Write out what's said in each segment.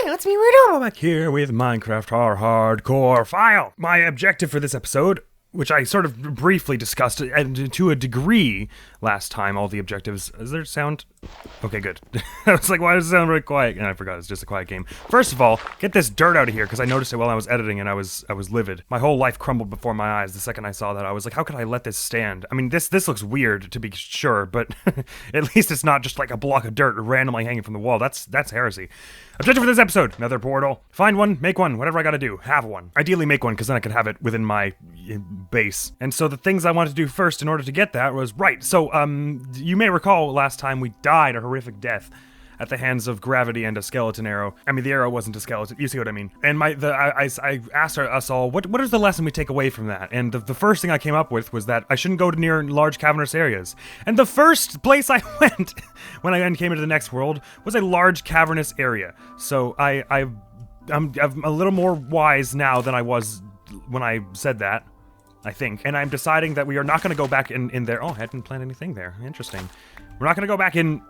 Hi, it's me, Weirdo. Back here with Minecraft, our hardcore file. My objective for this episode, which I sort of briefly discussed and to a degree last time, all the objectives. Is there sound? Okay, good. I was like, why does it sound really quiet? And I forgot, it's just a quiet game. First of all, get this dirt out of here, because I noticed it while I was editing and I was livid. My whole life crumbled before my eyes the second I saw that. I was like, how could I let this stand? I mean, this looks weird, to be sure, but at least it's not just like a block of dirt randomly hanging from the wall. That's heresy. Objective for this episode, another portal. Find one, make one, whatever I gotta do. Have one. Ideally make one, because then I could have it within my base. And so the things I wanted to do first in order to get that was, right, so, you may recall last time we died a horrific death at the hands of gravity and a skeleton arrow. I mean, the arrow wasn't a skeleton, you see what I mean. And I asked us all, what is the lesson we take away from that? And the first thing I came up with was that I shouldn't go to near large cavernous areas. And the first place I went when I then came into the next world was a large cavernous area. So I'm a little more wise now than I was when I said that, I think. And I'm deciding that we are not going to go back in there. Oh, I didn't plant anything there. Interesting. We're not going to go back in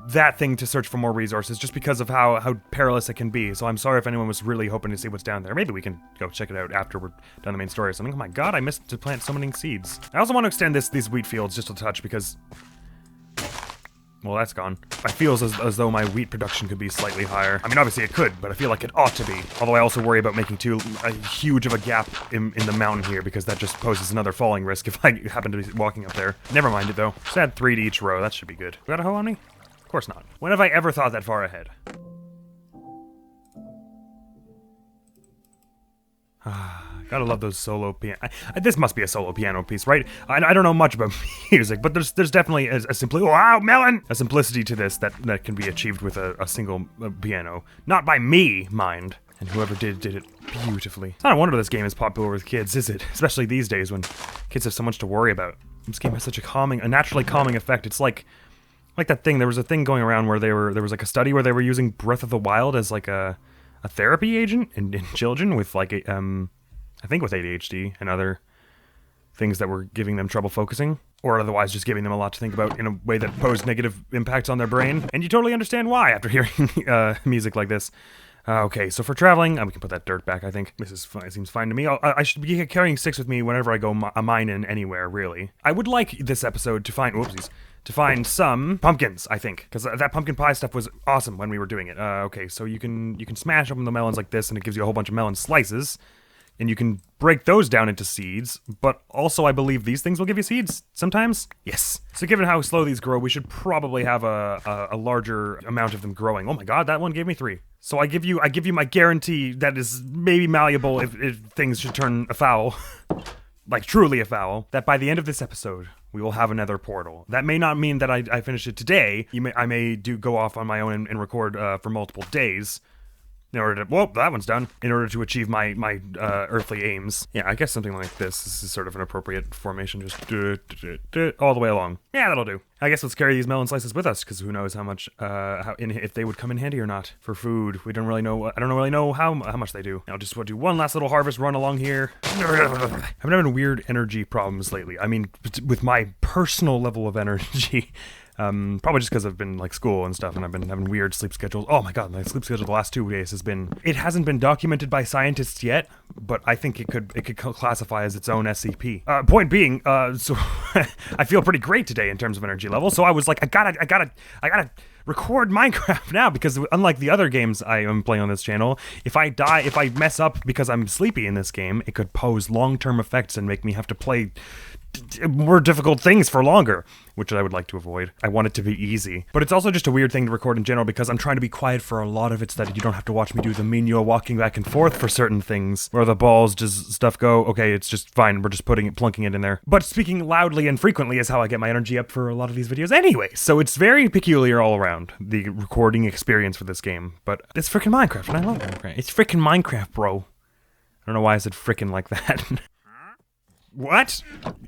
that thing to search for more resources just because of how perilous it can be. So I'm sorry if anyone was really hoping to see what's down there. Maybe we can go check it out after we're done the main story or something. Oh my god, I missed to plant so many seeds. I also want to extend these wheat fields just a touch because... well, that's gone. I feel as though my wheat production could be slightly higher. I mean, obviously it could, but I feel like it ought to be. Although I also worry about making too huge of a gap in the mountain here, because that just poses another falling risk if I happen to be walking up there. Never mind it, though. Just add 3 to each row. That should be good. We got a hoe on me? Of course not. When have I ever thought that far ahead? Gotta love those solo piano. This must be a solo piano piece, right? I don't know much about music, but there's definitely a simplicity. Wow, melon! A simplicity to this that can be achieved with a single piano. Not by me, mind. And whoever did it beautifully. It's not a wonder this game is popular with kids, is it? Especially these days when kids have so much to worry about. This game has such a naturally calming effect. It's like that thing. There was a thing going around where there was like a study where they were using Breath of the Wild as like a therapy agent in children with like I think with ADHD and other things that were giving them trouble focusing, or otherwise just giving them a lot to think about in a way that posed negative impacts on their brain. And you totally understand why after hearing music like this. Okay, so for traveling, we can put that dirt back, I think. This is fine, seems fine to me. I should be carrying sticks with me whenever I go mining anywhere, really. I would like this episode to find, whoopsies, to find some pumpkins, I think, because that pumpkin pie stuff was awesome when we were doing it. Okay, so you can smash open the melons like this, and it gives you a whole bunch of melon slices. And you can break those down into seeds, but also I believe these things will give you seeds sometimes? Yes. So given how slow these grow, we should probably have a larger amount of them growing. Oh my god, that one gave me 3. So I give you my guarantee that is maybe malleable if things should turn afoul. Like truly afoul, that by the end of this episode, we will have another portal. That may not mean that I finish it today. I may go off on my own and record for multiple days. In order to, whoa, that one's done. In order to achieve my earthly aims. Yeah, I guess something like this is sort of an appropriate formation, just all the way along. Yeah, that'll do. I guess let's carry these melon slices with us, because who knows how much, if they would come in handy or not for food. We don't really know. I don't really know how much they do. I'll just do one last little harvest run along here. I've been having weird energy problems lately. I mean, with my personal level of energy. Probably just because I've been like school and stuff, and I've been having weird sleep schedules. Oh my god, my sleep schedule the last 2 days it hasn't been documented by scientists yet, but I think it could classify as its own SCP. Point being, so I feel pretty great today in terms of energy level, so I was like, I gotta record Minecraft now, because unlike the other games I am playing on this channel, if I mess up because I'm sleepy in this game, it could pose long-term effects and make me have to play more difficult things for longer, which I would like to avoid. I want it to be easy. But it's also just a weird thing to record in general, because I'm trying to be quiet for a lot of it so that you don't have to watch me do the menial walking back and forth for certain things, where the balls just stuff go. Okay, it's just fine. We're just plunking it in there. But speaking loudly and frequently is how I get my energy up for a lot of these videos anyway. So it's very peculiar all around, the recording experience for this game. But it's frickin' Minecraft, and I love Minecraft. It's frickin' Minecraft, bro. I don't know why I said frickin' like that. What?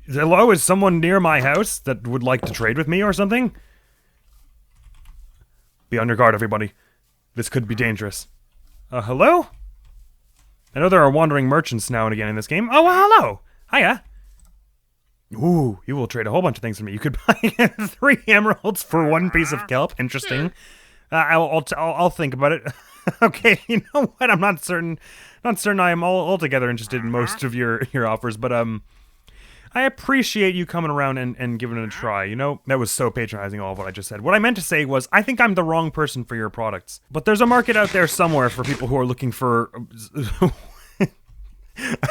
Hello, is someone near my house that would like to trade with me or something? Be on your guard, everybody. This could be dangerous. Hello? I know there are wandering merchants now and again in this game. Oh, well, hello! Hiya! Ooh, you will trade a whole bunch of things from me. You could buy 3 emeralds for 1 piece of kelp. Interesting. I'll think about it. Okay, you know what? I'm not certain I am altogether interested in most of your offers, but I appreciate you coming around and giving it a try. You know, that was so patronizing, all of what I just said. What I meant to say was, I think I'm the wrong person for your products. But there's a market out there somewhere for people who are looking for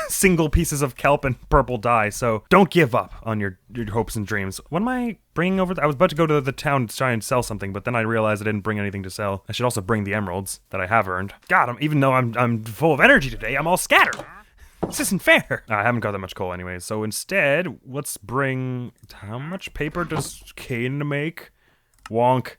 single pieces of kelp and purple dye, so don't give up on your hopes and dreams. What am I bringing over? I was about to go to the town to try and sell something, but then I realized I didn't bring anything to sell. I should also bring the emeralds that I have earned. God, even though I'm full of energy today, I'm all scattered. This isn't fair. I haven't got that much coal anyway, so instead, let's bring... How much paper does cane make? Wonk.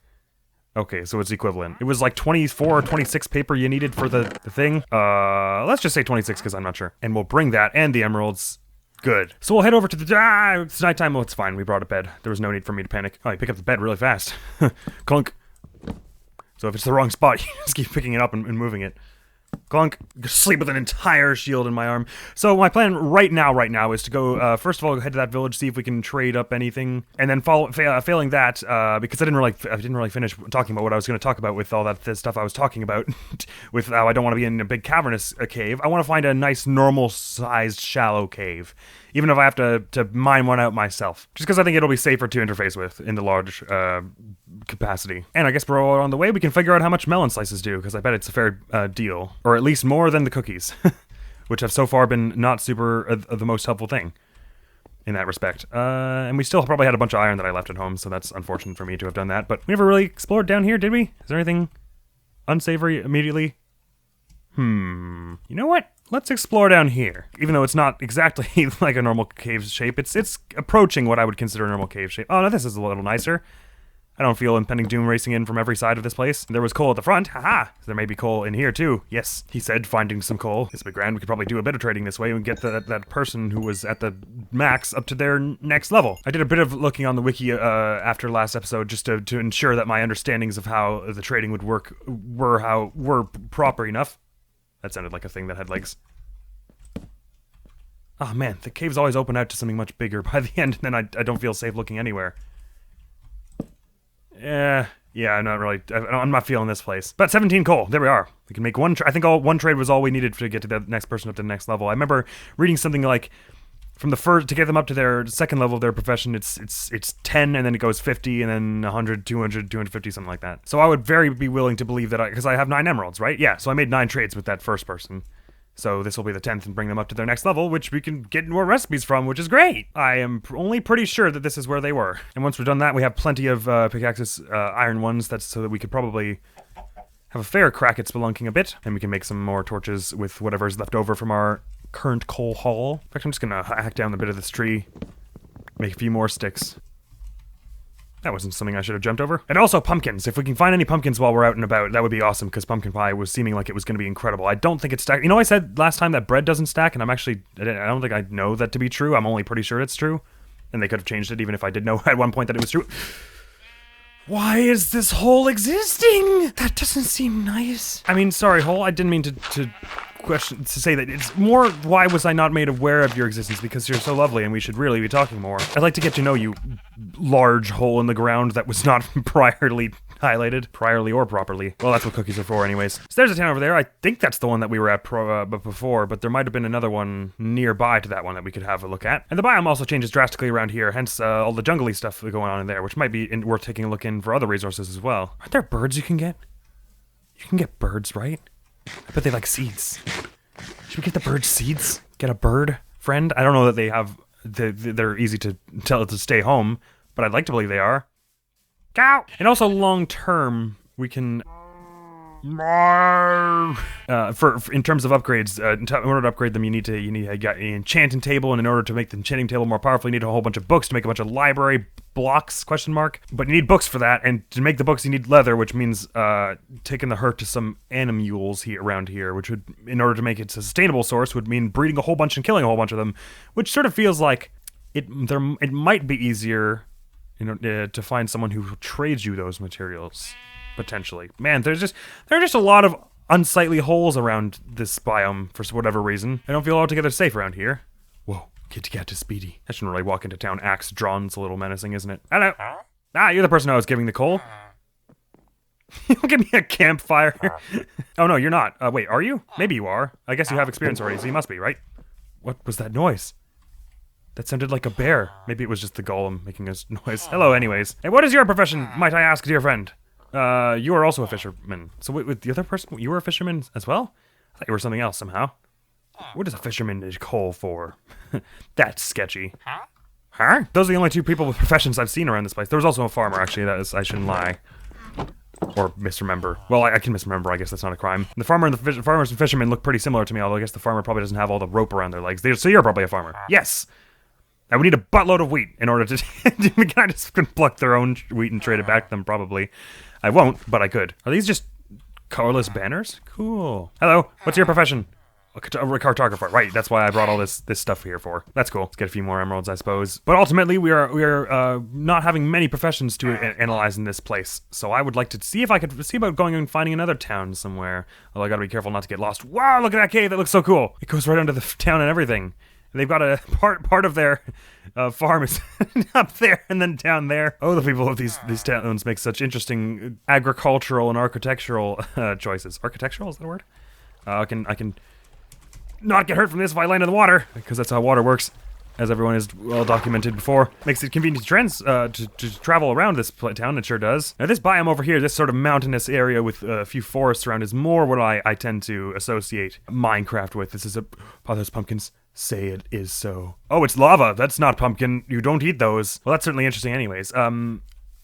Okay, so it's equivalent. It was like 24 or 26 paper you needed for the thing. Let's just say 26 because I'm not sure. And we'll bring that and the emeralds. Good. So we'll head over to the... it's nighttime. Oh, it's fine. We brought a bed. There was no need for me to panic. Oh, you pick up the bed really fast. Clunk. So if it's the wrong spot, you just keep picking it up and moving it. Clunk. Sleep with an entire shield in my arm. So my plan right now is to go, first of all, head to that village, see if we can trade up anything, and then failing that, because I didn't really finish talking about what I was going to talk about with all that stuff I was talking about, with how I don't want to be in a big cavernous cave. I want to find a nice, normal-sized, shallow cave, even if I have to mine one out myself, just because I think it'll be safer to interface with in the large capacity. And I guess we're on the way, we can figure out how much melon slices do, because I bet it's a fair deal. Or at least more than the cookies, which have so far been not super the most helpful thing in that respect. And we still probably had a bunch of iron that I left at home, so that's unfortunate for me to have done that. But we never really explored down here, did we? Is there anything unsavory immediately? You know what? Let's explore down here. Even though it's not exactly like a normal cave shape, it's approaching what I would consider a normal cave shape. Oh, no, this is a little nicer. I don't feel impending doom racing in from every side of this place. There was coal at the front, haha! There may be coal in here too, yes, he said, finding some coal. This would be grand, we could probably do a bit of trading this way and get that person who was at the max up to their next level. I did a bit of looking on the wiki after last episode just to ensure that my understandings of how the trading would work were proper enough. That sounded like a thing that had legs. Oh man, the caves always open out to something much bigger by the end, and then I don't feel safe looking anywhere. Yeah, I'm not really. I'm not feeling this place. But 17 coal. There we are. We can make one. I think one trade was all we needed to get to the next person up to the next level. I remember reading something like, from the first to get them up to their second level of their profession, it's 10, and then it goes 50, and then 100, 200, 250, something like that. So I would be willing to believe that because I have 9 emeralds, right? Yeah. So I made 9 trades with that first person. So this will be the 10th and bring them up to their next level, which we can get more recipes from, which is great. I am only pretty sure that this is where they were. And once we've done that, we have plenty of pickaxes, iron ones, that's so that we could probably have a fair crack at spelunking a bit. And we can make some more torches with whatever's left over from our current coal haul. In fact, I'm just gonna hack down the bit of this tree, make a few more sticks. That wasn't something I should have jumped over. And also pumpkins. If we can find any pumpkins while we're out and about, that would be awesome, because pumpkin pie was seeming like it was going to be incredible. I don't think it's stacked. You know, I said last time that bread doesn't stack, and I don't think I know that to be true. I'm only pretty sure it's true. And they could have changed it even if I did know at one point that it was true. Why is this hole existing? That doesn't seem nice. I mean, sorry, hole, I didn't mean to say that. It's more, why was I not made aware of your existence? Because you're so lovely and we should really be talking more. I'd like to get to know you, large hole in the ground that was not priorly highlighted. Priorly or properly. Well, that's what cookies are for anyways. So there's a town over there. I think that's the one that we were at before, but there might have been another one nearby to that one that we could have a look at. And the biome also changes drastically around here, hence all the jungly stuff going on in there, which might be worth taking a look in for other resources as well. Aren't there birds you can get? You can get birds, right? I bet they like seeds. Should we get the bird seeds? Get a bird friend? I don't know that they have... They're easy to tell to stay home, but I'd like to believe they are. Cow! And also long term, we can... in terms of upgrades, in order to upgrade them, you need an enchanting table, and in order to make the enchanting table more powerful, you need a whole bunch of books to make a bunch of library blocks, question mark. But you need books for that, and to make the books, you need leather, which means taking the hurt to some animules around here, which would, in order to make it a sustainable source, would mean breeding a whole bunch and killing a whole bunch of them, which sort of feels like it might be easier, to find someone who trades you those materials. Potentially. Man, there are just a lot of unsightly holes around this biome for whatever reason. I don't feel altogether safe around here. Whoa, kitty cat is speedy. I shouldn't really walk into town axe drawn. It's a little menacing, isn't it? Hello. Ah, you're the person I was giving the coal. Give me a campfire. Oh no, you're not. Wait, are you? Maybe you are. I guess you have experience already, so you must be, right? What was that noise? That sounded like a bear. Maybe it was just the golem making a noise. Hello, anyways. Hey, what is your profession, might I ask, dear friend? You are also a fisherman. So with the other person, you were a fisherman as well? I thought you were something else somehow. What is a fisherman need coal for? That's sketchy. Huh? Those are the only two people with professions I've seen around this place. There was also a farmer, actually. I shouldn't lie. Or misremember. Well, I can misremember. I guess that's not a crime. The farmers and fishermen look pretty similar to me, although I guess the farmer probably doesn't have all the rope around their legs. So you're probably a farmer. Yes! And we need a buttload of wheat in order to... we kind of can pluck their own wheat and trade it back to them, probably. I won't, but I could. Are these just colorless banners? Cool. Hello, what's your profession? A cartographer. Right, that's why I brought all this stuff here for. That's cool. Let's get a few more emeralds, I suppose. But ultimately, we are not having many professions to analyze in this place. So I would like to see if I could see about going and finding another town somewhere. Although I gotta be careful not to get lost. Wow, look at that cave. That looks so cool. It goes right under the town and everything. They've got a part of their farm is up there and then down there. Oh, the people of these towns make such interesting agricultural and architectural choices. Architectural, is that a word? I can not get hurt from this if I land in the water, because that's how water works, as everyone has well documented before. Makes it convenient to travel around this town. It sure does. Now this biome over here, this sort of mountainous area with a few forests around, is more what I tend to associate Minecraft with. This is those pumpkins. Say it is so. Oh, it's lava. That's not pumpkin. You don't eat those. Well, that's certainly interesting anyways.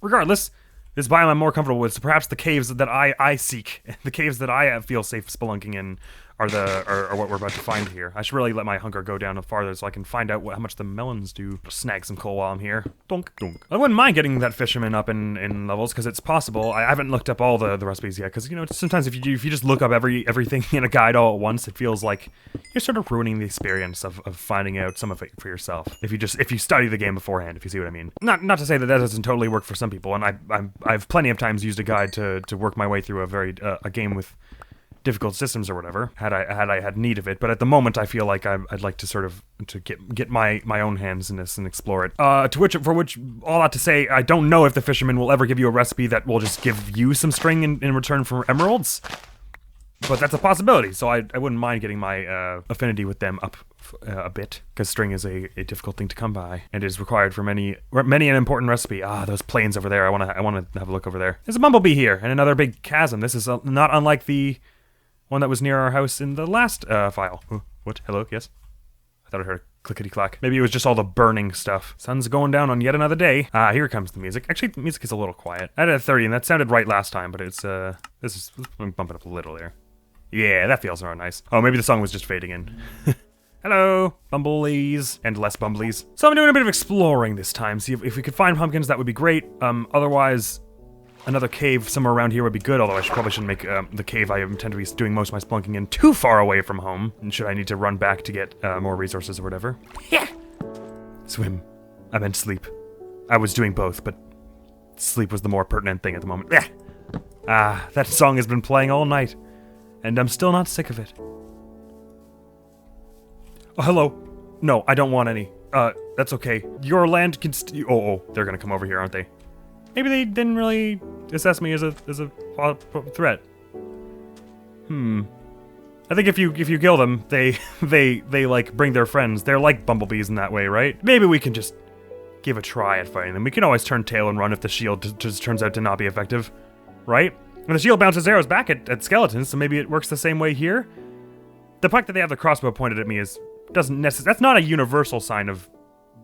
Regardless, this biome I'm more comfortable with, so perhaps the caves that I seek, the caves that I feel safe spelunking in, are what we're about to find here. I should really let my hunger go down farther so I can find out how much the melons do. Snag some coal while I'm here. Dunk, dunk. I wouldn't mind getting that fisherman up in levels, because it's possible. I haven't looked up all the recipes yet, because, you know, sometimes if you just look up everything in a guide all at once, it feels like you're sort of ruining the experience of finding out some of it for yourself. If you study the game beforehand, if you see what I mean. Not to say that doesn't totally work for some people, and I've plenty of times used a guide to work my way through a game with difficult systems or whatever, had I had need of it. But at the moment, I feel like I'd like to sort of get my own hands in this and explore it. For which all that to say, I don't know if the fisherman will ever give you a recipe that will just give you some string in return for emeralds. But that's a possibility, so I wouldn't mind getting my affinity with them up a bit, because string is a difficult thing to come by, and is required for many an important recipe. Ah, those plains over there. I want to have a look over there. There's a bumblebee here, and another big chasm. This is not unlike the one that was near our house in the last file. Ooh, what? Hello? Yes? I thought I heard a clickety-clack. Maybe it was just all the burning stuff. Sun's going down on yet another day. Ah, here comes the music. Actually, the music is a little quiet. I had it at 30, and that sounded right last time, but it's, let me bump it up a little there. Yeah, that feels more nice. Oh, maybe the song was just fading in. Hello, bumblebees, and less bumblebees. So I'm doing a bit of exploring this time. See if we could find pumpkins, that would be great. Otherwise, another cave somewhere around here would be good, although I probably shouldn't make the cave I intend to be doing most of my spelunking in too far away from home. And should I need to run back to get more resources or whatever. Yeah. Swim. I meant sleep. I was doing both, but sleep was the more pertinent thing at the moment. Yeah. Ah, that song has been playing all night, and I'm still not sick of it. Oh, hello. No, I don't want any. That's okay. Your land can oh, they're gonna come over here, aren't they? Maybe they didn't really assess me as a threat. I think if you kill them, they like bring their friends. They're like bumblebees in that way, right? Maybe we can just give a try at fighting them. We can always turn tail and run if the shield just turns out to not be effective, right? And the shield bounces arrows back at skeletons, so maybe it works the same way here. The fact that they have the crossbow pointed at me doesn't necessarily. That's not a universal sign of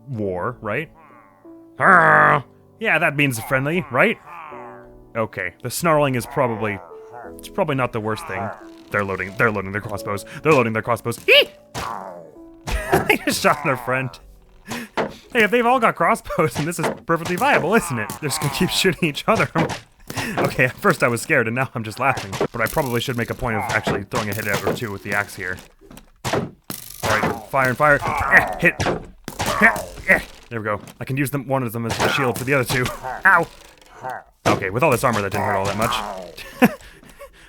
war, right? Yeah, that means friendly, right? Okay, the snarling is probably not the worst thing. They're loading their crossbows. They're loading their crossbows. They just shot their friend. Hey, if they've all got crossbows, then this is perfectly viable, isn't it? They're just gonna keep shooting each other. Okay, at first I was scared, and now I'm just laughing. But I probably should make a point of actually throwing a hit out or two with the axe here. Alright, fire and fire. Hit. There we go. I can use one of them as a shield for the other two. Ow! Okay, with all this armor, that didn't hurt all that much.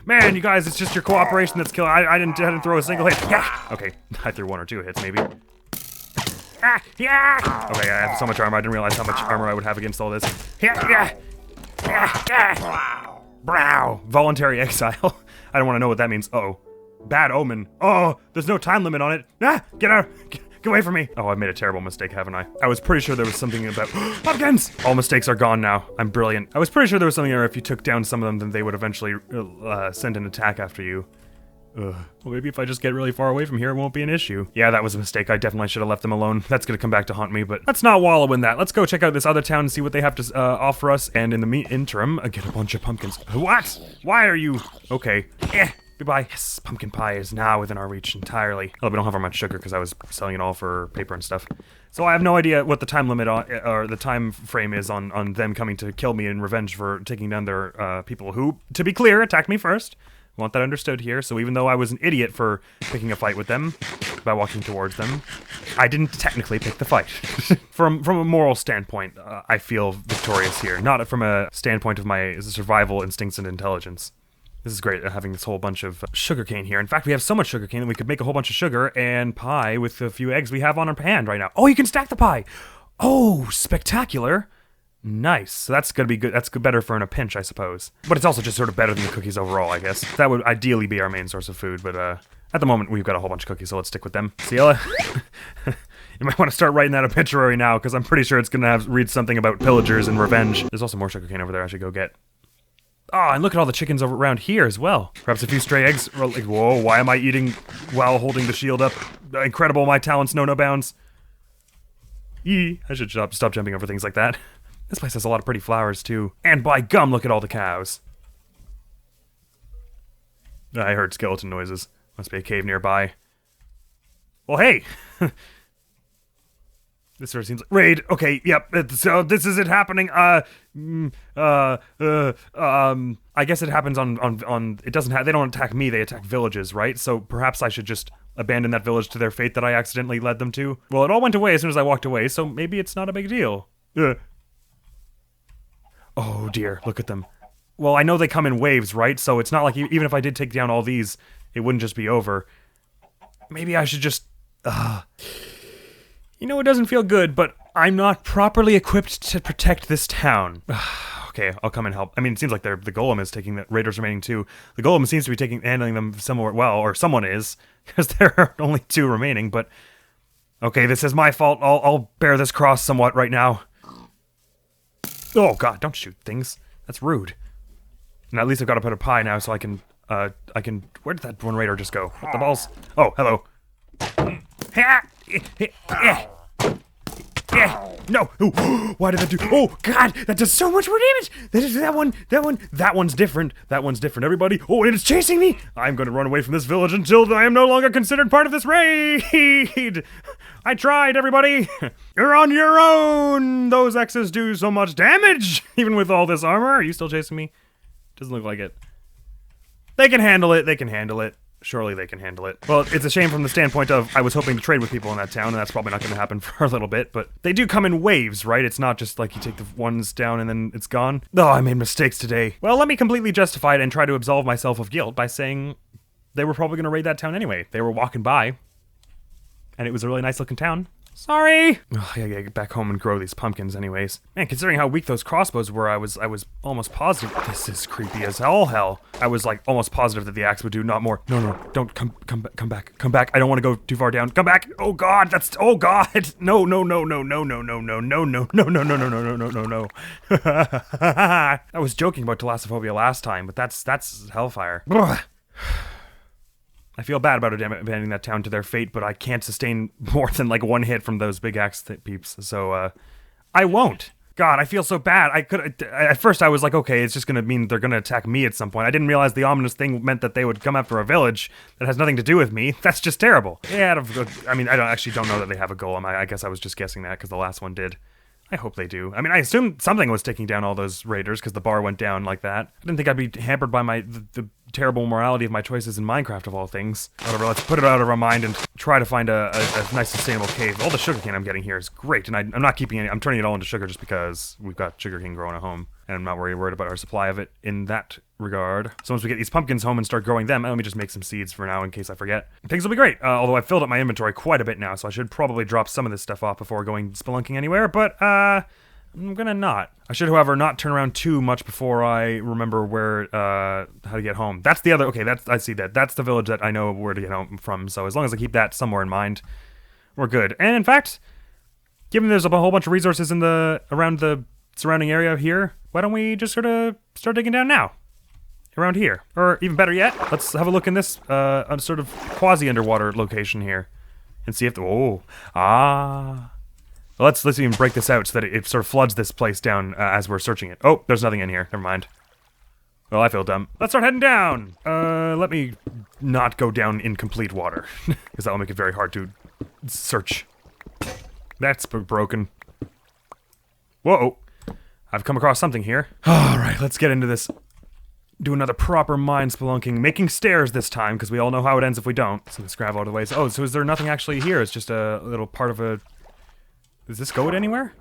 Man, you guys, it's just your cooperation that's killing. I didn't throw a single hit. Yeah! Okay, I threw 1 or 2 hits, maybe. Yeah! Okay, I have so much armor, I didn't realize how much armor I would have against all this. Brow! Voluntary exile. I don't want to know what that means. Uh-oh. Bad omen. Oh, there's no time limit on it. Ah, get out. Get away from me. Oh, I made a terrible mistake, haven't I? I was pretty sure there was something about pumpkins. All mistakes are gone now. I'm brilliant. I was pretty sure there was something where if you took down some of them, then they would eventually send an attack after you. Ugh. Well, maybe if I just get really far away from here, it won't be an issue. Yeah, that was a mistake. I definitely should have left them alone. That's gonna come back to haunt me, but let's not wallow in that. Let's go check out this other town and see what they have to offer us. And in the interim, get a bunch of pumpkins. What? Why are you? Okay. Goodbye. Yes, pumpkin pie is now within our reach entirely. Oh, we don't have very much sugar because I was selling it all for paper and stuff. So I have no idea what the time limit or the time frame is on them coming to kill me in revenge for taking down their people who, to be clear, attacked me first. Want that understood here. So even though I was an idiot for picking a fight with them by walking towards them, I didn't technically pick the fight. From a moral standpoint, I feel victorious here. Not from a standpoint of my survival instincts and intelligence. This is great, having this whole bunch of sugarcane here. In fact, we have so much sugarcane that we could make a whole bunch of sugar and pie with a few eggs we have on our hand right now. Oh, you can stack the pie! Oh, spectacular! Nice. So that's gonna be good. That's better for in a pinch, I suppose. But it's also just sort of better than the cookies overall, I guess. That would ideally be our main source of food, but at the moment we've got a whole bunch of cookies, so let's stick with them. Ciela, you might want to start writing that obituary now, because I'm pretty sure it's gonna read something about pillagers and revenge. There's also more sugarcane over there I should go get. Oh, and look at all the chickens over around here as well. Perhaps a few stray eggs. Like, whoa, why am I eating while holding the shield up? Incredible, my talents know no bounds. I should stop jumping over things like that. This place has a lot of pretty flowers, too. And by gum, look at all the cows. I heard skeleton noises. Must be a cave nearby. Well, hey! This sort of seems like raid. Okay, yep. So this is it happening. I guess it happens on. It doesn't. They don't attack me. They attack villages, right? So perhaps I should just abandon that village to their fate that I accidentally led them to. Well, it all went away as soon as I walked away. So maybe it's not a big deal. Oh dear, look at them. Well, I know they come in waves, right? So it's not like even if I did take down all these, it wouldn't just be over. Maybe I should just. You know, it doesn't feel good, but I'm not properly equipped to protect this town. Okay, I'll come and help. I mean, it seems like the golem is taking the raiders remaining too. The golem seems to be handling them somewhat well, or someone is, because there are only 2 remaining, but... Okay, this is my fault. I'll bear this cross somewhat right now. Oh god, don't shoot things. That's rude. And at least I've got to put a pie now so I can... Where did that one raider just go? What the balls? Oh, hello. No! Why did that do? Oh God! That does so much more damage. That one's different. That one's different. Everybody! Oh, and it's chasing me! I'm going to run away from this village until I am no longer considered part of this raid. I tried, everybody. You're on your own. Those X's do so much damage, even with all this armor. Are you still chasing me? Doesn't look like it. They can handle it. They can handle it. Surely they can handle it. Well, it's a shame from the standpoint of I was hoping to trade with people in that town, and that's probably not going to happen for a little bit, but they do come in waves, right? It's not just like you take the ones down and then it's gone. Oh, I made mistakes today. Well, let me completely justify it and try to absolve myself of guilt by saying they were probably going to raid that town anyway. They were walking by, and it was a really nice looking town. Sorry! Oh, I gotta get back home and grow these pumpkins anyways. Man, considering how weak those crossbows were, I was almost positive. This is creepy as all hell. I was like almost positive that the axe would do not more. No, don't come back. I don't want to go too far down. Come back! Oh god, oh god! No. I was joking about Thalassophobia last time, but that's hellfire. I feel bad about abandoning that town to their fate, but I can't sustain more than like 1 hit from those big axe peeps, so I won't. God, I feel so bad. At first I was like, okay, it's just gonna mean they're gonna attack me at some point. I didn't realize the ominous thing meant that they would come after a village that has nothing to do with me. That's just terrible. Yeah, I mean, I don't know that they have a golem. I guess I was just guessing that because the last one did. I hope they do. I mean, I assumed something was taking down all those raiders because the bar went down like that. I didn't think I'd be hampered by the terrible morality of my choices in Minecraft of all things. Whatever, let's put it out of our mind and try to find a nice sustainable cave. All the sugarcane I'm getting here is great, and I'm not keeping any. I'm turning it all into sugar just because we've got sugarcane growing at home, and I'm not worried about our supply of it in that regard. So once we get these pumpkins home and start growing them, let me just make some seeds for now in case I forget. Things will be great, although I've filled up my inventory quite a bit now, so I should probably drop some of this stuff off before going spelunking anywhere, but I'm I'm gonna not. I should, however, not turn around too much before I remember where, how to get home. That's the other, okay, I see that. That's the village that I know where to get home from, so as long as I keep that somewhere in mind, we're good. And in fact, given there's a whole bunch of resources around the surrounding area here, why don't we just sort of start digging down now? Around here. Or even better yet, let's have a look in this, sort of quasi-underwater location here. And see if let's even break this out so that it sort of floods this place down as we're searching it. Oh, there's nothing in here. Never mind. Well, I feel dumb. Let's start heading down. Let me not go down in complete water, because that will make it very hard to search. That's broken. Whoa. I've come across something here. All right, let's get into this. Do another proper mine spelunking, making stairs this time, because we all know how it ends if we don't. So let's grab all the ways. Oh, so is there nothing actually here? It's just a little part of a... Does this go anywhere?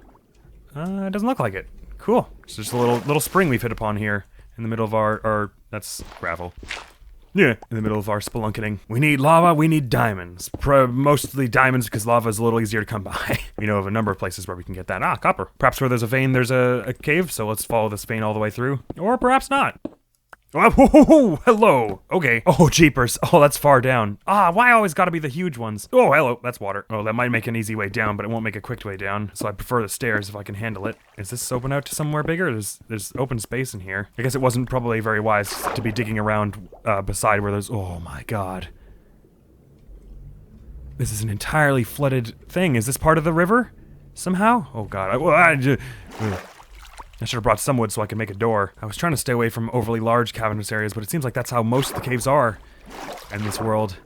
It doesn't look like it. Cool. It's just a little spring we've hit upon here in the middle of our that's gravel. Yeah, in the middle of our spelunking. We need lava, we need diamonds. Mostly diamonds because lava is a little easier to come by. We know of a number of places where we can get that. Ah, copper. Perhaps where there's a vein, there's a cave, so let's follow this vein all the way through. Or perhaps not. Oh, hello. Okay. Oh, jeepers. Oh, that's far down. Ah, why always gotta be the huge ones? Oh, hello. That's water. Oh, that might make an easy way down, but it won't make a quick way down. So I prefer the stairs if I can handle it. Is this open out to somewhere bigger? There's open space in here. I guess it wasn't probably very wise to be digging around beside where there's... Oh my god. This is an entirely flooded thing. Is this part of the river? Somehow? Oh god. I should have brought some wood so I could make a door. I was trying to stay away from overly large cavernous areas, but it seems like that's how most of the caves are in this world.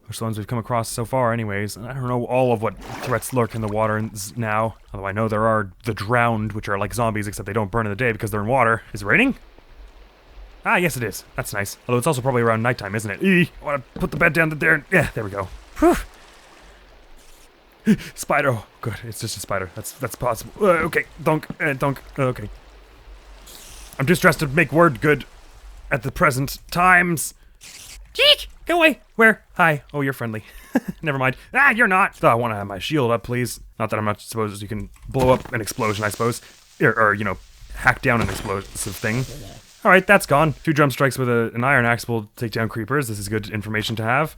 Which the ones we've come across so far anyways. And I don't know all of what threats lurk in the water now. Although I know there are the drowned, which are like zombies, except they don't burn in the day because they're in water. Is it raining? Ah, yes it is. That's nice. Although it's also probably around nighttime, isn't it? I want to put the bed down there. Yeah, there we go. Whew. Spider. Oh, good. It's just a spider. That's possible. Okay. Donk. Okay. I'm too stressed to make word good at the present times. Jeek! Go away. Where? Hi. Oh, you're friendly. Never mind. Ah, you're not. Oh, I want to have my shield up, please. Not that I'm not supposed you can blow up an explosion, I suppose. Or you know, hack down an explosive thing. Alright, that's gone. 2 drum strikes with an iron axe will take down creepers. This is good information to have.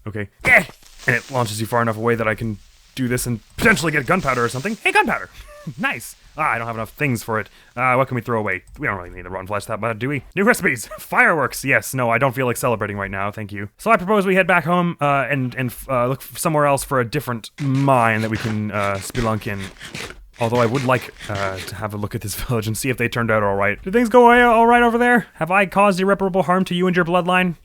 Okay. And it launches you far enough away that I can do this and potentially get gunpowder or something. Hey, gunpowder! Nice! Ah, I don't have enough things for it. What can we throw away? We don't really need the rotten flesh that bad, do we? New recipes! Fireworks! Yes, no, I don't feel like celebrating right now, thank you. So I propose we head back home and look somewhere else for a different mine that we can spelunk in. Although I would like to have a look at this village and see if they turned out alright. Did things go alright over there? Have I caused irreparable harm to you and your bloodline?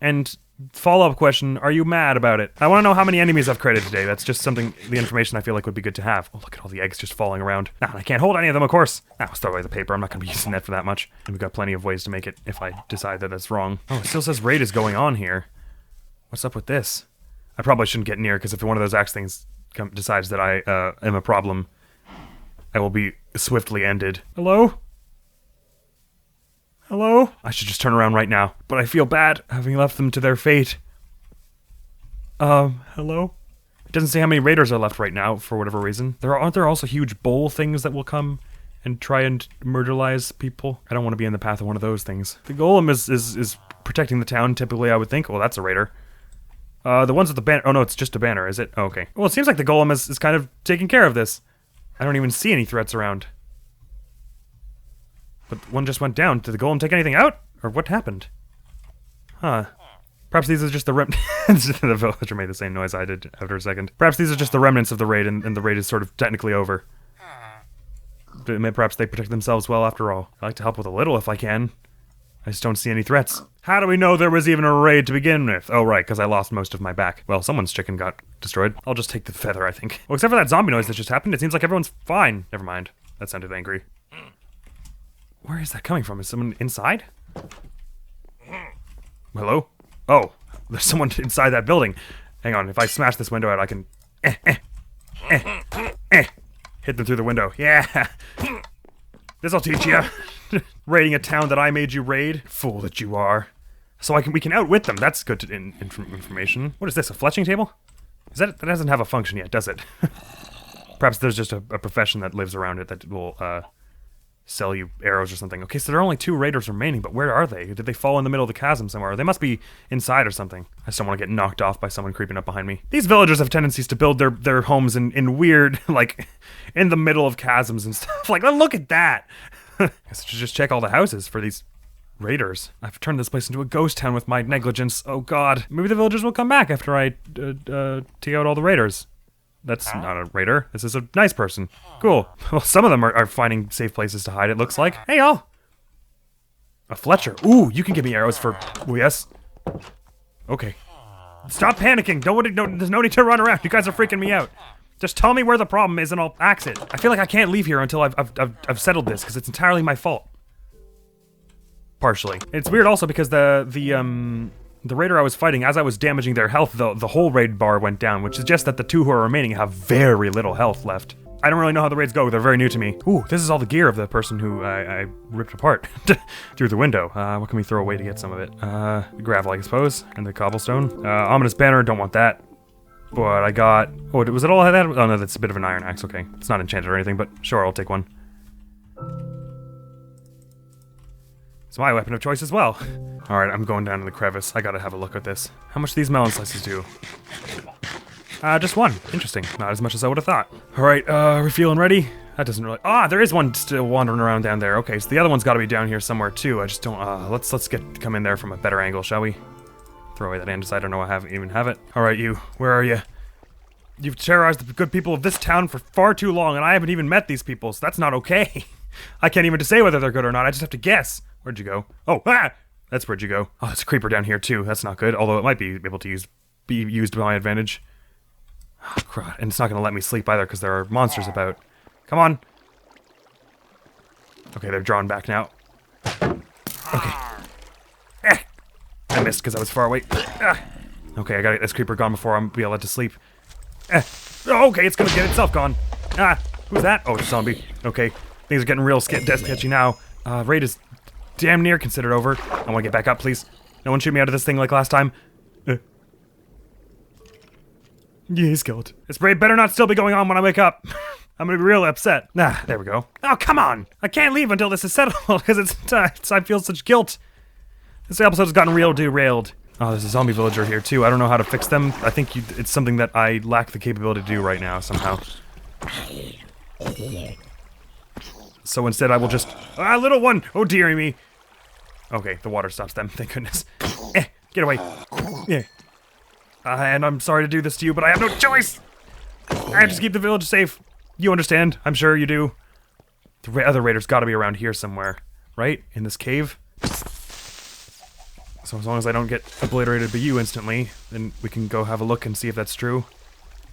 And... follow-up question, are you mad about it? I want to know how many enemies I've created today. That's just something, the information I feel like would be good to have. Oh, look at all the eggs just falling around. Ah, I can't hold any of them, of course. Ah, let's throw away the paper. I'm not going to be using that for that much. And we've got plenty of ways to make it if I decide that that's wrong. Oh, it still says raid is going on here. What's up with this? I probably shouldn't get near, because if one of those axe things decides that I am a problem, I will be swiftly ended. Hello? Hello? I should just turn around right now, but I feel bad having left them to their fate. Hello? It doesn't say how many raiders are left right now, for whatever reason. Aren't there also huge bowl things that will come and try and murderize people? I don't want to be in the path of one of those things. The golem is protecting the town, typically, I would think. Well, that's a raider. The ones with the banner... Oh, no, it's just a banner, is it? Oh, okay. Well, it seems like the golem is kind of taking care of this. I don't even see any threats around. But one just went down. Did the golem take anything out? Or what happened? Huh. Perhaps these are just the the villager made the same noise I did after a second. Perhaps these are just the remnants of the raid, and the raid is sort of technically over. Perhaps they protect themselves well after all. I like to help with a little if I can. I just don't see any threats. How do we know there was even a raid to begin with? Oh, right, because I lost most of my back. Well, someone's chicken got destroyed. I'll just take the feather, I think. Well, except for that zombie noise that just happened, it seems like everyone's fine. Never mind. That sounded angry. Where is that coming from? Is someone inside? Hello? Oh, there's someone inside that building. Hang on, if I smash this window out, I can... hit them through the window. Yeah! This'll teach you. Raiding a town that I made you raid. Fool that you are. So we can outwit them. That's good information. What is this, a fletching table? That doesn't have a function yet, does it? Perhaps there's just a profession that lives around it that will sell you arrows or something. Okay, so there are only 2 raiders remaining, but where are they? Did they fall in the middle of the chasm somewhere? They must be inside or something. I just don't want to get knocked off by someone creeping up behind me. These villagers have tendencies to build their homes in weird, like, in the middle of chasms and stuff. Like, look at that! I guess I should just check all the houses for these raiders. I've turned this place into a ghost town with my negligence. Oh god. Maybe the villagers will come back after I take out all the raiders. That's not a raider. This is a nice person. Cool. Well, some of them are finding safe places to hide, it looks like. Hey, y'all. A Fletcher. Ooh, you can give me arrows for... Oh, yes. Okay. Stop panicking. There's no need to run around. You guys are freaking me out. Just tell me where the problem is and I'll axe it. I feel like I can't leave here until I've settled this, because it's entirely my fault. Partially. It's weird also because the raider I was fighting, as I was damaging their health, the whole raid bar went down, which suggests that the 2 who are remaining have very little health left. I don't really know how the raids go, they're very new to me. Ooh, this is all the gear of the person who I ripped apart through the window. What can we throw away to get some of it? Gravel, I suppose, and the cobblestone. Ominous banner, don't want that. But I got... Oh, was it all that? Oh no, that's a bit of an iron axe, okay. It's not enchanted or anything, but sure, I'll take one. It's my weapon of choice as well. Alright, I'm going down to the crevice. I gotta have a look at this. How much do these melon slices do? Just 1. Interesting. Not as much as I would have thought. Alright, we're feeling ready? That doesn't really... Ah, there is one still wandering around down there. Okay, so the other one's gotta be down here somewhere too. I just don't... let's come in there from a better angle, shall we? Throw away that andesite. I don't know I even have it. Alright, you. Where are you? You've terrorized the good people of this town for far too long, and I haven't even met these people, so that's not okay. I can't even say whether they're good or not. I just have to guess. Where'd you go? Oh, ah! That's where'd you go. Oh, there's a creeper down here too. That's not good. Although it might be able to be used to my advantage. Oh, crud. And it's not going to let me sleep either because there are monsters about. Come on. Okay, they're drawn back now. Okay. I missed because I was far away. Okay, I got to get this creeper gone before I'm be able to sleep. Oh, okay, it's going to get itself gone. Who's that? Oh, it's a zombie. Okay, things are getting real sketchy now. Raid is damn near considered over. I want to get back up, please. No one shoot me out of this thing like last time. Yeah, he's killed. This raid better not still be going on when I wake up. I'm gonna be real upset. There we go. Oh, come on! I can't leave until this is settled, because I feel such guilt. This episode has gotten real derailed. Oh, there's a zombie villager here, too. I don't know how to fix them. I think it's something that I lack the capability to do right now, somehow. So instead, I will just... little one! Oh, dearie me! Okay, the water stops them, thank goodness. Get away. Yeah. And I'm sorry to do this to you, but I have no choice! I have to keep the village safe. You understand? I'm sure you do. The other raiders gotta be around here somewhere. Right? In this cave? So as long as I don't get obliterated by you instantly, then we can go have a look and see if that's true.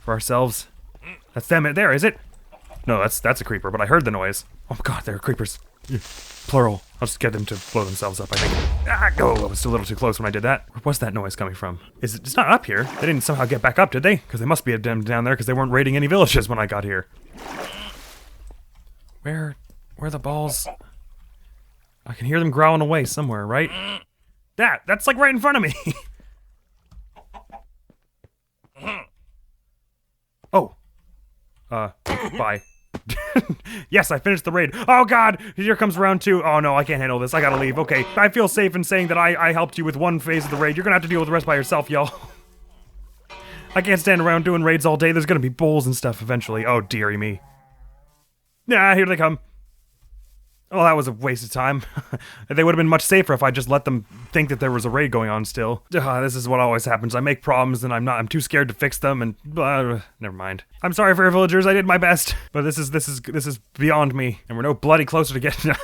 For ourselves. That's them there, is it? No, that's a creeper, but I heard the noise. Oh god, there are creepers. Plural. I'll just get them to blow themselves up, I think. Go! I was a little too close when I did that. Where was that noise coming from? It's not up here. They didn't somehow get back up, did they? Because they must be down there because they weren't raiding any villages when I got here. Where are the balls? I can hear them growling away somewhere, right? That's like right in front of me. Oh. Bye. Yes, I finished the raid. Oh god, here comes round 2. Oh no, I can't handle this. I gotta leave. Okay, I feel safe in saying that I helped you with one phase of the raid. You're gonna have to deal with the rest by yourself, y'all. I can't stand around doing raids all day. There's gonna be bulls and stuff eventually. Oh dearie me. Here they come. Oh, that was a waste of time. They would have been much safer if I just let them think that there was a raid going on still. This is what always happens. I make problems and I'm too scared to fix them and never mind. I'm sorry for your villagers. I did my best, but this is beyond me, and we're no bloody closer to getting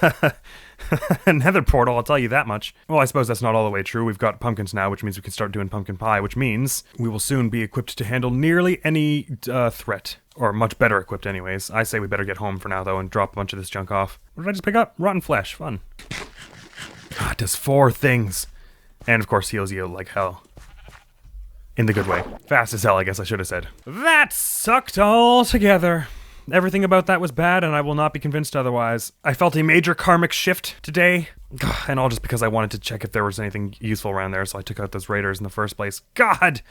a nether portal. I'll tell you that much. Well, I suppose that's not all the way true. We've got pumpkins now, which means we can start doing pumpkin pie, which means we will soon be equipped to handle nearly any threat. Or much better equipped anyways. I say we better get home for now though and drop a bunch of this junk off. What did I just pick up? Rotten flesh. Fun. It does 4 things. And of course heals you like hell. In the good way. Fast as hell, I guess I should have said. That sucked altogether. Everything about that was bad and I will not be convinced otherwise. I felt a major karmic shift today. And all just because I wanted to check if there was anything useful around there, so I took out those raiders in the first place. God!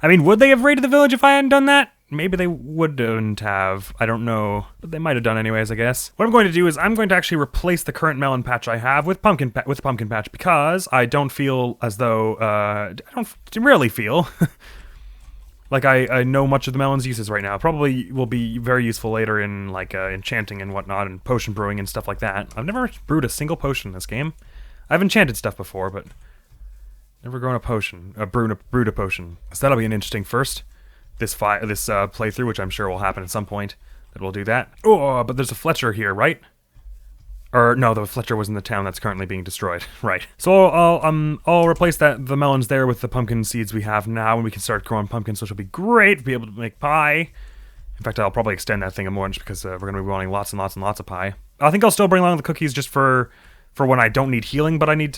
I mean, would they have raided the village if I hadn't done that? maybe they wouldn't have. I don't know. But they might have done anyways, I guess. What I'm going to do is I'm going to actually replace the current melon patch I have with pumpkin patch because I don't feel as though, I don't really feel like I know much of the melon's uses right now. Probably will be very useful later in like enchanting and whatnot and potion brewing and stuff like that. I've never brewed a single potion in this game. I've enchanted stuff before, but never grown a potion, brewed a potion. So that'll be an interesting first. This playthrough, which I'm sure will happen at some point, that we'll do that. Oh, but there's a Fletcher here, right? Or no, the Fletcher was in the town that's currently being destroyed. Right. So I'll replace the melons there with the pumpkin seeds we have now, and we can start growing pumpkins, which will be great to be able to make pie. In fact, I'll probably extend that thing more just because we're going to be wanting lots and lots and lots of pie. I think I'll still bring along the cookies just for when I don't need healing, but I need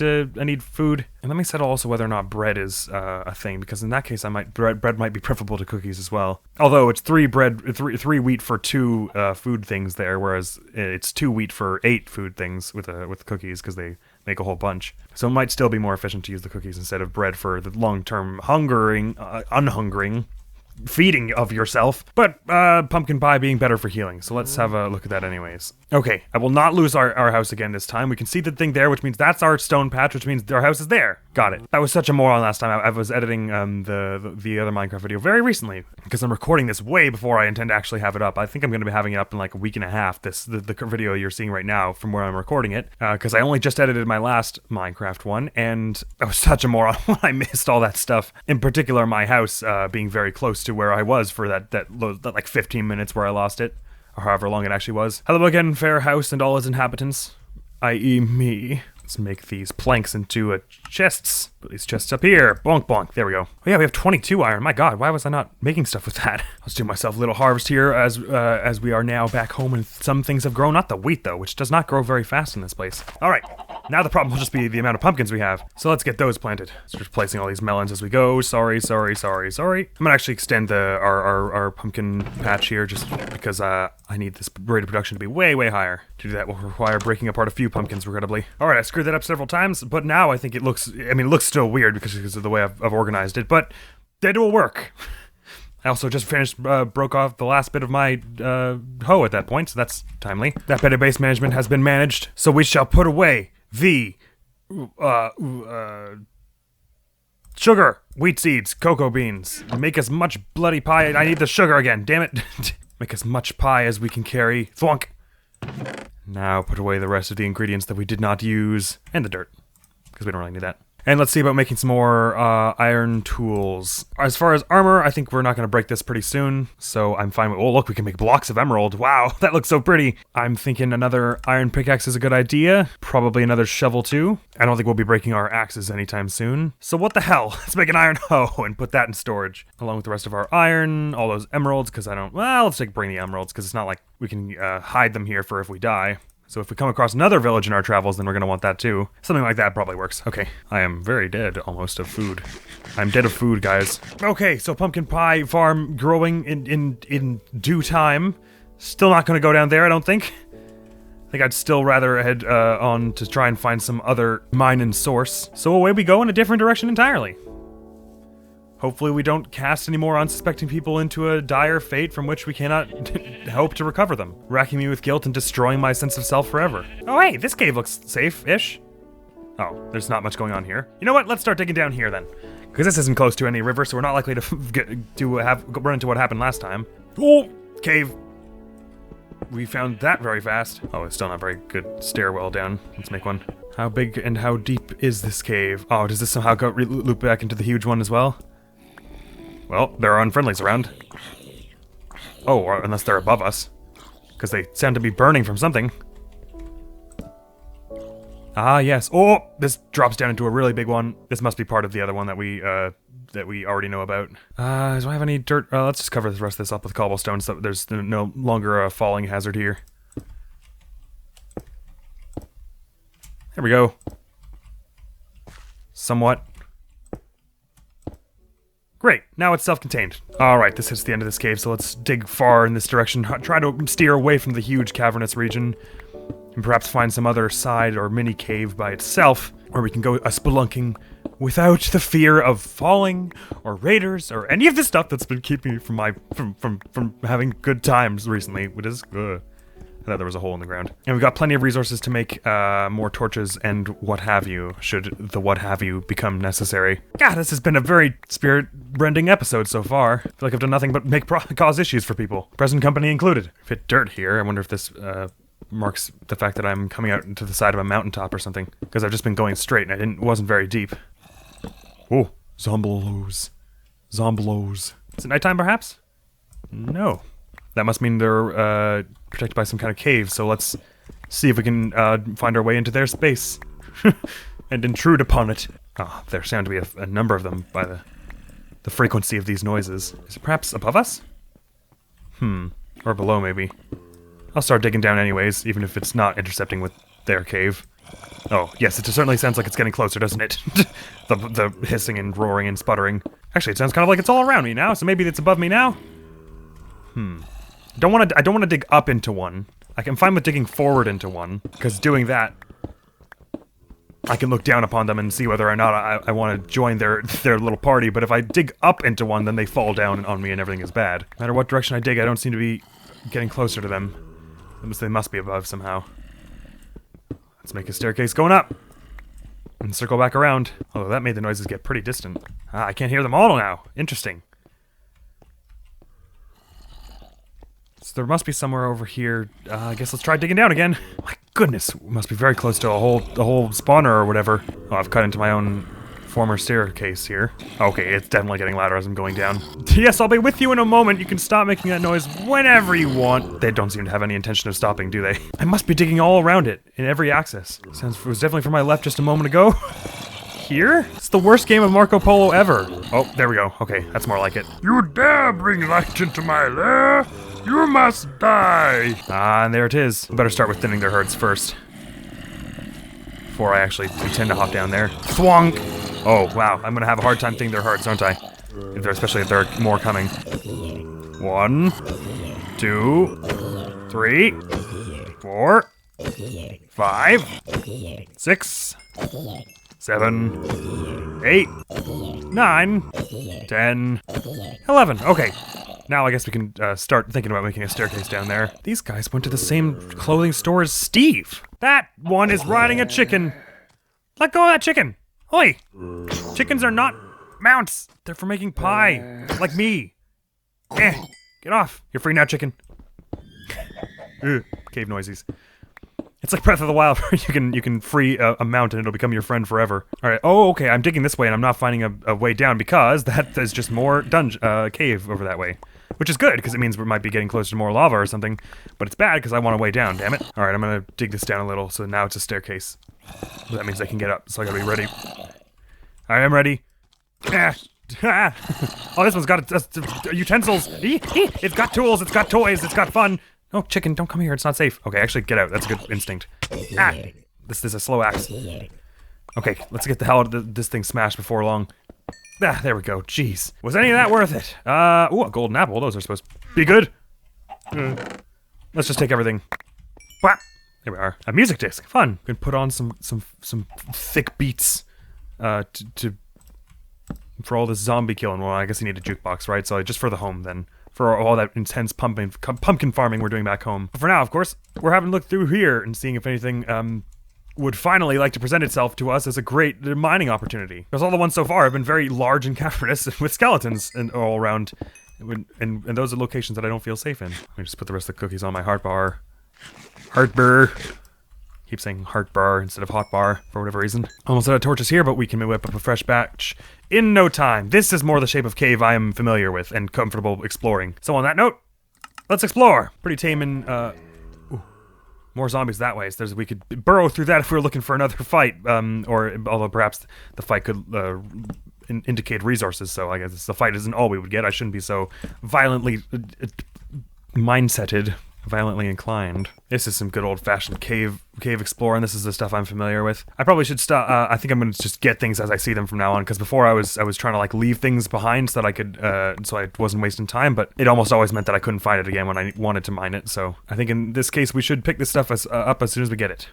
food. And let me settle also whether or not bread is a thing, because in that case, bread might be preferable to cookies as well. Although it's 3 wheat for 2 food things there, whereas it's 2 wheat for 8 food things with cookies, because they make a whole bunch. So it might still be more efficient to use the cookies instead of bread for the long-term unhungering feeding of yourself, but pumpkin pie being better for healing. So let's have a look at that anyways. Okay, I will not lose our house again this time. We can see the thing there, which means that's our stone patch, which means our house is there. Got it. That was such a moron last time. I was editing the other Minecraft video very recently, because I'm recording this way before I intend to actually have it up. I think I'm going to be having it up in like a week and a half, the video you're seeing right now from where I'm recording it, because I only just edited my last Minecraft one, and I was such a moron when I missed all that stuff. In particular, my house being very close to where I was for that like 15 minutes where I lost it, or however long it actually was. Hello again, fair house and all its inhabitants, i.e. me. Let's make these planks into chests. Put these chests up here. Bonk, bonk. There we go. Oh yeah, we have 22 iron. My god, why was I not making stuff with that? Let's do myself a little harvest here as we are now back home and some things have grown. Not the wheat though, which does not grow very fast in this place. All right, now the problem will just be the amount of pumpkins we have. So let's get those planted. So just placing all these melons as we go. Sorry. I'm gonna actually extend our pumpkin patch here just because I need this rate of production to be way, way higher. To do that will require breaking apart a few pumpkins, regrettably. All right, I screwed that up several times, but now I think it looks still weird because of the way I've organized it, but it will work. I also just broke off the last bit of my hoe at that point, so that's timely. That bit of base management has been managed, so we shall put away the sugar, wheat seeds, cocoa beans. Make as much bloody pie. I need the sugar again, damn it. Make as much pie as we can carry. Thwunk. Now put away the rest of the ingredients that we did not use, and the dirt, because we don't really need that. And let's see about making some more iron tools. As far as armor, I think we're not going to break this pretty soon, so I'm fine with— oh look, we can make blocks of emerald. Wow, that looks so pretty. I'm thinking another iron pickaxe is a good idea. Probably another shovel too. I don't think we'll be breaking our axes anytime soon. So what the hell? Let's make an iron hoe and put that in storage, along with the rest of our iron, all those emeralds, because let's bring the emeralds, because it's not like we can hide them here for if we die. So if we come across another village in our travels, then we're going to want that too. Something like that probably works. Okay, I am very dead almost of food. I'm dead of food, guys. Okay, so pumpkin pie farm growing in due time. Still not going to go down there, I don't think. I think I'd still rather head on to try and find some other mine and source. So away we go in a different direction entirely. Hopefully we don't cast any more unsuspecting people into a dire fate from which we cannot hope to recover them, racking me with guilt and destroying my sense of self forever. Oh hey, this cave looks safe-ish. Oh, there's not much going on here. You know what, let's start digging down here then. Because this isn't close to any river, so we're not likely to run into what happened last time. Oh, cave. We found that very fast. Oh, it's still not very good stairwell down. Let's make one. How big and how deep is this cave? Oh, does this somehow go loop back into the huge one as well? Well, there are unfriendlies around. Oh, or unless they're above us. Because they sound to be burning from something. Ah, yes. Oh, this drops down into a really big one. This must be part of the other one that we already know about. Do I have any dirt? Let's just cover the rest of this up with cobblestone so there's no longer a falling hazard here. There we go. Somewhat. Great, now it's self-contained. Alright, this is the end of this cave, so let's dig far in this direction. Try to steer away from the huge cavernous region. and perhaps find some other side or mini cave by itself, or we can go spelunking without the fear of falling or raiders or any of the stuff that's been keeping me from having good times recently, which is good. I thought there was a hole in the ground. And we've got plenty of resources to make more torches and what have you, should the what have you become necessary. God, this has been a very spirit-rending episode so far. I feel like I've done nothing but cause issues for people, present company included. I've hit dirt here. I wonder if this marks the fact that I'm coming out into the side of a mountaintop or something, because I've just been going straight and it wasn't very deep. Oh, zombies. Zombies. Is it nighttime perhaps? No. That must mean they're protected by some kind of cave, so let's see if we can find our way into their space and intrude upon it. Ah, there sound to be a number of them by the frequency of these noises. Is it perhaps above us? Or below maybe. I'll start digging down anyways, even if it's not intercepting with their cave. Oh, yes, it certainly sounds like it's getting closer, doesn't it? the hissing and roaring and sputtering. Actually, it sounds kind of like it's all around me now, so maybe it's above me now? I don't want to dig up into one. I'm fine with digging forward into one, because doing that, I can look down upon them and see whether or not I want to join their little party. But if I dig up into one, then they fall down on me and everything is bad. No matter what direction I dig, I don't seem to be getting closer to them. They must be above somehow. Let's make a staircase going up and circle back around. Although that made the noises get pretty distant. I can't hear them all now. Interesting. So there must be somewhere over here. I guess let's try digging down again. My goodness, we must be very close to the whole spawner or whatever. Oh, I've cut into my own former staircase here. Okay, it's definitely getting louder as I'm going down. Yes, I'll be with you in a moment. You can stop making that noise whenever you want. They don't seem to have any intention of stopping, do they? I must be digging all around it, in every axis. It was definitely from my left just a moment ago. Here? It's the worst game of Marco Polo ever. Oh, there we go. Okay, that's more like it. You dare bring light into my lair? You must die! Ah, and there it is. Better start with thinning their herds first. Before I actually intend to hop down there. Thwonk! Oh, wow. I'm gonna have a hard time thinning their herds, aren't I? Especially if there are more coming. 1, 2, 3, 4, 5, 6, 7, 8, 9, 10, 11. Okay. Now I guess we can start thinking about making a staircase down there. These guys went to the same clothing store as Steve. That one is riding a chicken. Let go of that chicken. Oi! Chickens are not mounts. They're for making pie. Like me. Get off. You're free now, chicken. Cave noises. It's like Breath of the Wild where you can free a mount and it'll become your friend forever. Alright, oh okay, I'm digging this way and I'm not finding a way down because there's just more cave over that way. Which is good, because it means we might be getting closer to more lava or something. But it's bad, because I want a way down, damn it. Alright, I'm gonna dig this down a little, so now it's a staircase. That means I can get up, so I gotta be ready. I am ready. Oh, this one's got utensils. It's got tools, it's got toys, it's got fun. No, chicken, don't come here, it's not safe. Okay, actually, get out, that's a good instinct. This is a slow axe. Okay, let's get the hell out of this thing smashed before long. There we go. Jeez. Was any of that worth it? Ooh, a golden apple. Those are supposed to be good. Let's just take everything. Whap! There we are. A music disc. Fun. We can put on some thick beats for all this zombie killing. Well, I guess you need a jukebox, right? So just for the home then. For all that intense pumpkin farming we're doing back home. But for now, of course, we're having to look through here and seeing if anything would finally like to present itself to us as a great mining opportunity. Because all the ones so far have been very large and cavernous with skeletons and all around. And those are locations that I don't feel safe in. Let me just put the rest of the cookies on my heart bar. Heart bar. Keep saying heart bar instead of hot bar for whatever reason. Almost out of torches here, but we can whip up a fresh batch in no time. This is more the shape of cave I am familiar with and comfortable exploring. So on that note, let's explore. Pretty tame and more zombies that way, so we could burrow through that if we were looking for another fight, or although perhaps the fight could indicate resources, so I guess the fight isn't all we would get. I shouldn't be so violently mindseted violently inclined. This is some good old-fashioned cave exploring. This is the stuff I'm familiar with. I probably should stop. I think I'm gonna just get things as I see them from now on, because before I was trying to like leave things behind so that I could, so I wasn't wasting time, but it almost always meant that I couldn't find it again when I wanted to mine it. So I think in this case we should pick this stuff up as soon as we get it.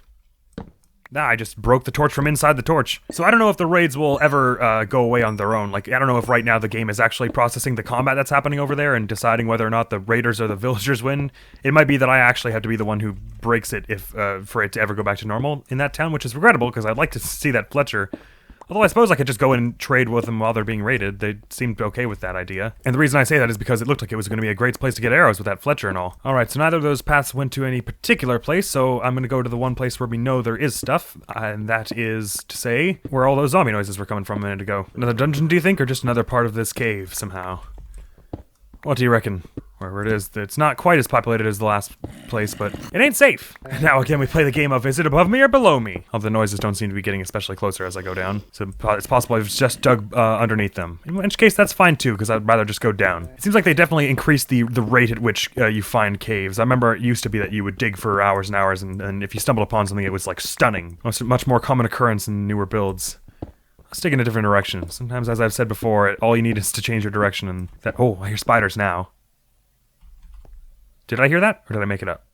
Nah, I just broke the torch from inside the torch. So I don't know if the raids will ever go away on their own. Like, I don't know if right now the game is actually processing the combat that's happening over there and deciding whether or not the raiders or the villagers win. It might be that I actually have to be the one who breaks it if for it to ever go back to normal in that town, which is regrettable because I'd like to see that Fletcher. Although I suppose I could just go and trade with them while they're being raided. They seemed okay with that idea. And the reason I say that is because it looked like it was going to be a great place to get arrows with that Fletcher and all. Alright, so neither of those paths went to any particular place, so I'm going to go to the one place where we know there is stuff. And that is to say, where all those zombie noises were coming from a minute ago. Another dungeon, do you think, or just another part of this cave somehow? What do you reckon? Wherever it is, it's not quite as populated as the last place, but it ain't safe. Now again, we play the game of, is it above me or below me? Although the noises don't seem to be getting especially closer as I go down, so it's possible I've just dug underneath them. In which case, that's fine too, because I'd rather just go down. It seems like they definitely increased the rate at which you find caves. I remember it used to be that you would dig for hours and hours, and if you stumbled upon something, it was like stunning. Much more common occurrence in newer builds. Let's take in a different direction. Sometimes, as I've said before, all you need is to change your direction and that— oh, I hear spiders now. Did I hear that, or did I make it up?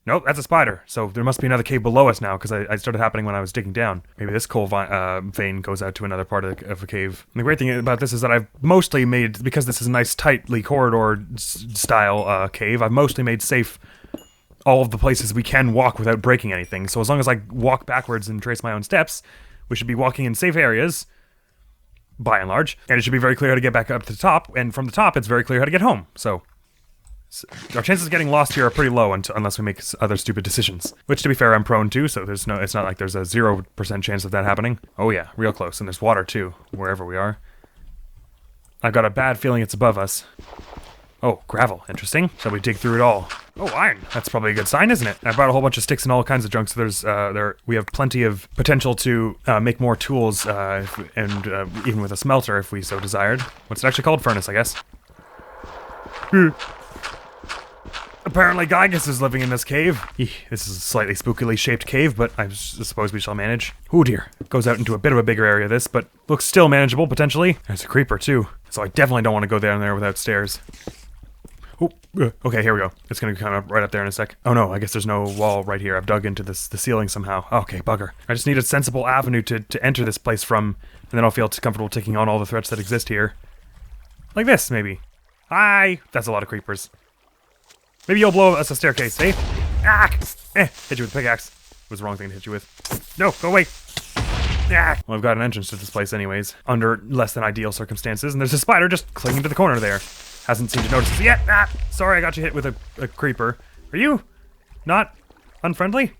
Nope, that's a spider. So there must be another cave below us now, because it started happening when I was digging down. Maybe this coal vein goes out to another part of a cave. And the great thing about this is that I've mostly made, because this is a nice tightly corridor-style cave, I've mostly made safe all of the places we can walk without breaking anything. So as long as I walk backwards and trace my own steps, we should be walking in safe areas, by and large, and it should be very clear how to get back up to the top, and from the top, it's very clear how to get home, so our chances of getting lost here are pretty low unless we make other stupid decisions. Which, to be fair, I'm prone to, so it's not like there's a 0% chance of that happening. Oh yeah, real close, and there's water too, wherever we are. I've got a bad feeling it's above us. Oh, gravel, interesting. Shall we dig through it all? Oh, iron. That's probably a good sign, isn't it? I brought a whole bunch of sticks and all kinds of junk, so we have plenty of potential to make more tools, even with a smelter if we so desired. What's it actually called? Furnace, I guess. Apparently Gygus is living in this cave. This is a slightly spookily shaped cave, but I suppose we shall manage. Oh dear. Goes out into a bit of a bigger area, this, but looks still manageable, potentially. There's a creeper, too. So I definitely don't want to go down there without stairs. Oh, okay, here we go. It's gonna come up right up there in a sec. Oh no, I guess there's no wall right here. I've dug into the ceiling somehow. Okay, bugger. I just need a sensible avenue to enter this place from, and then I'll feel comfortable taking on all the threats that exist here. Like this, maybe. Hi! That's a lot of creepers. Maybe you'll blow us a staircase, eh? Ah! Hit you with a pickaxe. It was the wrong thing to hit you with. No, go away! Ah! Well, I've got an entrance to this place anyways, under less than ideal circumstances, and there's a spider just clinging to the corner there. Hasn't seemed to notice us yet. Ah! Sorry, I got you hit with a creeper. Are you not unfriendly?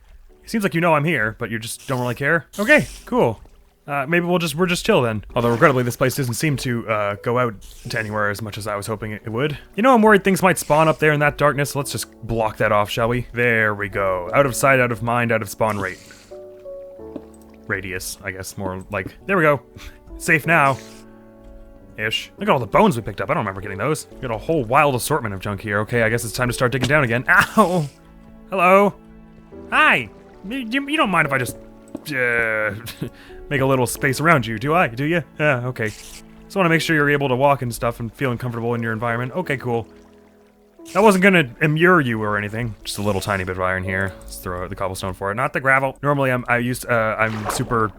It seems like you know I'm here, but you just don't really care. Okay, cool. Maybe we're just chill then. Although regrettably this place doesn't seem to go out to anywhere as much as I was hoping it would. You know, I'm worried things might spawn up there in that darkness, so let's just block that off, shall we? There we go. Out of sight, out of mind, out of spawn rate. Radius, I guess, more like. There we go. Safe now. Ish. Look at all the bones we picked up. I don't remember getting those. We got a whole wild assortment of junk here. Okay, I guess it's time to start digging down again. Ow! Hello? Hi! You don't mind if I just make a little space around you, do I? Do you? Yeah, okay. Just want to make sure you're able to walk and stuff and feeling comfortable in your environment. Okay, cool. I wasn't gonna immure you or anything. Just a little tiny bit of iron here. Let's throw out the cobblestone for it, not the gravel. Normally, I'm super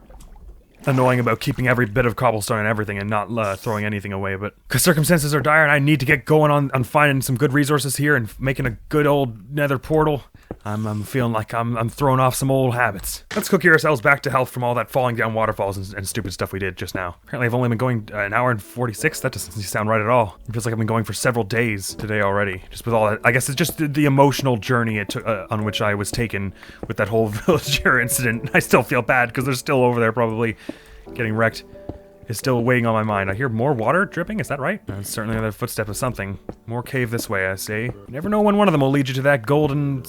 annoying about keeping every bit of cobblestone and everything and not throwing anything away, but because circumstances are dire and I need to get going on finding some good resources here and making a good old nether portal, I'm feeling like I'm throwing off some old habits. Let's cook ourselves back to health from all that falling down waterfalls and stupid stuff we did just now. Apparently I've only been going an hour and 46. That doesn't sound right at all. It feels like I've been going for several days today already. Just with all that, I guess it's just the emotional journey on which I was taken with that whole villager incident. I still feel bad because they're still over there probably getting wrecked. Is still weighing on my mind. I hear more water dripping, is that right? That's certainly another footstep of something. More cave this way, I say. You never know when one of them will lead you to that golden,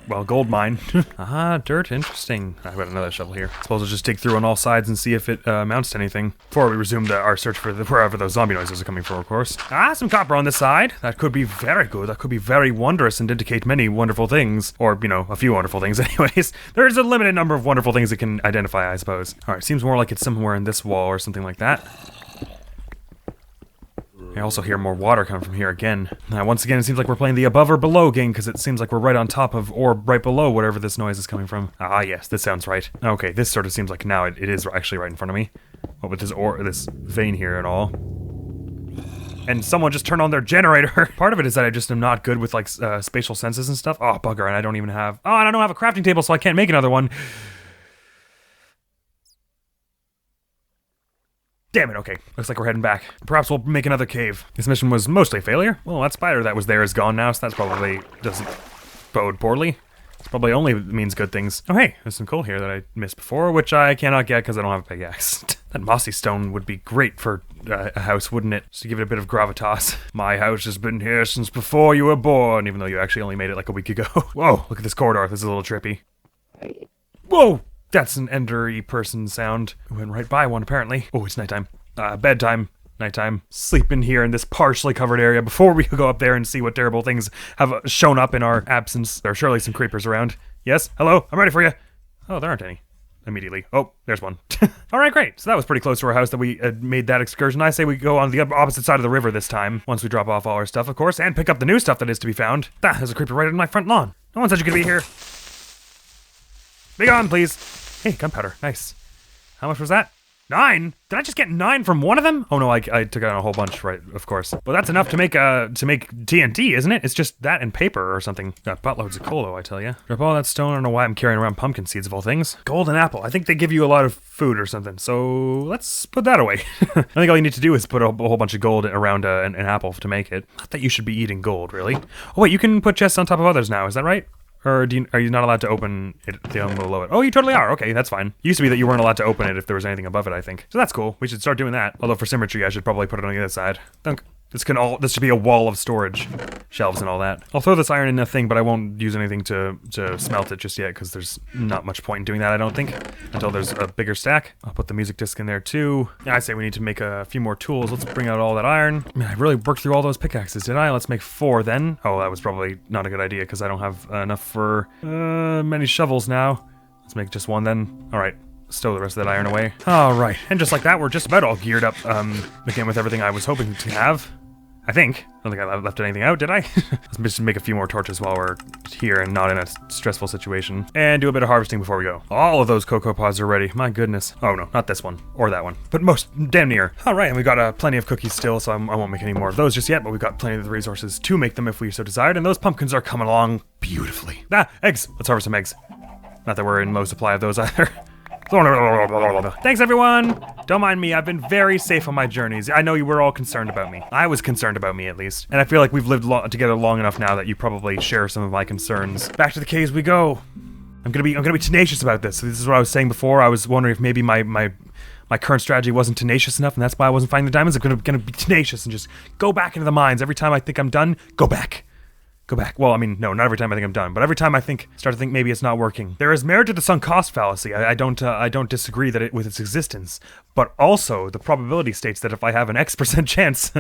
well, gold mine. Ah, dirt, interesting. I've got another shovel here. Suppose I'll just dig through on all sides and see if it amounts to anything. Before we resume our search for wherever those zombie noises are coming from, of course. Ah, some copper on this side. That could be very good. That could be very wondrous and indicate many wonderful things. Or, you know, a few wonderful things anyways. There's a limited number of wonderful things it can identify, I suppose. Alright, seems more like it's somewhere in this wall or something like that. I also hear more water coming from here again. Once again, it seems like we're playing the above or below game because it seems like we're right on top of or right below whatever this noise is coming from. Ah, yes, this sounds right. Okay, this sort of seems like now it is actually right in front of me. What with this vein here and all. And someone just turned on their generator. Part of it is that I just am not good with like spatial senses and stuff. Oh, bugger, and I don't even have... Oh, and I don't have a crafting table, so I can't make another one. Damn it, okay. Looks like we're heading back. Perhaps we'll make another cave. This mission was mostly a failure. Well, that spider that was there is gone now, so that's probably doesn't bode poorly. It's probably only means good things. Oh hey, there's some coal here that I missed before, which I cannot get because I don't have a pickaxe. That mossy stone would be great for a house, wouldn't it? Just to give it a bit of gravitas. My house has been here since before you were born, even though you actually only made it like a week ago. Whoa, look at this corridor. This is a little trippy. Whoa! That's an endery person sound. We went right by one, apparently. Oh, it's nighttime. Bedtime. Nighttime. Sleep in here in this partially covered area before we go up there and see what terrible things have shown up in our absence. There are surely some creepers around. Yes? Hello? I'm ready for you. Oh, there aren't any. Immediately. Oh, there's one. Alright, great. So that was pretty close to our house that we made that excursion. I say we go on the opposite side of the river this time, once we drop off all our stuff, of course, and pick up the new stuff that is to be found. Ah, there's a creeper right on my front lawn. No one said you could be here. Be gone, please. Hey, gunpowder. Nice. How much was that? 9? Did I just get 9 from one of them? Oh no, I took out a whole bunch, right, of course. Well, that's enough to make TNT, isn't it? It's just that and paper or something. Got buttloads of coal, though, I tell ya. Drop all that stone. I don't know why I'm carrying around pumpkin seeds of all things. Golden apple. I think they give you a lot of food or something, so let's put that away. I think all you need to do is put a whole bunch of gold around an apple to make it. Not that you should be eating gold, really. Oh wait, you can put chests on top of others now, is that right? Or are you not allowed to open it below it? Oh, you totally are. Okay, that's fine. It used to be that you weren't allowed to open it if there was anything above it, I think. So that's cool. We should start doing that. Although for symmetry, I should probably put it on the other side. Dunk. This should be a wall of storage. Shelves and all that. I'll throw this iron in a thing, but I won't use anything to smelt it just yet, because there's not much point in doing that, I don't think, until there's a bigger stack. I'll put the music disc in there too. Yeah, I say we need to make a few more tools. Let's bring out all that iron. Man, I really worked through all those pickaxes, did I? Let's make 4 then. Oh, that was probably not a good idea, because I don't have enough for many shovels now. Let's make just 1 then. All right. Stow the rest of that iron away. All right, and just like that, we're just about all geared up again with everything I was hoping to have. I think. I don't think I left anything out, did I? Let's just make a few more torches while we're here and not in a stressful situation. And do a bit of harvesting before we go. All of those cocoa pods are ready. My goodness. Oh no, not this one. Or that one. But most, damn near. Alright, and we got plenty of cookies still, so I won't make any more of those just yet, but we've got plenty of the resources to make them if we so desired, and those pumpkins are coming along beautifully. Ah, eggs! Let's harvest some eggs. Not that we're in low supply of those either. Thanks everyone! Don't mind me, I've been very safe on my journeys. I know you were all concerned about me. I was concerned about me at least. And I feel like we've lived together long enough now that you probably share some of my concerns. Back to the caves we go. I'm gonna be tenacious about this. So this is what I was saying before. I was wondering if maybe my current strategy wasn't tenacious enough, and that's why I wasn't finding the diamonds. I'm gonna be tenacious and just go back into the mines. Every time I think I'm done, go back. Go back. Well, I mean, no, not every time I think I'm done, but every time I start to think maybe it's not working. There is merit to the sunk cost fallacy. I don't disagree with its existence, but also the probability states that if I have an X% chance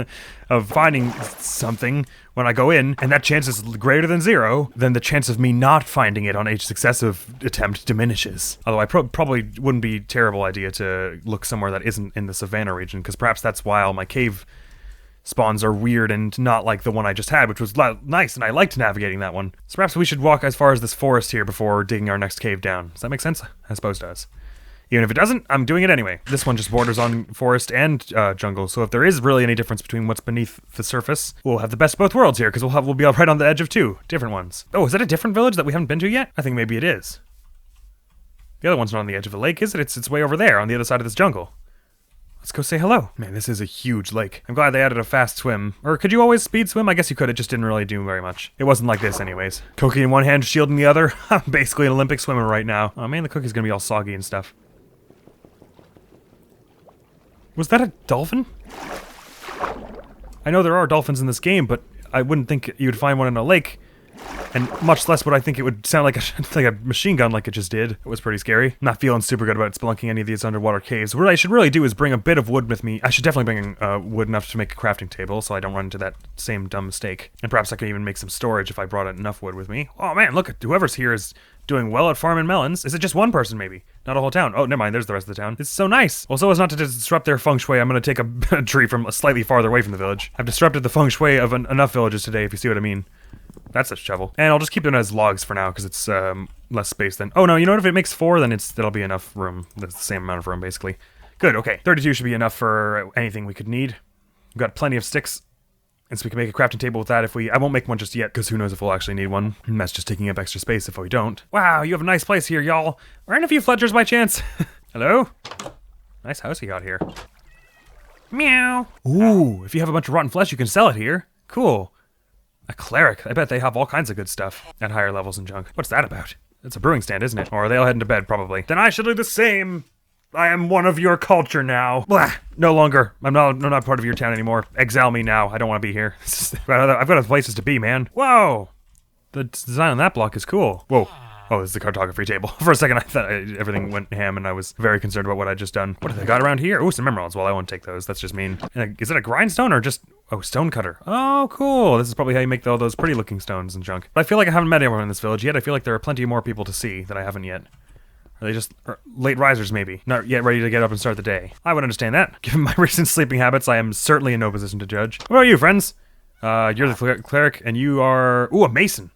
of finding something when I go in, and that chance is greater than 0, then the chance of me not finding it on each successive attempt diminishes. Although I probably wouldn't be a terrible idea to look somewhere that isn't in the savannah region, because perhaps that's why all my cave spawns are weird and not like the one I just had, which was nice, and I liked navigating that one. So perhaps we should walk as far as this forest here before digging our next cave down. Does that make sense? I suppose it does. Even if it doesn't, I'm doing it anyway. This one just borders on forest and jungle, so if there is really any difference between what's beneath the surface, we'll have the best of both worlds here, because we'll be right on the edge of 2 different ones. Oh, is that a different village that we haven't been to yet? I think maybe it is. The other one's not on the edge of a lake, is it? It's way over there, on the other side of this jungle. Let's go say hello. Man, this is a huge lake. I'm glad they added a fast swim. Or could you always speed swim? I guess you could, it just didn't really do very much. It wasn't like this anyways. Cookie in one hand, shield in the other. I'm basically an Olympic swimmer right now. Oh man, the cookie's gonna be all soggy and stuff. Was that a dolphin? I know there are dolphins in this game, but I wouldn't think you'd find one in a lake. And much less would I think it would sound like like a machine gun like it just did. It was pretty scary. Not feeling super good about spelunking any of these underwater caves. What I should really do is bring a bit of wood with me. I should definitely bring wood enough to make a crafting table so I don't run into that same dumb mistake. And perhaps I could even make some storage if I brought enough wood with me. Oh man, look, whoever's here is doing well at farming melons. Is it just one person maybe? Not a whole town. Oh, never mind, there's the rest of the town. It's so nice. Well, so as not to disrupt their feng shui, I'm gonna take a tree from slightly farther away from the village. I've disrupted the feng shui of enough villages today, if you see what I mean. That's a shovel. And I'll just keep them as logs for now, because it's less space than... Oh no, you know what, if it makes 4, then that'll be enough room. That's the same amount of room, basically. Good, okay. 32 should be enough for anything we could need. We've got plenty of sticks. And so we can make a crafting table with that if we... I won't make one just yet, because who knows if we'll actually need one. And that's just taking up extra space if we don't. Wow, you have a nice place here, y'all. Aren't a few Fletchers by chance? Hello? Nice house you got here. Meow. Ooh, if you have a bunch of rotten flesh, you can sell it here. Cool. A cleric. I bet they have all kinds of good stuff at higher levels and junk. What's that about? It's a brewing stand, isn't it? Or are they all heading to bed, probably? Then I shall do the same. I am one of your culture now. Blah. No longer. I'm not part of your town anymore. Exile me now. I don't want to be here. I've got other places to be, man. Whoa. The design on that block is cool. Whoa. Oh, this is the cartography table. For a second, I thought everything went ham, and I was very concerned about what I'd just done. What have they got around here? Oh, some emeralds. Well, I won't take those. That's just mean. Is it a grindstone or just... Oh, stone cutter. Oh, cool. This is probably how you make all those pretty-looking stones and junk. But I feel like I haven't met anyone in this village yet. I feel like there are plenty more people to see that I haven't yet. Are they just late risers, maybe? Not yet ready to get up and start the day. I would understand that. Given my recent sleeping habits, I am certainly in no position to judge. What are you, friends? You're the cleric, and you are... Ooh, a mason.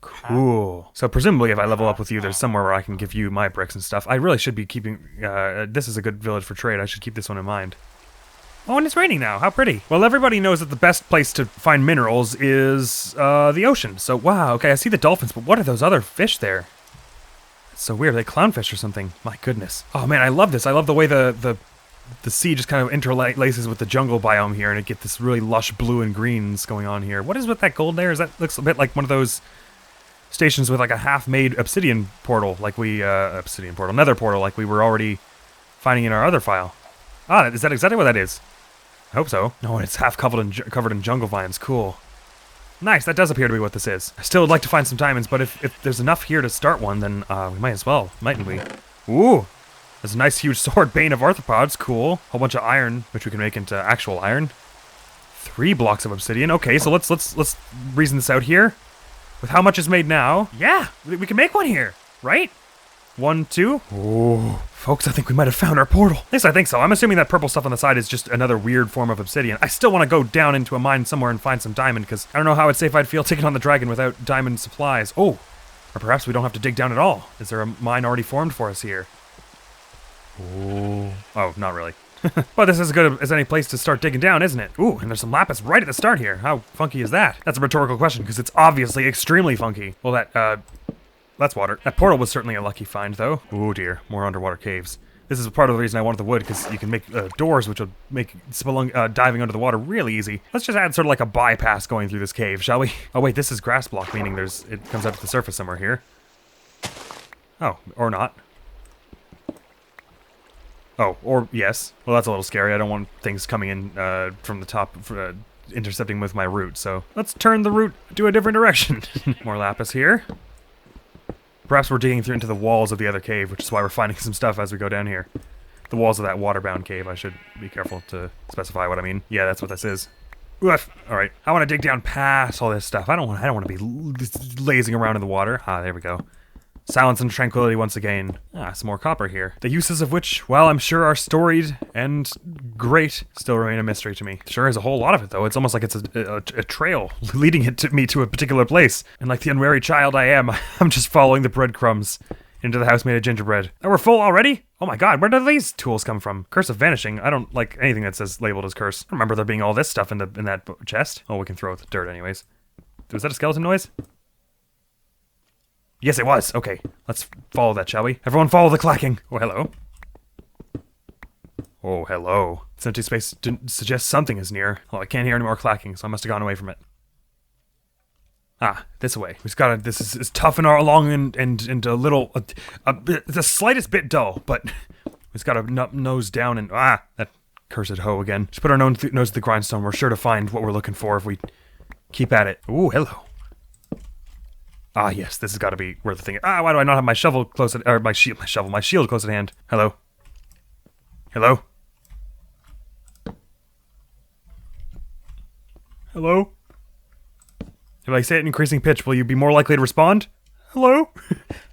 Cool. So presumably if I level up with you, there's somewhere where I can give you my bricks and stuff. I really should be keeping... this is a good village for trade. I should keep this one in mind. Oh, and it's raining now. How pretty. Well, everybody knows that the best place to find minerals is the ocean. So, wow, okay, I see the dolphins, but what are those other fish there? It's so weird. Are they clownfish or something? My goodness. Oh, man, I love this. I love the way the sea just kind of interlaces with the jungle biome here, and it gets this really lush blue and greens going on here. What is with that gold there? That looks a bit like one of those... stations with like a half-made obsidian portal, like we, nether portal, like we were already finding in our other file. Ah, is that exactly what that is? I hope so. No, and it's half covered in jungle vines. Cool. Nice, that does appear to be what this is. I still would like to find some diamonds, but if there's enough here to start one, then we might as well, mightn't we? Ooh, there's a nice huge sword, Bane of Arthropods. Cool. Whole bunch of iron, which we can make into actual iron. 3 blocks of obsidian. Okay, so let's reason this out here. With how much is made now? Yeah, we can make one here, right? 1, 2. Oh, folks, I think we might have found our portal. At least I think so. I'm assuming that purple stuff on the side is just another weird form of obsidian. I still want to go down into a mine somewhere and find some diamond, because I don't know how safe I'd feel taking on the dragon without diamond supplies. Oh, or perhaps we don't have to dig down at all. Is there a mine already formed for us here? Oh, not really. But this is as good as any place to start digging down, isn't it? Ooh, and there's some lapis right at the start here. How funky is that? That's a rhetorical question, because it's obviously extremely funky. Well, that's water. That portal was certainly a lucky find, though. Ooh, dear. More underwater caves. This is part of the reason I wanted the wood, because you can make doors, which will make diving under the water really easy. Let's just add sort of like a bypass going through this cave, shall we? Oh, wait, this is grass block, meaning it comes up to the surface somewhere here. Oh, or not. Oh, or yes. Well, that's a little scary. I don't want things coming in from the top, intercepting with my route. So let's turn the route to a different direction. More lapis here. Perhaps we're digging through into the walls of the other cave, which is why we're finding some stuff as we go down here. The walls of that water-bound cave. I should be careful to specify what I mean. Yeah, that's what this is. Oof. All right. I want to dig down past all this stuff. I don't want to be lazing around in the water. Ah, there we go. Silence and tranquility once again. Ah, some more copper here. The uses of which, well, I'm sure are storied and great, still remain a mystery to me. Sure is a whole lot of it, though. It's almost like it's a trail leading me to a particular place. And like the unwary child I am, I'm just following the breadcrumbs into the house made of gingerbread. Oh, we're full already? Oh my god, where did these tools come from? Curse of Vanishing. I don't like anything that says labeled as curse. I remember there being all this stuff in that chest. Oh, we can throw it with the dirt anyways. Was that a skeleton noise? Yes, it was. Okay, let's follow that, shall we? Everyone follow the clacking. Oh, hello. Oh, hello. This empty space didn't suggest something is near. Well, I can't hear any more clacking, so I must have gone away from it. Ah, this way. We've got to, this is tough and along and a little, the slightest bit dull, but we've got to nose down and, that cursed hoe again. Just put our nose to the grindstone. We're sure to find what we're looking for if we keep at it. Ooh, hello. Ah, yes, this has got to be where the thing is. Ah, why do I not have my shovel close at, or my shield close at hand? Hello? Hello? Hello? If I say it in increasing pitch, will you be more likely to respond? Hello?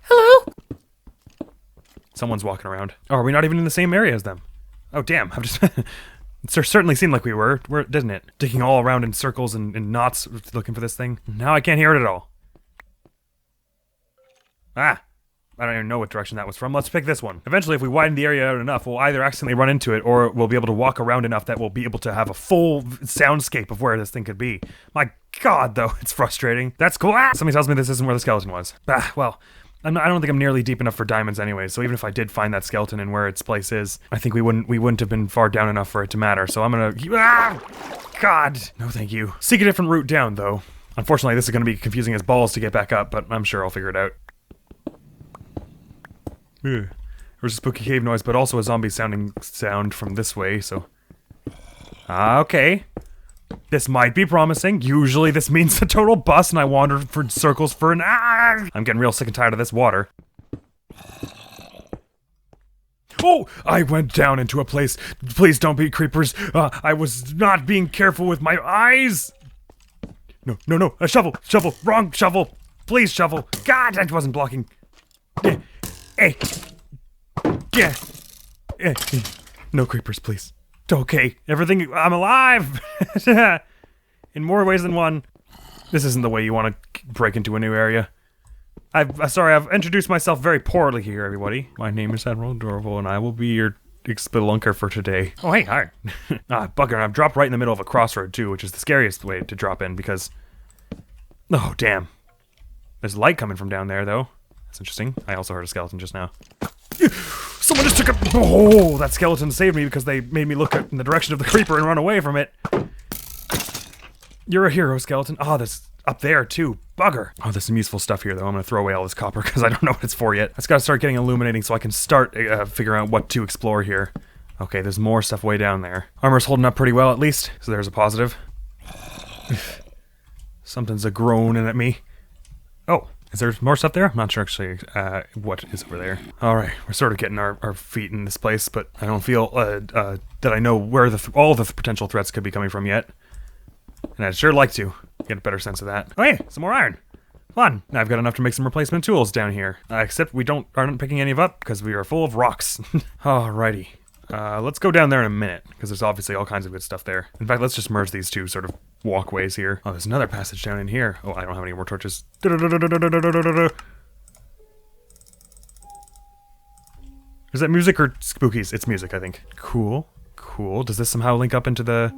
Hello? Someone's walking around. Oh, are we not even in the same area as them? Oh, damn, I've just... It certainly seemed like we were, didn't it? Digging all around in circles and knots looking for this thing. Now I can't hear it at all. Ah! I don't even know what direction that was from. Let's pick this one. Eventually, if we widen the area out enough, we'll either accidentally run into it, or we'll be able to walk around enough that we'll be able to have a full soundscape of where this thing could be. My god, though, it's frustrating. That's cool. Ah! Somebody tells me this isn't where the skeleton was. Ah, well, I don't think I'm nearly deep enough for diamonds anyway, so even if I did find that skeleton and where its place is, I think we wouldn't have been far down enough for it to matter, so I'm gonna... Ah! God! No thank you. Seek a different route down, though. Unfortunately, this is gonna be confusing as balls to get back up, but I'm sure I'll figure it out. There was a spooky cave noise, but also a zombie-sounding sound from this way, so... Okay. This might be promising. Usually this means a total bust, and I wander for circles for an... Ah! I'm getting real sick and tired of this water. Oh! I went down into a place. Please don't be creepers. I was not being careful with my eyes! No. A shovel! Shovel! Wrong shovel! Please, shovel! God, I wasn't blocking. Yeah. No creepers, please. Okay, everything. I'm alive! In more ways than one. This isn't the way you want to break into a new area. Sorry, I've introduced myself very poorly here, everybody. My name is Admiral Dorval, and I will be your spelunker for today. Oh, hey, hi. Bugger, and I've dropped right in the middle of a crossroad, too, which is the scariest way to drop in, because... Oh, damn. There's light coming from down there, though. That's interesting. I also heard a skeleton just now. Someone just took a... Oh, that skeleton saved me because they made me look in the direction of the creeper and run away from it. You're a hero, skeleton. Oh, that's up there, too. Bugger. Oh, there's some useful stuff here, though. I'm gonna throw away all this copper because I don't know what it's for yet. I just gotta start getting illuminating so I can start figuring out what to explore here. Okay, there's more stuff way down there. Armor's holding up pretty well, at least, so there's a positive. Something's a groaning at me. Oh. Is there more stuff there? I'm not sure actually what is over there. Alright, we're sort of getting our feet in this place, but I don't feel that I know where all the potential threats could be coming from yet. And I'd sure like to get a better sense of that. Oh hey, some more iron. Fun. Now I've got enough to make some replacement tools down here. Except we aren't picking any up because we are full of rocks. Alrighty. Let's go down there in a minute, because there's obviously all kinds of good stuff there. In fact, let's just merge these two sort of walkways here. Oh, there's another passage down in here. Oh, I don't have any more torches. Is that music or spookies? It's music, I think. Cool. Cool. Does this somehow link up into the...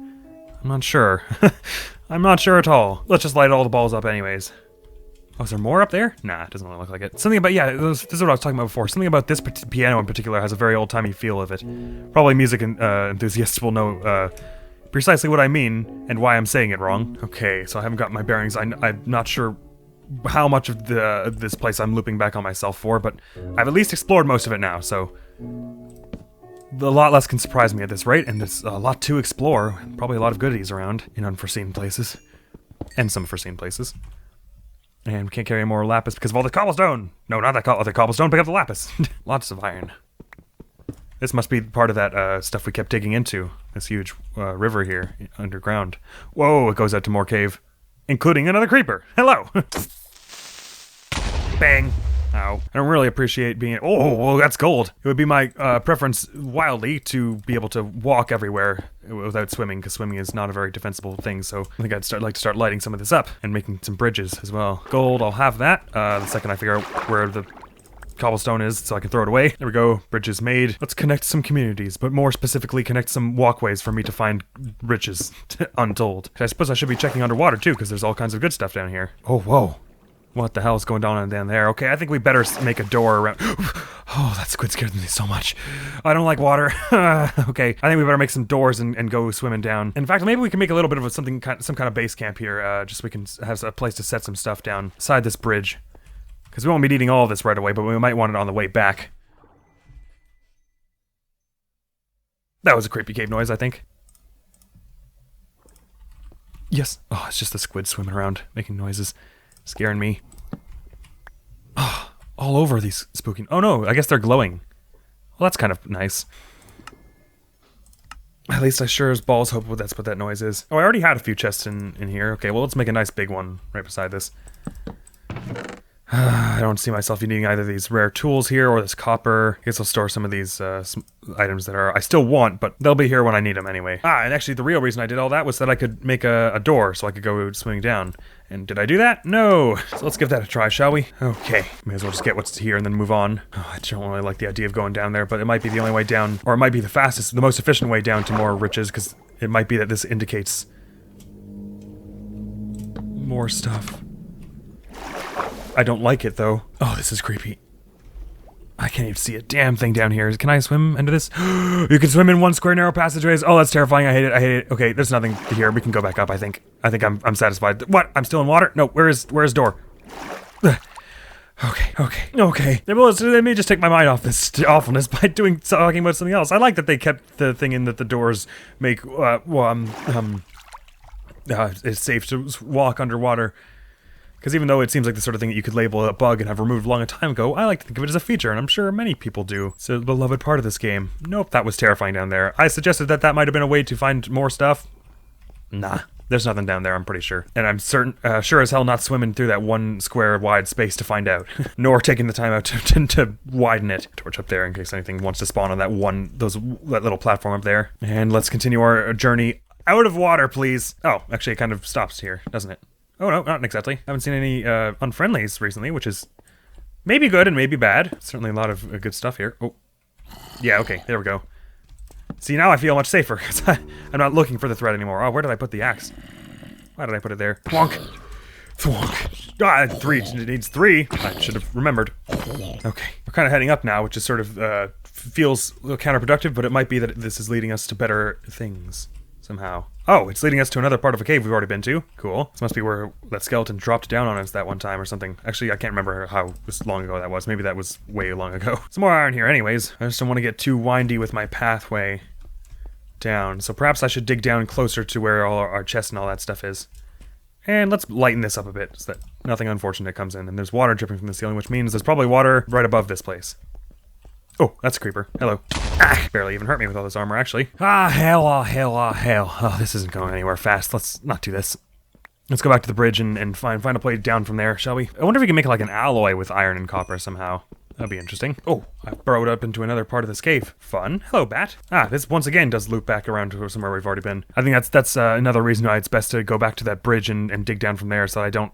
I'm not sure. I'm not sure at all. Let's just light all the balls up anyways. Oh, is there more up there? Nah, it doesn't really look like it. Something about, yeah, this is what I was talking about before. Something about this piano in particular has a very old-timey feel of it. Probably music enthusiasts will know precisely what I mean and why I'm saying it wrong. Okay, so I haven't got my bearings. I'm not sure how much of this place I'm looping back on myself for, but I've at least explored most of it now, so... A lot less can surprise me at this rate, and there's a lot to explore. Probably a lot of goodies around in unforeseen places. And some foreseen places. And we can't carry more lapis because of all the cobblestone! No, not that other cobblestone, pick up the lapis! Lots of iron. This must be part of that stuff we kept digging into. This huge river here, underground. Whoa, it goes out to more cave. Including another creeper! Hello! Bang! Ow. I don't really appreciate being... Oh, well, that's gold! It would be my preference, wildly, to be able to walk everywhere without swimming, because swimming is not a very defensible thing, so I think I'd like to start lighting some of this up, and making some bridges as well. Gold, I'll have that. The second I figure out where the cobblestone is, so I can throw it away. There we go, bridges made. Let's connect some communities, but more specifically connect some walkways for me to find riches, untold. I suppose I should be checking underwater too, because there's all kinds of good stuff down here. Oh, whoa. What the hell is going on down there? Okay, I think we better make a door around... Oh, that squid scared me so much. I don't like water. Okay, I think we better make some doors and go swimming down. In fact, maybe we can make a little bit of some kind of base camp here, just so we can have a place to set some stuff down beside this bridge. Because we won't be needing all of this right away, but we might want it on the way back. That was a creepy cave noise, I think. Yes. Oh, it's just the squid swimming around, making noises. Scaring me. all over these spooky... Oh no, I guess they're glowing. Well, that's kind of nice. At least I sure as balls hope that's what that noise is. Oh, I already had a few chests in here. Okay, well, let's make a nice big one right beside this. I don't see myself needing either of these rare tools here or this copper. I guess I'll store some of these items that I still want, but they'll be here when I need them anyway. And actually the real reason I did all that was that I could make a door so I could go swimming down. And did I do that? No. So let's give that a try, shall we? Okay. May as well just get what's here and then move on. Oh, I don't really like the idea of going down there, but it might be the only way down, or it might be the fastest, the most efficient way down to more riches, because it might be that this indicates more stuff. I don't like it, though. Oh, this is creepy. I can't even see a damn thing down here. Can I swim into this? You can swim in one square narrow passageways. Oh, that's terrifying. I hate it. I hate it. Okay, there's nothing here. We can go back up, I think. I'm satisfied. What? I'm still in water? No, where's door? Okay. Let me just take my mind off this awfulness by talking about something else. I like that they kept the thing in that the doors make, it's safe to walk underwater. Because even though it seems like the sort of thing that you could label a bug and have removed long a time ago, I like to think of it as a feature, and I'm sure many people do. It's a beloved part of this game. Nope, that was terrifying down there. I suggested that might have been a way to find more stuff. Nah, there's nothing down there, I'm pretty sure. And I'm sure as hell not swimming through that one square wide space to find out. Nor taking the time out to widen it. Torch up there in case anything wants to spawn on that little platform up there. And let's continue our journey out of water, please. Oh, actually it kind of stops here, doesn't it? Oh no, not exactly. Haven't seen any unfriendlies recently, which is maybe good and maybe bad. Certainly a lot of good stuff here. Oh, yeah, okay, there we go. See, now I feel much safer, because I'm not looking for the threat anymore. Oh, where did I put the axe? Why did I put it there? Thwonk! Thwonk! Ah, 3. It needs 3. I should have remembered. Okay, we're kind of heading up now, which is sort of, feels a little counterproductive, but it might be that this is leading us to better things. Somehow. Oh, it's leading us to another part of a cave we've already been to. Cool. This must be where that skeleton dropped down on us that one time or something. Actually, I can't remember how long ago that was. Maybe that was way long ago. Some more iron here anyways. I just don't want to get too windy with my pathway down. So perhaps I should dig down closer to where all our chests and all that stuff is. And let's lighten this up a bit so that nothing unfortunate comes in. And there's water dripping from the ceiling, which means there's probably water right above this place. Oh, that's a creeper. Hello. Ah, barely even hurt me with all this armor, actually. Hell. Oh, this isn't going anywhere fast. Let's not do this. Let's go back to the bridge and find a way down from there, shall we? I wonder if we can make like an alloy with iron and copper somehow. That'd be interesting. Oh, I burrowed up into another part of this cave. Fun. Hello, bat. This once again does loop back around to somewhere we've already been. I think that's another reason why it's best to go back to that bridge and dig down from there so I don't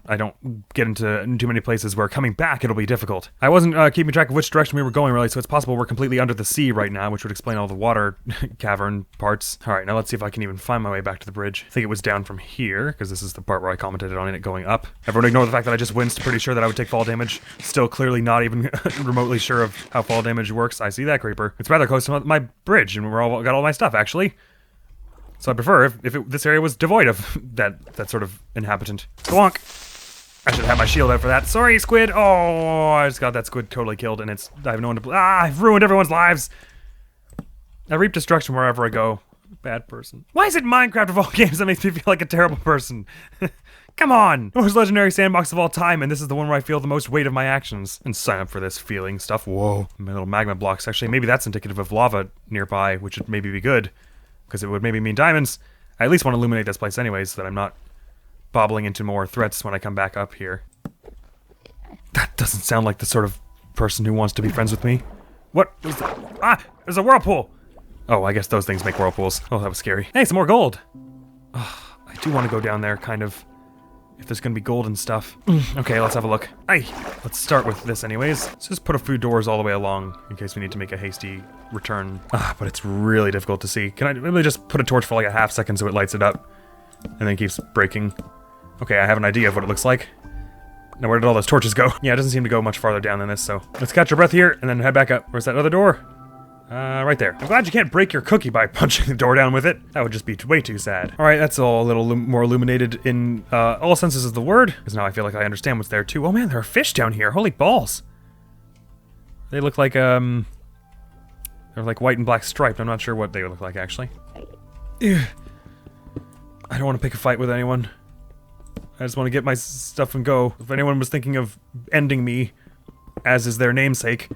get into too many places where coming back it'll be difficult. I wasn't keeping track of which direction we were going really, so it's possible we're completely under the sea right now, which would explain all the water cavern parts. Alright, now let's see if I can even find my way back to the bridge. I think it was down from here, because this is the part where I commented on it going up. Everyone ignore the fact that I just winced, pretty sure that I would take fall damage. Still clearly not even remotely sure of how fall damage works. I see that creeper. It's rather close to my bridge, and got all my stuff, actually. So I prefer if this area was devoid of that sort of inhabitant. Squonk! I should have my shield out for that. Sorry, squid! Oh, I just got that squid totally killed, and I have no one to... I've ruined everyone's lives! I reap destruction wherever I go. Bad person. Why is it Minecraft of all games that makes me feel like a terrible person? Come on! The most legendary sandbox of all time, and this is the one where I feel the most weight of my actions. And sign up for this feeling stuff. Whoa. My little magma blocks. Actually, maybe that's indicative of lava nearby, which would maybe be good. Because it would maybe mean diamonds. I at least want to illuminate this place anyways, so that I'm not bobbling into more threats when I come back up here. That doesn't sound like the sort of person who wants to be friends with me. What is that? There's a whirlpool! Oh, I guess those things make whirlpools. Oh, that was scary. Hey, some more gold! I do want to go down there, kind of. If there's gonna be gold and stuff. Okay, let's have a look. Let's start with this anyways. Let's just put a few doors all the way along in case we need to make a hasty return. But it's really difficult to see. Can I really just put a torch for like a half second so it lights it up? And then keeps breaking. Okay, I have an idea of what it looks like. Now where did all those torches go? Yeah, it doesn't seem to go much farther down than this, so let's catch our breath here and then head back up. Where's that other door? Right there. I'm glad you can't break your cookie by punching the door down with it. That would just be way too sad. Alright, that's all a little more illuminated in all senses of the word. Because now I feel like I understand what's there too. Oh man, there are fish down here. Holy balls. They look like, they're like white and black striped. I'm not sure what they would look like, actually. Ew. I don't want to pick a fight with anyone. I just want to get my stuff and go. If anyone was thinking of ending me, as is their namesake.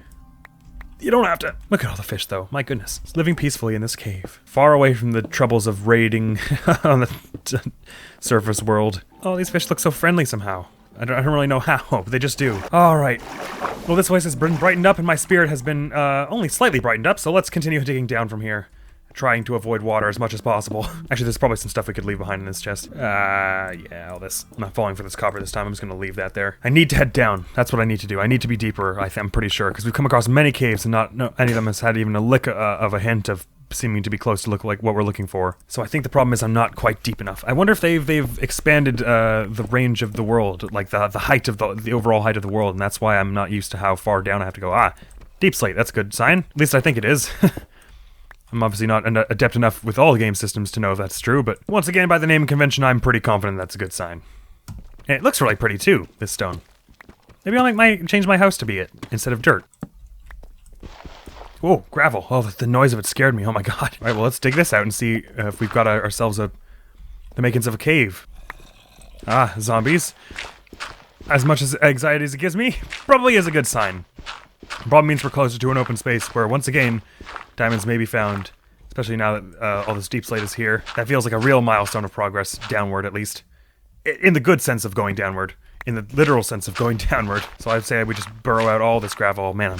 You don't have to. Look at all the fish, though. My goodness. It's living peacefully in this cave. Far away from the troubles of raiding on the surface world. Oh, these fish look so friendly somehow. I don't really know how, but they just do. All right. Well, this place has been brightened up, and my spirit has been only slightly brightened up, so let's continue digging down from here. Trying to avoid water as much as possible. Actually, there's probably some stuff we could leave behind in this chest. Yeah, all this. I'm not falling for this copper this time. I'm just gonna leave that there. I need to head down. That's what I need to do. I need to be deeper, I'm pretty sure, because we've come across many caves and not any of them has had even a lick of a hint of seeming to be close to look like what we're looking for. So I think the problem is I'm not quite deep enough. I wonder if they've expanded the range of the world, like the height of the overall height of the world, and that's why I'm not used to how far down I have to go. Deep slate, that's a good sign. At least I think it is. I'm obviously not adept enough with all the game systems to know if that's true, but once again, by the name convention, I'm pretty confident that's a good sign. And it looks really pretty too, this stone. Maybe I'll change my house to be it, instead of dirt. Whoa, gravel. Oh, the noise of it scared me. Oh my god. Alright, well, let's dig this out and see if we've got ourselves the makings of a cave. Zombies. As much as anxiety as it gives me, probably is a good sign. Probably means we're closer to an open space where, once again, diamonds may be found. Especially now that all this deep slate is here. That feels like a real milestone of progress, downward at least. In the good sense of going downward. In the literal sense of going downward. So I'd say we just burrow out all this gravel. Man, I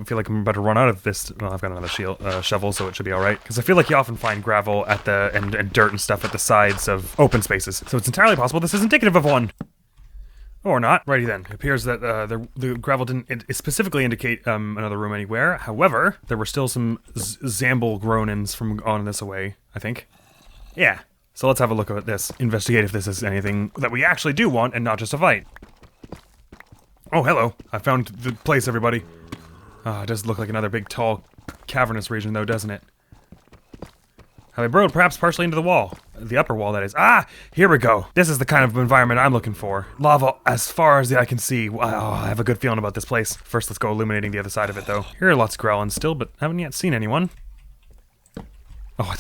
feel like I'm about to run out of this. Well, I've got another shovel, so it should be alright. Because I feel like you often find gravel at and dirt and stuff at the sides of open spaces. So it's entirely possible this is indicative of one. Or not. Righty then. It appears that the gravel didn't specifically indicate another room anywhere. However, there were still some Zamble groanings from on this away, I think. Yeah. So let's have a look at this. Investigate if this is anything that we actually do want and not just a fight. Oh, hello. I found the place, everybody. It does look like another big, tall, cavernous region, though, doesn't it? Have I burrowed perhaps partially into the wall? The upper wall, that is. Here we go. This is the kind of environment I'm looking for. Lava as far as the eye can see. Wow, I have a good feeling about this place. First, let's go illuminating the other side of it, though. Here are lots of growling still, but haven't yet seen anyone. Oh,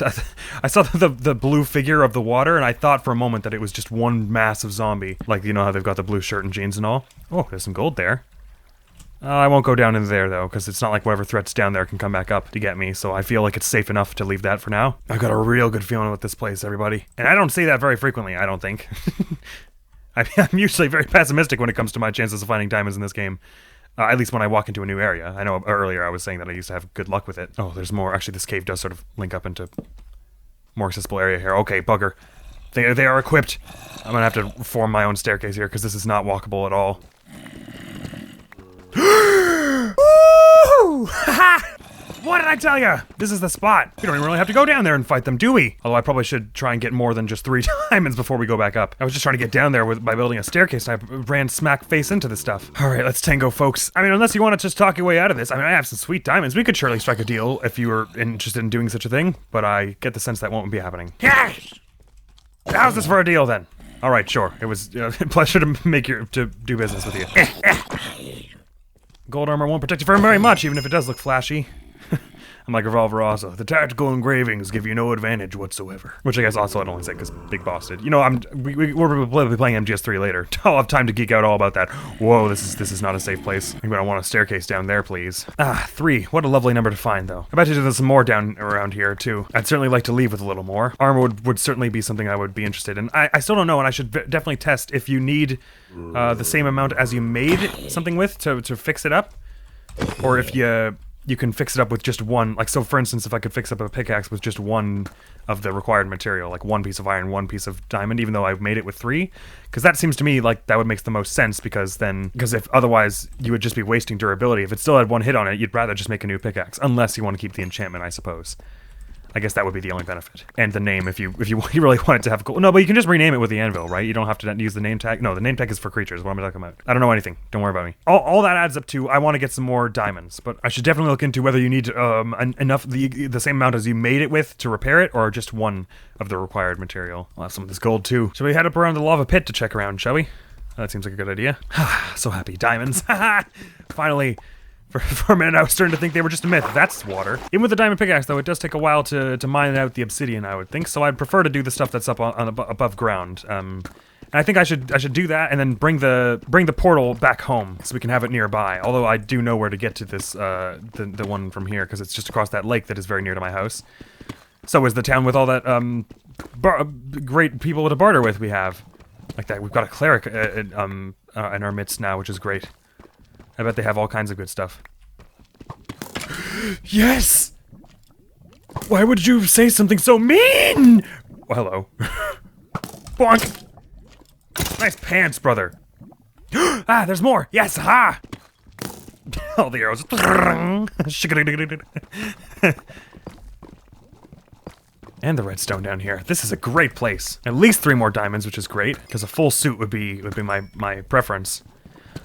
I saw the blue figure of the water, and I thought for a moment that it was just one massive zombie. Like, you know how they've got the blue shirt and jeans and all? Oh, there's some gold there. I won't go down into there, though, because it's not like whatever threat's down there can come back up to get me, so I feel like it's safe enough to leave that for now. I've got a real good feeling with this place, everybody. And I don't say that very frequently, I don't think. I'm usually very pessimistic when it comes to my chances of finding diamonds in this game. At least when I walk into a new area. I know earlier I was saying that I used to have good luck with it. Oh, there's more. Actually, this cave does sort of link up into more accessible area here. Okay, bugger. They are equipped. I'm gonna have to form my own staircase here, because this is not walkable at all. Woo! What did I tell you? This is the spot. We don't even really have to go down there and fight them, do we? Although I probably should try and get more than just 3 diamonds before we go back up. I was just trying to get down there by building a staircase, and I ran smack face into this stuff. All right, let's tango, folks. I mean, unless you want to just talk your way out of this. I mean, I have some sweet diamonds. We could surely strike a deal if you were interested in doing such a thing, but I get the sense that won't be happening. Yes! How's this for a deal, then? All right, sure. It was a pleasure to do business with you. Gold armor won't protect you from very much, even if it does look flashy. I'm like Revolver also. The tactical engravings give you no advantage whatsoever. Which I guess also I'd only say because Big Boss did. You know, we're playing MGS3 later. I'll have time to geek out all about that. Whoa, this is not a safe place. I'm gonna want a staircase down there, please. 3. What a lovely number to find, though. I bet you there's some more down around here, too. I'd certainly like to leave with a little more. Armor would certainly be something I would be interested in. I still don't know, and I should definitely test if you need the same amount as you made something with to fix it up. Or if you can fix it up with just one, like, so for instance, if I could fix up a pickaxe with just one of the required material, like 1 piece of iron, 1 piece of diamond, even though I've made it with 3, because that seems to me like that would make the most sense, because if otherwise you would just be wasting durability. If it still had 1 hit on it, you'd rather just make a new pickaxe, unless you want to keep the enchantment, I suppose. I guess that would be the only benefit. And the name, if you really wanted to have no, but you can just rename it with the anvil, right? You don't have to use the name tag. No, the name tag is for creatures. What am I talking about? I don't know anything. Don't worry about me. All that adds up to I want to get some more diamonds, but I should definitely look into whether you need enough the same amount as you made it with to repair it, or just 1 of the required material. I'll have some of this gold too. Shall we head up around the lava pit to check around, shall we? That seems like a good idea. So happy. Diamonds. Finally. For a minute, I was starting to think they were just a myth. That's water. Even with the diamond pickaxe, though, it does take a while to mine out the obsidian, I would think. So I'd prefer to do the stuff that's up above ground. And And I think I should do that and then bring the portal back home so we can have it nearby. Although I do know where to get to this the one from here because it's just across that lake that is very near to my house. So is the town with all that great people to barter with we have. Like that, we've got a cleric in our midst now, which is great. I bet they have all kinds of good stuff. Yes! Why would you say something so mean? Well, hello. Bonk! Nice pants, brother. Ah, there's more. Yes, ha! All the arrows. And the redstone down here. This is a great place. At least 3 more diamonds, which is great, because a full suit would be my preference.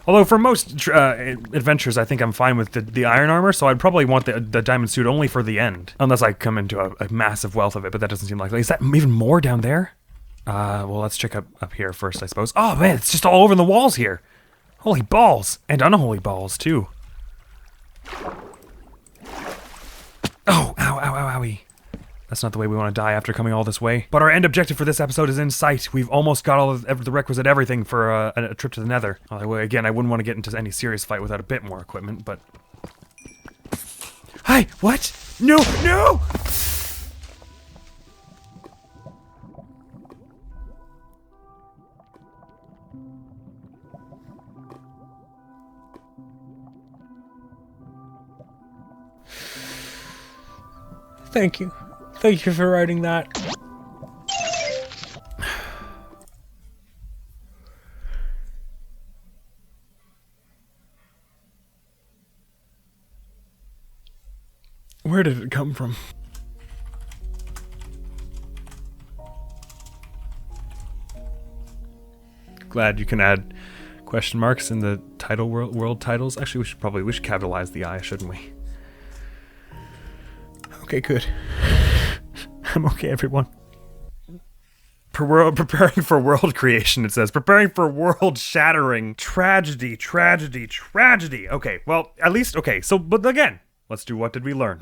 Although for most adventures, I think I'm fine with the iron armor, so I'd probably want the diamond suit only for the end. Unless I come into a massive wealth of it, but that doesn't seem likely. Is that even more down there? Well, let's check up here first, I suppose. Oh, man, it's just all over the walls here. Holy balls. And unholy balls, too. Oh, ow, ow, ow, owie. That's not the way we want to die after coming all this way. But our end objective for this episode is in sight. We've almost got all of the requisite everything for a trip to the nether. Again, I wouldn't want to get into any serious fight without a bit more equipment, but... Hi! What? No! No! Thank you. Thank you for writing that. Where did it come from? Glad you can add question marks in the title world titles. Actually, we should capitalize the I, shouldn't we? Okay, good. I'm okay, everyone. Preparing for world creation, it says. Preparing for world shattering. Tragedy, tragedy, tragedy. Okay, well, at least, okay, so, but again, let's do what did we learn?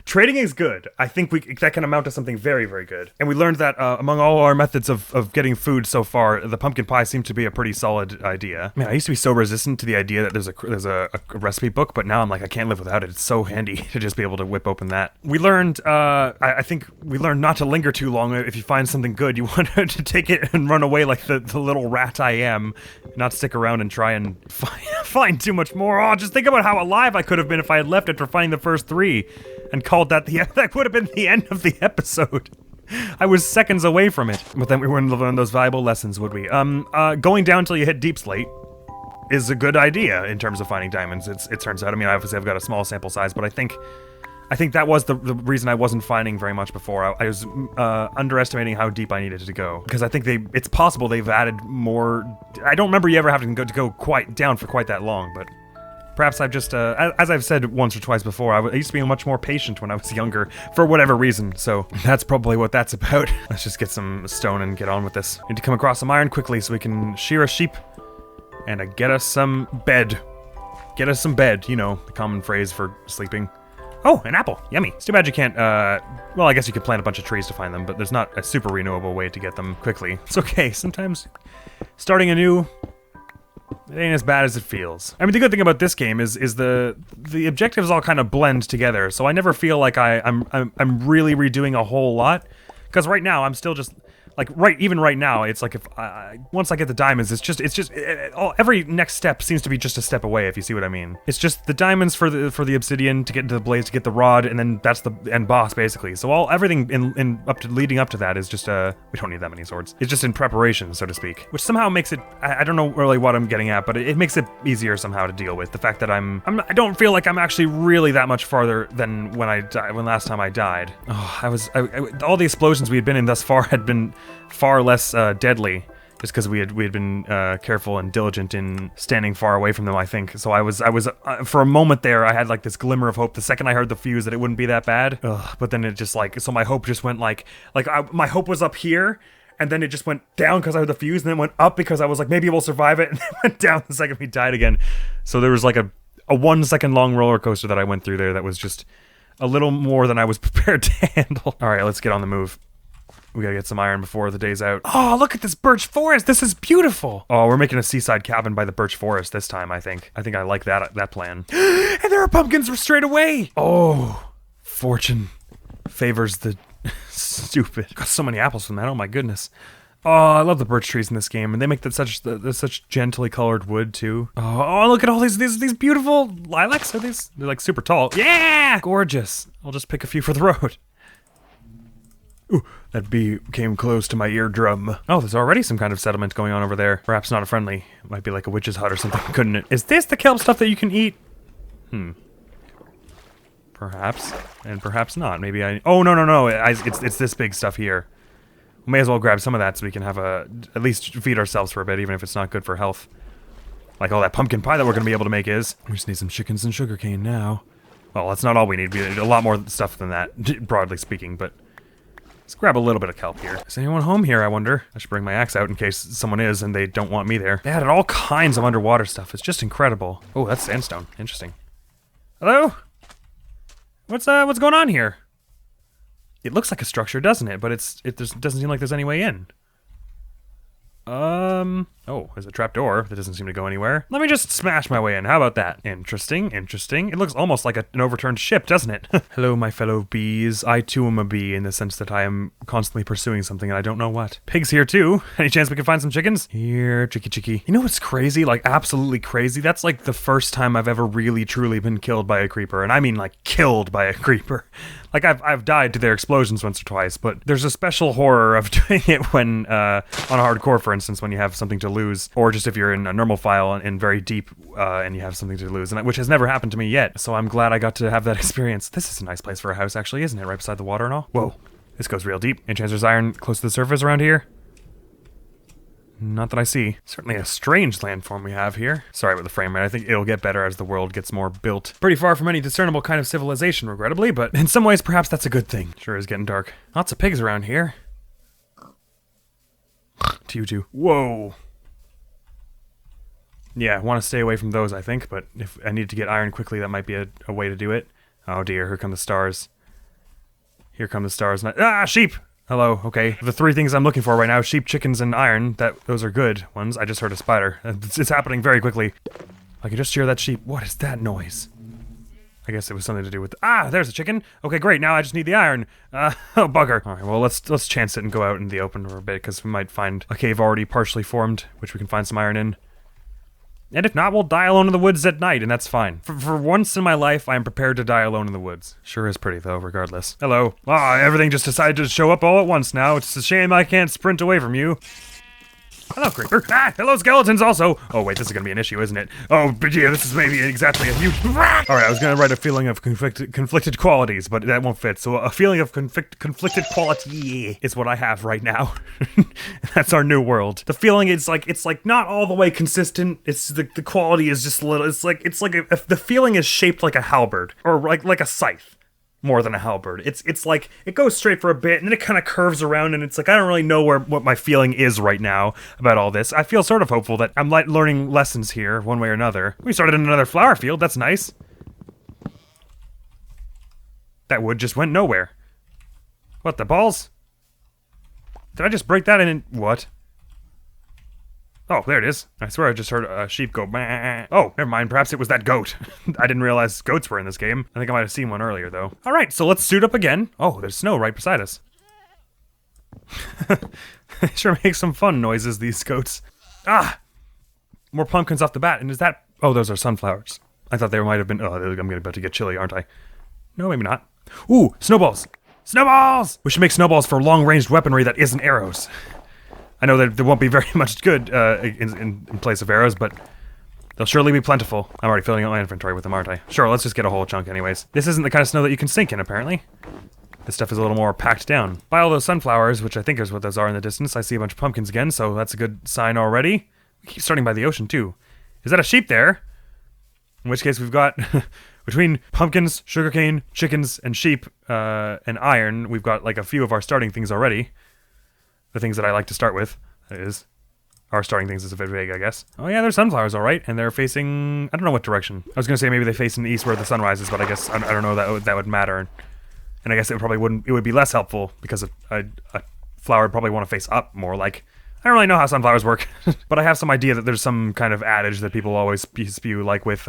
Trading is good. I think that can amount to something very, very good. And we learned that among all our methods of getting food so far, the pumpkin pie seemed to be a pretty solid idea. Man, I used to be so resistant to the idea that there's a recipe book, but now I'm like, I can't live without it. It's so handy to just be able to whip open that. We learned, I think we learned not to linger too long. If you find something good, you want to take it and run away like the little rat I am, not stick around and try and find too much more. Oh, just think about how alive I could have been if I had left after finding the first 3. And called that that would have been the end of the episode. I was seconds away from it. But then we wouldn't learn those valuable lessons, would we? Going down until you hit deep slate is a good idea in terms of finding diamonds. It turns out. I mean, obviously I've got a small sample size, but I think that was the reason I wasn't finding very much before. I was underestimating how deep I needed to go. Because I think it's possible they've added more. I don't remember you ever having to go quite down for quite that long, but perhaps I've just, as I've said once or twice before, I used to be much more patient when I was younger, for whatever reason, so that's probably what that's about. Let's just get some stone and get on with this. Need to come across some iron quickly so we can shear a sheep and get us some bed. Get us some bed, you know, the common phrase for sleeping. Oh, an apple. Yummy. It's too bad you can't, well, I guess you could plant a bunch of trees to find them, but there's not a super renewable way to get them quickly. It's okay. Sometimes starting anew, it ain't as bad as it feels. I mean, the good thing about this game is the objectives all kind of blend together, so I never feel like I'm really redoing a whole lot. Because right now, I'm still just... Like, even right now, it's like if once I get the diamonds, every next step seems to be just a step away, if you see what I mean. It's just the diamonds for the obsidian to get into the blaze, to get the rod, and then that's the end boss, basically. So everything leading up to that is just, we don't need that many swords. It's just in preparation, so to speak. Which somehow makes it, I don't know really what I'm getting at, but it makes it easier somehow to deal with. The fact that I don't feel like I'm actually really that much farther than when last time I died. Oh, all the explosions we had been in thus far had been far less deadly, just because we had been careful and diligent in standing far away from them, I think. So I was for a moment there, I had like this glimmer of hope the second I heard the fuse that it wouldn't be that bad. But then it just so my hope just went my hope was up here, and then it just went down because I heard the fuse, and then it went up because I was like, maybe we'll survive it, and then it went down the second we died again. So there was like a 1 second long roller coaster that I went through there that was just a little more than I was prepared to handle. All right, let's get on the move. We gotta get some iron before the day's out. Oh, look at this birch forest. This is beautiful. Oh, we're making a seaside cabin by the birch forest this time, I think. I think I like that plan. And there are pumpkins straight away. Oh, fortune favors the stupid. Got so many apples from that. Oh my goodness. Oh, I love the birch trees in this game, and they make that such gently colored wood too. Oh, look at all these beautiful lilacs. Are these? They're like super tall. Yeah, gorgeous. I'll just pick a few for the road. Ooh, that bee came close to my eardrum. Oh, there's already some kind of settlement going on over there. Perhaps not a friendly. It might be like a witch's hut or something, couldn't it? Is this the kelp stuff that you can eat? Perhaps, and perhaps not. Maybe I. Oh no! It's this big stuff here. We may as well grab some of that so we can have at least feed ourselves for a bit, even if it's not good for health. Like all that pumpkin pie that we're gonna be able to make is. We just need some chickens and sugarcane now. Well, that's not all we need. We need a lot more stuff than that, broadly speaking, but let's grab a little bit of kelp here. Is anyone home here, I wonder? I should bring my axe out in case someone is and they don't want me there. They added all kinds of underwater stuff. It's just incredible. Oh, that's sandstone. Interesting. Hello? What's going on here? It looks like a structure, doesn't it? But it doesn't seem like there's any way in. Oh, there's a trapdoor that doesn't seem to go anywhere. Let me just smash my way in. How about that? Interesting. It looks almost like an overturned ship, doesn't it? Hello, my fellow bees. I too am a bee in the sense that I am constantly pursuing something and I don't know what. Pigs here too. Any chance we can find some chickens? Here, chicky. You know what's crazy? Like absolutely crazy? That's like the first time I've ever really truly been killed by a creeper. And I mean like killed by a creeper. Like I've died to their explosions once or twice, but there's a special horror of doing it when, on a hardcore, for instance, when you have something to lose, or just if you're in a normal file and very deep, and you have something to lose, and which has never happened to me yet. So I'm glad I got to have that experience. This is a nice place for a house, actually, isn't it? Right beside the water and all. Whoa, this goes real deep. Any chance there's iron close to the surface around here? Not that I see. Certainly a strange landform we have here. Sorry about the frame rate. I think it'll get better as the world gets more built. Pretty far from any discernible kind of civilization, regrettably, but in some ways, perhaps that's a good thing. Sure is getting dark. Lots of pigs around here. To you two. Whoa. Yeah, I want to stay away from those, I think, but if I need to get iron quickly, that might be a way to do it. Oh dear, here come the stars. Here come the stars. Ah, sheep! Hello, okay. The three things I'm looking for right now, sheep, chickens, and iron, those are good ones. I just heard a spider. It's happening very quickly. I can just hear that sheep. What is that noise? I guess it was something to do with... Ah, there's a chicken. Okay, great. Now I just need the iron. Oh, bugger. All right, well, let's chance it and go out in the open for a bit, because we might find a cave already partially formed, which we can find some iron in. And if not, we'll die alone in the woods at night, and that's fine. For once in my life, I am prepared to die alone in the woods. Sure is pretty, though, regardless. Hello. Ah, everything just decided to show up all at once now. It's a shame I can't sprint away from you. Hello, creeper. Ah, hello, skeletons also. Oh, wait, this is gonna be an issue, isn't it? Oh, but yeah, this is maybe exactly a huge... Alright, I was gonna write a feeling of conflicted qualities, but that won't fit. So a feeling of conflicted quality is what I have right now. That's our new world. The feeling is like, it's like not all the way consistent. It's the quality is just a little, it's like the feeling is shaped like a halberd, or like a scythe. More than a halberd. It's like, it goes straight for a bit, and then it kind of curves around, and it's like, I don't really know what my feeling is right now about all this. I feel sort of hopeful that I'm learning lessons here, one way or another. We started in another flower field, that's nice. That wood just went nowhere. What, the balls? Did I just break that in? What? Oh, there it is. I swear I just heard a sheep go, bah. Oh, never mind. Perhaps it was that goat. I didn't realize goats were in this game. I think I might have seen one earlier, though. All right, so let's suit up again. Oh, there's snow right beside us. They sure make some fun noises, these goats. Ah! More pumpkins off the bat. And is that... Oh, those are sunflowers. I thought they might have been... Oh, I'm about to get chilly, aren't I? No, maybe not. Ooh, snowballs! Snowballs! We should make snowballs for long-ranged weaponry that isn't arrows. I know that there won't be very much good in place of arrows, but they'll surely be plentiful. I'm already filling out my inventory with them, aren't I? Sure, let's just get a whole chunk anyways. This isn't the kind of snow that you can sink in, apparently. This stuff is a little more packed down. By all those sunflowers, which I think is what those are in the distance, I see a bunch of pumpkins again, so that's a good sign already. We keep starting by the ocean, too. Is that a sheep there? In which case we've got... Between pumpkins, sugarcane, chickens, and sheep, and iron, we've got like a few of our starting things already. The things that I like to start with, that is. Our starting things is a bit vague, I guess. Oh yeah, they're sunflowers, alright, and they're facing... I don't know what direction. I was gonna say maybe they face in the east where the sun rises, but I guess, I don't know that would matter. And I guess it probably wouldn't... It would be less helpful because a flower would probably want to face up more. Like, I don't really know how sunflowers work, but I have some idea that there's some kind of adage that people always spew, like with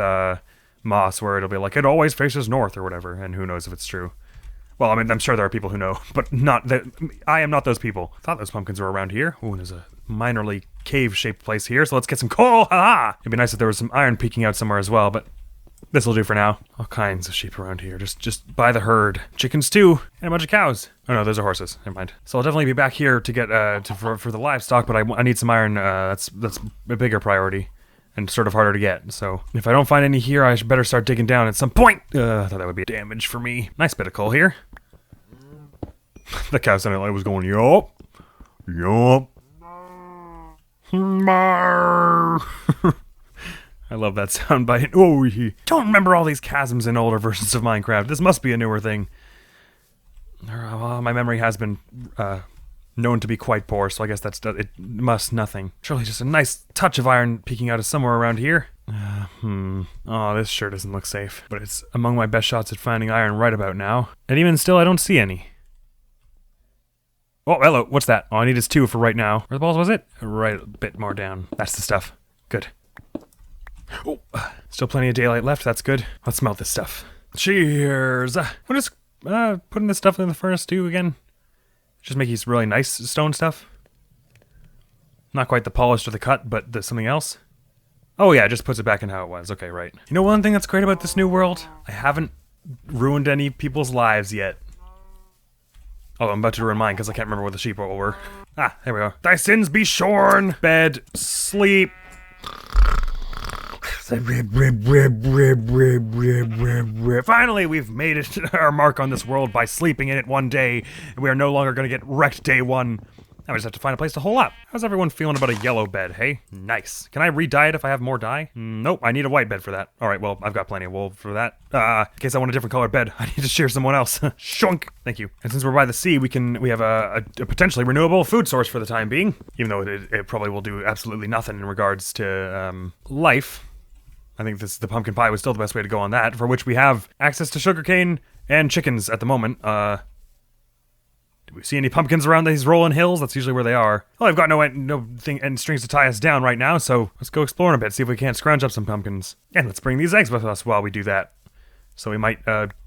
moss, where it'll be like, it always faces north or whatever, and who knows if it's true. Well, I mean, I'm sure there are people who know, but not that. I am not those people. I thought those pumpkins were around here. Ooh, there's a minorly cave-shaped place here, so let's get some coal. Ha-ha! It'd be nice if there was some iron peeking out somewhere as well, but this'll do for now. All kinds of sheep around here, just by the herd. Chickens too, and a bunch of cows. Oh no, those are horses. Never mind. So I'll definitely be back here to get for the livestock, but I need some iron. That's a bigger priority. And sort of harder to get, so if I don't find any here, I should better start digging down at some point. I thought that would be damage for me. Nice bit of coal here. The cow sounded like it was going, yup, yup. I love that sound bite. Oh, don't remember all these chasms in older versions of Minecraft. This must be a newer thing. My memory has been known to be quite poor, so I guess that's it. Must nothing. Surely just a nice touch of iron peeking out of somewhere around here. Oh, this sure doesn't look safe, but it's among my best shots at finding iron right about now. And even still, I don't see any. Oh, hello. What's that? All I need is 2 for right now. Where the balls was it? Right a bit more down. That's the stuff. Good. Oh, still plenty of daylight left. That's good. Let's melt this stuff. Cheers. What is putting this stuff in the furnace do again? Just make these really nice stone stuff. Not quite the polished or the cut, but something else. Oh yeah, it just puts it back in how it was. Okay, right. You know one thing that's great about this new world? I haven't ruined any people's lives yet. Oh, I'm about to ruin mine because I can't remember where the sheep were. Ah, there we go. Thy sins be shorn. Bed. Sleep. Finally, we've made it our mark on this world by sleeping in it one day, and we are no longer going to get wrecked day 1. Now we just have to find a place to hole up. How's everyone feeling about a yellow bed, hey? Nice. Can I re-dye it if I have more dye? Nope, I need a white bed for that. Alright, well, I've got plenty of wool for that. In case I want a different colored bed, I need to shear someone else. Shunk! Thank you. And since we're by the sea, we have a potentially renewable food source for the time being, even though it probably will do absolutely nothing in regards to life. I think the pumpkin pie was still the best way to go on that, for which we have access to sugarcane and chickens at the moment. Do we see any pumpkins around these rolling hills? That's usually where they are. Well, I've got no thing and strings to tie us down right now, so let's go exploring a bit, see if we can't scrounge up some pumpkins. And let's bring these eggs with us while we do that. So we might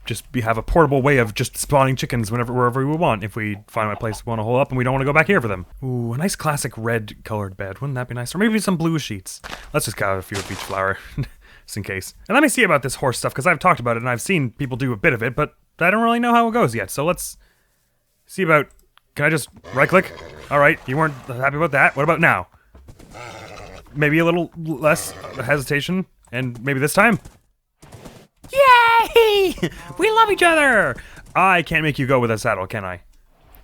just have a portable way of just spawning chickens wherever we want if we find a place we want to hole up and we don't want to go back here for them. Ooh, a nice classic red colored bed. Wouldn't that be nice? Or maybe some blue sheets. Let's just cut out a few of each flower. Just in case. And let me see about this horse stuff, because I've talked about it and I've seen people do a bit of it, but I don't really know how it goes yet. So let's see about... Can I just right-click? Alright, you weren't happy about that. What about now? Maybe a little less hesitation, and maybe this time? Yay! We love each other! I can't make you go with a saddle, can I?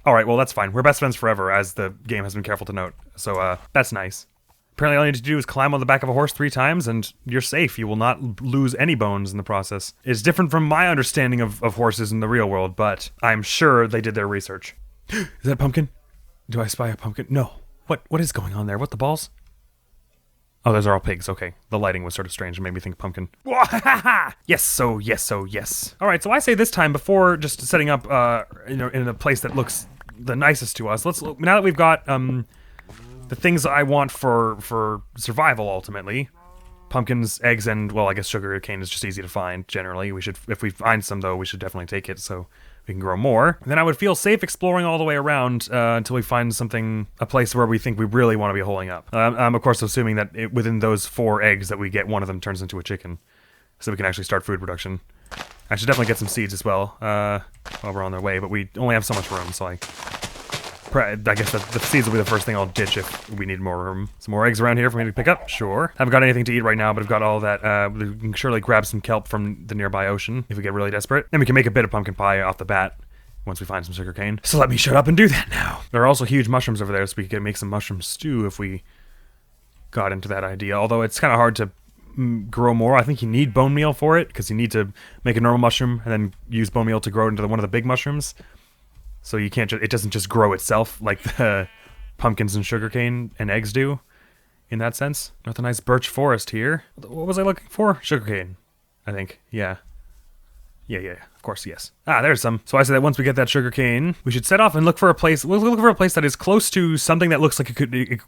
Alright, well that's fine. We're best friends forever, as the game has been careful to note. So, that's nice. Apparently all you need to do is climb on the back of a horse 3 times, and you're safe. You will not lose any bones in the process. It's different from my understanding of horses in the real world, but I'm sure they did their research. Is that a pumpkin? Do I spy a pumpkin? No. What is going on there? What the balls? Oh, those are all pigs. Okay. The lighting was sort of strange and made me think pumpkin. Yes, yes. Alright, so I say this time, before just setting up in a place that looks the nicest to us, now that we've got the things I want for survival, ultimately. Pumpkins, eggs, and, well, I guess sugar cane is just easy to find, generally. If we find some, though, we should definitely take it, so we can grow more. And then I would feel safe exploring all the way around until we find a place where we think we really want to be holing up. I'm, of course, assuming that within those 4 eggs that we get, one of them turns into a chicken, so we can actually start food production. I should definitely get some seeds as well, while we're on their way, but we only have so much room, so I guess the seeds will be the first thing I'll ditch if we need more room. Some more eggs around here for me to pick up? Sure. Haven't got anything to eat right now, but I've got all that. We can surely grab some kelp from the nearby ocean if we get really desperate. Then we can make a bit of pumpkin pie off the bat once we find some sugarcane. So let me shut up and do that now. There are also huge mushrooms over there, so we could make some mushroom stew if we got into that idea. Although it's kind of hard to grow more. I think you need bone meal for it, because you need to make a normal mushroom and then use bone meal to grow into one of the big mushrooms. So you can't it doesn't just grow itself like the pumpkins and sugarcane and eggs do, in that sense. Got a nice birch forest here. What was I looking for? Sugarcane, I think. Yeah. Yeah, of course, yes. Ah, there's some. So I said that once we get that sugar cane, we should set off and look for a place. We'll look for a place that is close to something that looks like it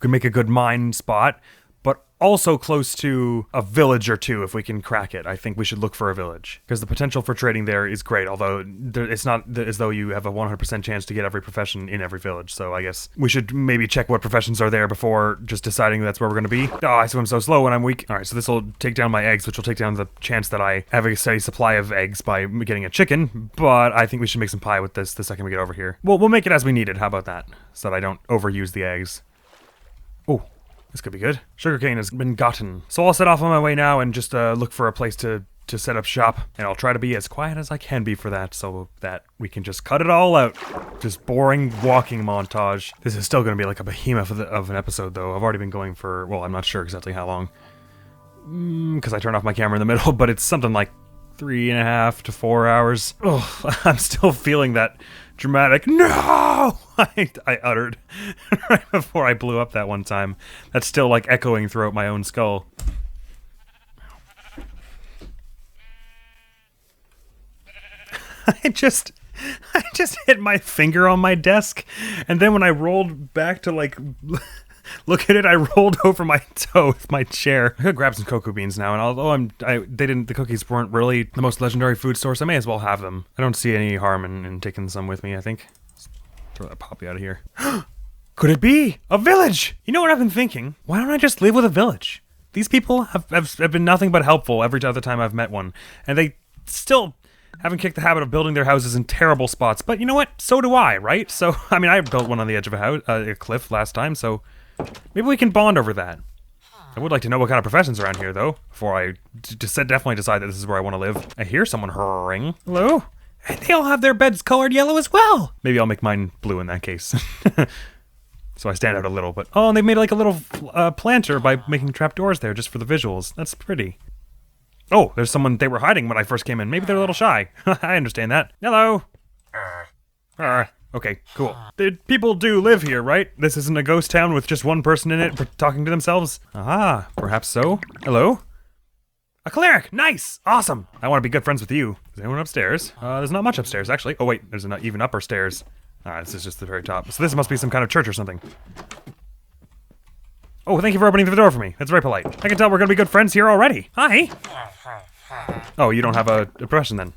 could make a good mine spot, but also close to a village or two if we can crack it. I think we should look for a village because the potential for trading there is great, although it's not as though you have a 100% chance to get every profession in every village. So I guess we should maybe check what professions are there before just deciding that's where we're going to be. Oh, I swim so slow when I'm weak. All right, so this will take down my eggs, which will take down the chance that I have a steady supply of eggs by getting a chicken, but I think we should make some pie with this the second we get over here. Well, we'll make it as we need it. How about that? So that I don't overuse the eggs. Oh. This could be good. Sugarcane has been gotten. So I'll set off on my way now and just look for a place to set up shop. And I'll try to be as quiet as I can be for that so that we can just cut it all out. Just boring walking montage. This is still going to be like a behemoth of an episode though. I've already been going for, well, I'm not sure exactly how long. Because I turned off my camera in the middle, but it's something like 3.5 to 4 hours. Oh, I'm still feeling that dramatic no I uttered right before I blew up that one time. That's still like echoing throughout my own skull. I just hit my finger on my desk, and then when I rolled back to like look at it, I rolled over my toe with my chair. I could grab some cocoa beans now, and although the cookies weren't really the most legendary food source, I may as well have them. I don't see any harm in taking some with me, I think. Let's throw that poppy out of here. Could it be a village? You know what I've been thinking? Why don't I just live with a village? These people have been nothing but helpful every other time I've met one, and they still haven't kicked the habit of building their houses in terrible spots. But you know what? So do I, right? So, I mean, I built one on the edge of a cliff last time, so maybe we can bond over that. I would like to know what kind of professions around here, though, before I definitely decide that this is where I want to live. I hear someone hurring. Hello? And they all have their beds colored yellow as well. Maybe I'll make mine blue in that case. So I stand out a little, but... Oh, and they made like a little planter by making trapdoors there just for the visuals. That's pretty. Oh, there's someone. They were hiding when I first came in. Maybe they're a little shy. I understand that. Hello? Okay, cool. People do live here, right? This isn't a ghost town with just one person in it talking to themselves? Ah, perhaps so. Hello? A cleric! Nice! Awesome! I want to be good friends with you. Is anyone upstairs? There's not much upstairs, actually. Oh, wait, there's not even upper stairs. This is just the very top. So this must be some kind of church or something. Oh, thank you for opening the door for me. That's very polite. I can tell we're gonna be good friends here already. Hi! Oh, you don't have a profession then.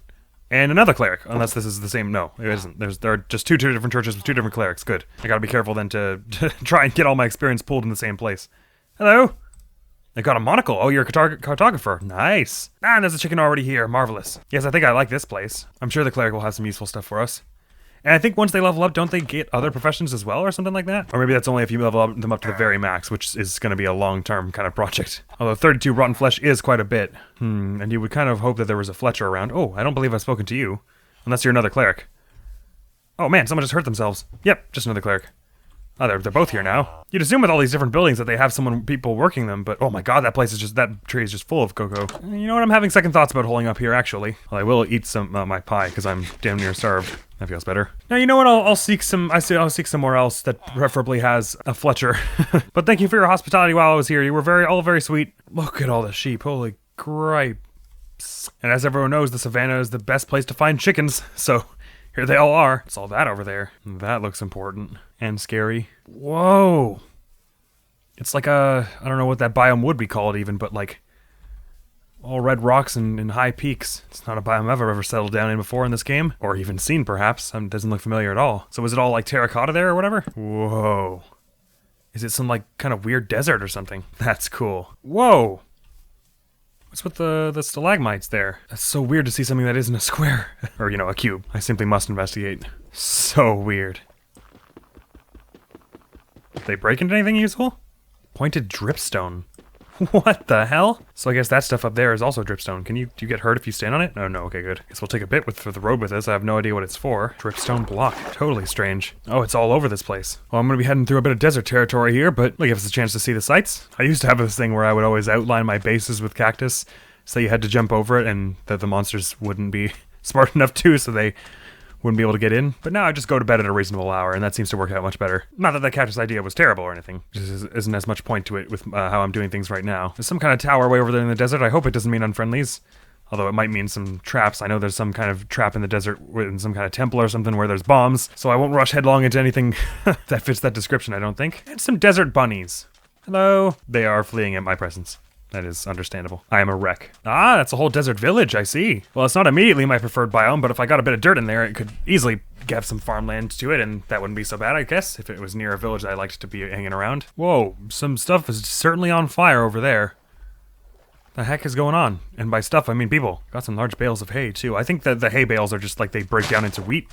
And another cleric, unless this is the same. No, it isn't. There are just two different churches with two different clerics. Good. I gotta be careful then to try and get all my experience pulled in the same place. Hello? I got a monocle. Oh, you're a cartographer. Nice. Ah, and there's a chicken already here. Marvelous. Yes, I think I like this place. I'm sure the cleric will have some useful stuff for us. And I think once they level up, don't they get other professions as well or something like that? Or maybe that's only if you level them up to the very max, which is going to be a long-term kind of project. Although 32 rotten flesh is quite a bit. And you would kind of hope that there was a Fletcher around. Oh, I don't believe I've spoken to you. Unless you're another cleric. Oh man, someone just hurt themselves. Yep, just another cleric. Oh, they're both here now. You'd assume with all these different buildings that they have people working them, but oh my god, that tree is just full of cocoa. You know what, I'm having second thoughts about holding up here, actually. Well, I will eat some my pie, because I'm damn near starved. That feels better. Now, you know what, I'll seek somewhere else that preferably has a Fletcher. But thank you for your hospitality while I was here. You were all very sweet. Look at all the sheep, holy gripes. And as everyone knows, the savannah is the best place to find chickens, so... Here they all are. It's all that over there. That looks important. And scary. Whoa. It's like I don't know what that biome would be called even, but like all red rocks and high peaks. It's not a biome I've ever settled down in before in this game. Or even seen, perhaps. It doesn't look familiar at all. So is it all like terracotta there or whatever? Whoa. Is it some like kind of weird desert or something? That's cool. Whoa. What's with the stalagmites there? That's so weird to see something that isn't a square. Or, a cube. I simply must investigate. So weird. Did they break into anything useful? Pointed dripstone. What the hell? So I guess that stuff up there is also dripstone. Do you get hurt if you stand on it? Oh no, okay, good. Guess we'll take a bit for the road with us. I have no idea what it's for. Dripstone block. Totally strange. Oh, it's all over this place. Well, I'm gonna be heading through a bit of desert territory here, but it'll give us a chance to see the sights. I used to have this thing where I would always outline my bases with cactus, so you had to jump over it and that the monsters wouldn't be smart enough to, so they wouldn't be able to get in. But now I just go to bed at a reasonable hour, and that seems to work out much better. Not that the cactus idea was terrible or anything. Just isn't as much point to it with how I'm doing things right now. There's some kind of tower way over there in the desert. I hope it doesn't mean unfriendlies. Although it might mean some traps. I know there's some kind of trap in the desert in some kind of temple or something where there's bombs. So I won't rush headlong into anything that fits that description, I don't think. And some desert bunnies. Hello. They are fleeing at my presence. That is understandable. I am a wreck. Ah, that's a whole desert village, I see. Well, it's not immediately my preferred biome, but if I got a bit of dirt in there, it could easily have some farmland to it, and that wouldn't be so bad, I guess, if it was near a village that I liked to be hanging around. Whoa, some stuff is certainly on fire over there. The heck is going on? And by stuff, I mean people. Got some large bales of hay, too. I think that the hay bales are just like they break down into wheat.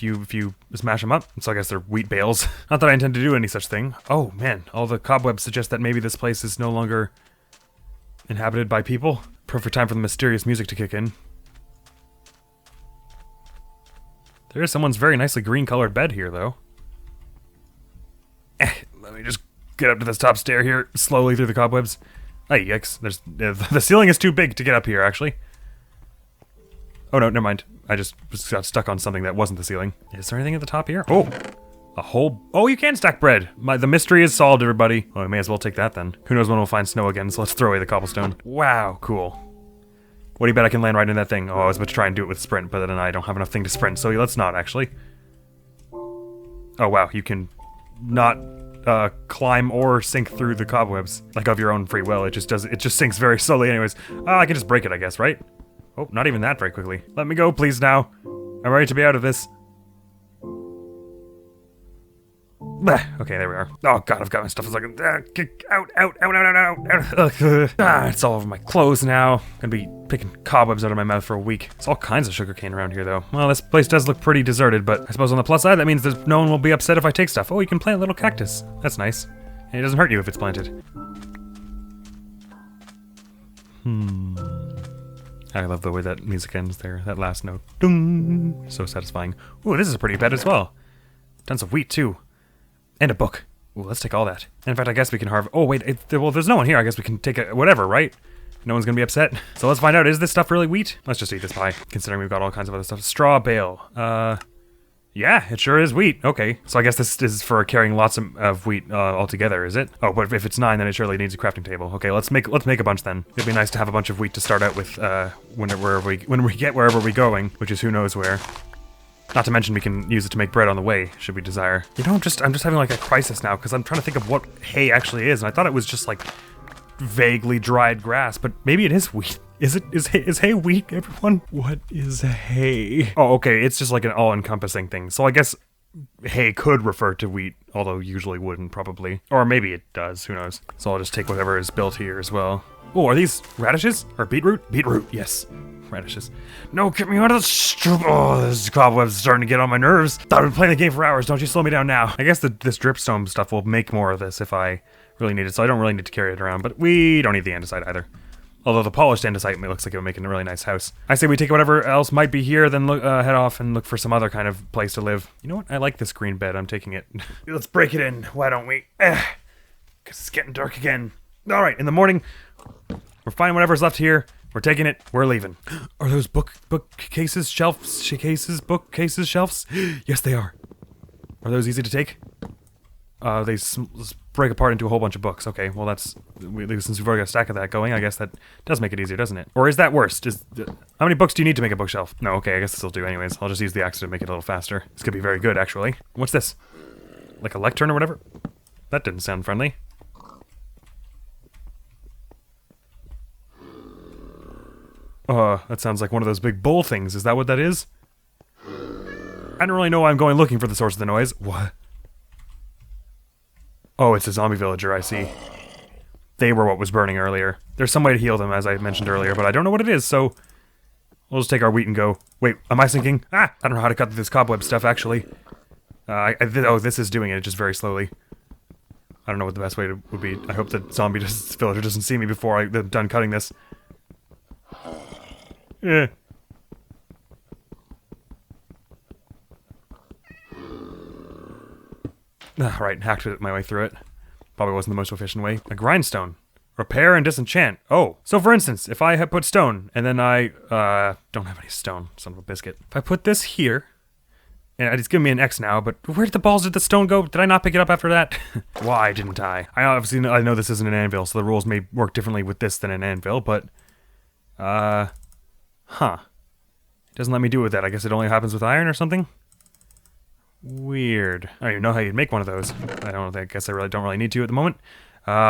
If you smash them up, so I guess they're wheat bales. Not that I intend to do any such thing. Oh, man, all the cobwebs suggest that maybe this place is no longer inhabited by people. Perfect time for the mysterious music to kick in. There is someone's very nicely green-colored bed here, though. Let me just get up to this top stair here, slowly through the cobwebs. Oh, yikes. The ceiling is too big to get up here, actually. Oh, no, never mind. I just got stuck on something that wasn't the ceiling. Is there anything at the top here? Oh, a whole... Oh, you can stack bread. The mystery is solved, everybody. Oh, I may as well take that, then. Who knows when we'll find snow again, so let's throw away the cobblestone. Wow, cool. What do you bet I can land right in that thing? Oh, I was about to try and do it with sprint, but then I don't have enough thing to sprint, so let's not, actually. Oh, wow, you can not climb or sink through the cobwebs, like of your own free will. It just sinks very slowly anyways. I can just break it, I guess, right? Oh, not even that very quickly. Let me go, please, now. I'm ready to be out of this. Okay, there we are. Oh god, I've got my stuff. It's like, out. It's all over my clothes now. Gonna be picking cobwebs out of my mouth for a week. There's all kinds of sugarcane around here, though. Well, this place does look pretty deserted, but I suppose on the plus side, that means that no one will be upset if I take stuff. Oh, you can plant a little cactus. That's nice. And it doesn't hurt you if it's planted. I love the way that music ends there. That last note. Dung. So satisfying. Ooh, this is a pretty bed as well. Tons of wheat, too. And a book. Ooh, let's take all that. In fact, I guess we can harvest... Oh, wait. Well, there's no one here. I guess we can take whatever, right? No one's gonna be upset. So let's find out. Is this stuff really wheat? Let's just eat this pie, considering we've got all kinds of other stuff. Straw bale. Yeah, it sure is wheat. Okay. So I guess this is for carrying lots of wheat altogether, is it? Oh, but if it's 9, then it surely needs a crafting table. Okay, let's make a bunch then. It'd be nice to have a bunch of wheat to start out with when we get wherever we're going, which is who knows where. Not to mention we can use it to make bread on the way, should we desire. You know, I'm just having like a crisis now, because I'm trying to think of what hay actually is, and I thought it was just like vaguely dried grass, but maybe it is wheat. Is hay wheat, everyone? What is hay? Oh, okay, it's just like an all-encompassing thing. So I guess hay could refer to wheat, although usually wouldn't, probably. Or maybe it does, who knows. So I'll just take whatever is built here as well. Oh, are these radishes? Or beetroot? Beetroot, yes. Radishes. No, get me out of this. Oh, this cobweb's starting to get on my nerves. Thought I'd been playing the game for hours. Don't you slow me down now. I guess this dripstone stuff will make more of this if I really need it, so I don't really need to carry it around, but we don't need the andesite either. Although the polished andesite looks like it would make a really nice house. I say we take whatever else might be here, then head off and look for some other kind of place to live. You know what? I like this green bed. I'm taking it. Let's break it in. Why don't we? Because it's getting dark again. All right, in the morning, we're finding whatever's left here. We're taking it. We're leaving. Are those bookcases, shelves, bookcases, shelves? Yes, they are. Are those easy to take? They break apart into a whole bunch of books. Okay, well since we've already got a stack of that going, I guess that does make it easier, doesn't it? Or is that worse? How many books do you need to make a bookshelf? No, okay, I guess this will do anyways. I'll just use the axe to make it a little faster. This could be very good, actually. What's this? Like a lectern or whatever? That didn't sound friendly. That sounds like one of those big bull things. Is that what that is? I don't really know why I'm going looking for the source of the noise. What? Oh, it's a zombie villager, I see. They were what was burning earlier. There's some way to heal them, as I mentioned earlier, but I don't know what it is, so... We'll just take our wheat and go. Wait, am I sinking? Ah! I don't know how to cut through this cobweb stuff, actually. Oh, this is doing it just very slowly. I don't know what the best way would be. I hope the villager doesn't see me before I'm done cutting this. Yeah. Right, hacked my way through it. Probably wasn't the most efficient way. A grindstone. Repair and disenchant. Oh, so for instance, if I had put stone, and then I, don't have any stone, son of a biscuit. If I put this here, and it's giving me an X now, but where did the stone go? Did I not pick it up after that? Why didn't I? I know this isn't an anvil, so the rules may work differently with this than an anvil, but... Huh. It doesn't let me do it with that. I guess it only happens with iron or something? Weird. I don't even know how you'd make one of those. I guess I don't really need to at the moment.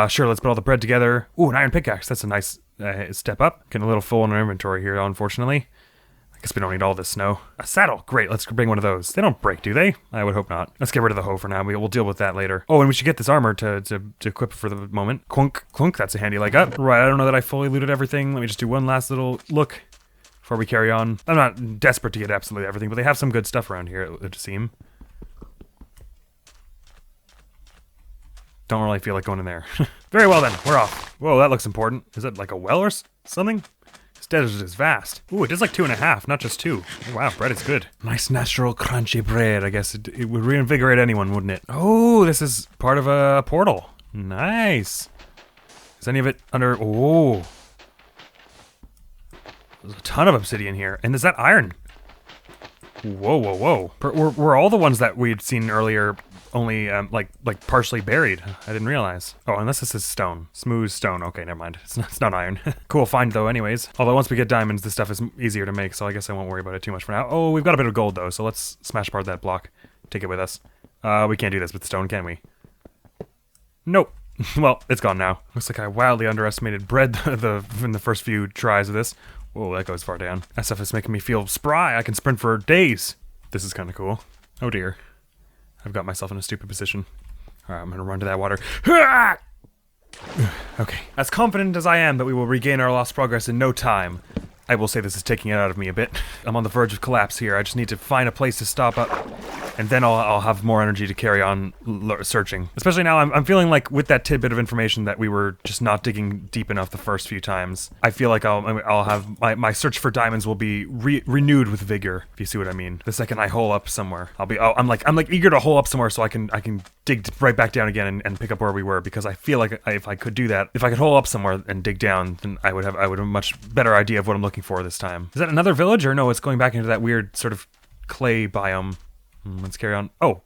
Sure, let's put all the bread together. Ooh, an iron pickaxe. That's a nice step up. Getting a little full in our inventory here, unfortunately. I guess we don't need all this snow. A saddle. Great, let's bring one of those. They don't break, do they? I would hope not. Let's get rid of the hoe for now. We'll deal with that later. Oh, and we should get this armor to equip for the moment. Clunk, clunk. That's a handy leg up. Right, I don't know that I fully looted everything. Let me just do one last little look before we carry on. I'm not desperate to get absolutely everything, but they have some good stuff around here, it would seem. Don't really feel like going in there. Very well then, we're off. Whoa, that looks important. Is that like a well or something? This desert is vast. Ooh, it does like 2.5, not just 2. Oh, wow, bread is good. Nice natural crunchy bread. I guess it would reinvigorate anyone, wouldn't it? Oh, this is part of a portal. Nice. Is any of it under... Oh. There's a ton of obsidian here. And is that iron? Whoa, whoa, whoa. Were all the ones that we'd seen earlier only, like partially buried? I didn't realize. Oh, unless this is stone. Smooth stone. Okay, never mind. It's not iron. Cool find, though, anyways. Although once we get diamonds, this stuff is easier to make, so I guess I won't worry about it too much for now. Oh, we've got a bit of gold, though, so let's smash apart that block. Take it with us. We can't do this with stone, can we? Nope. Well, it's gone now. Looks like I wildly underestimated bread in the first few tries of this. Whoa, that goes far down. That stuff is making me feel spry. I can sprint for days. This is kind of cool. Oh dear. I've got myself in a stupid position. Alright, I'm gonna run to that water. Okay. As confident as I am that we will regain our lost progress in no time, I will say this is taking it out of me a bit. I'm on the verge of collapse here. I just need to find a place to stop up, and then I'll have more energy to carry on searching. Especially now, I'm feeling like with that tidbit of information that we were just not digging deep enough the first few times. I feel like I'll have my search for diamonds will be renewed with vigor, if you see what I mean. The second I hole up somewhere, I'm like eager to hole up somewhere so I can dig right back down again and pick up where we were, because I feel like if I could do that, if I could hole up somewhere and dig down, then I would have a much better idea of what I'm looking for this time. Is that another village, or no? It's going back into that weird sort of clay biome. Let's carry on. Oh!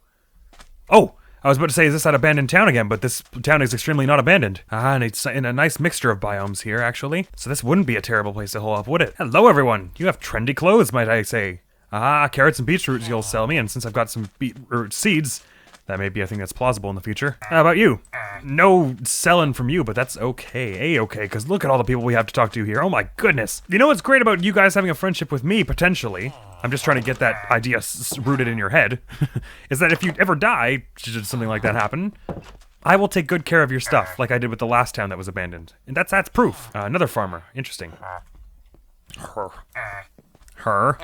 I was about to say, is this that abandoned town again? But this town is extremely not abandoned. And it's in a nice mixture of biomes here, actually. So this wouldn't be a terrible place to hole up, would it? Hello, everyone. You have trendy clothes, might I say. Carrots and beetroots you'll sell me, and since I've got some beetroot seeds, that may be a thing that's plausible in the future. How about you? No selling from you, but that's okay. A-okay, because look at all the people we have to talk to here. Oh my goodness. You know what's great about you guys having a friendship with me, potentially? I'm just trying to get that idea rooted in your head. Is that if you ever die, should something like that happen, I will take good care of your stuff, like I did with the last town that was abandoned. And that's proof. Another farmer. Interesting. Her.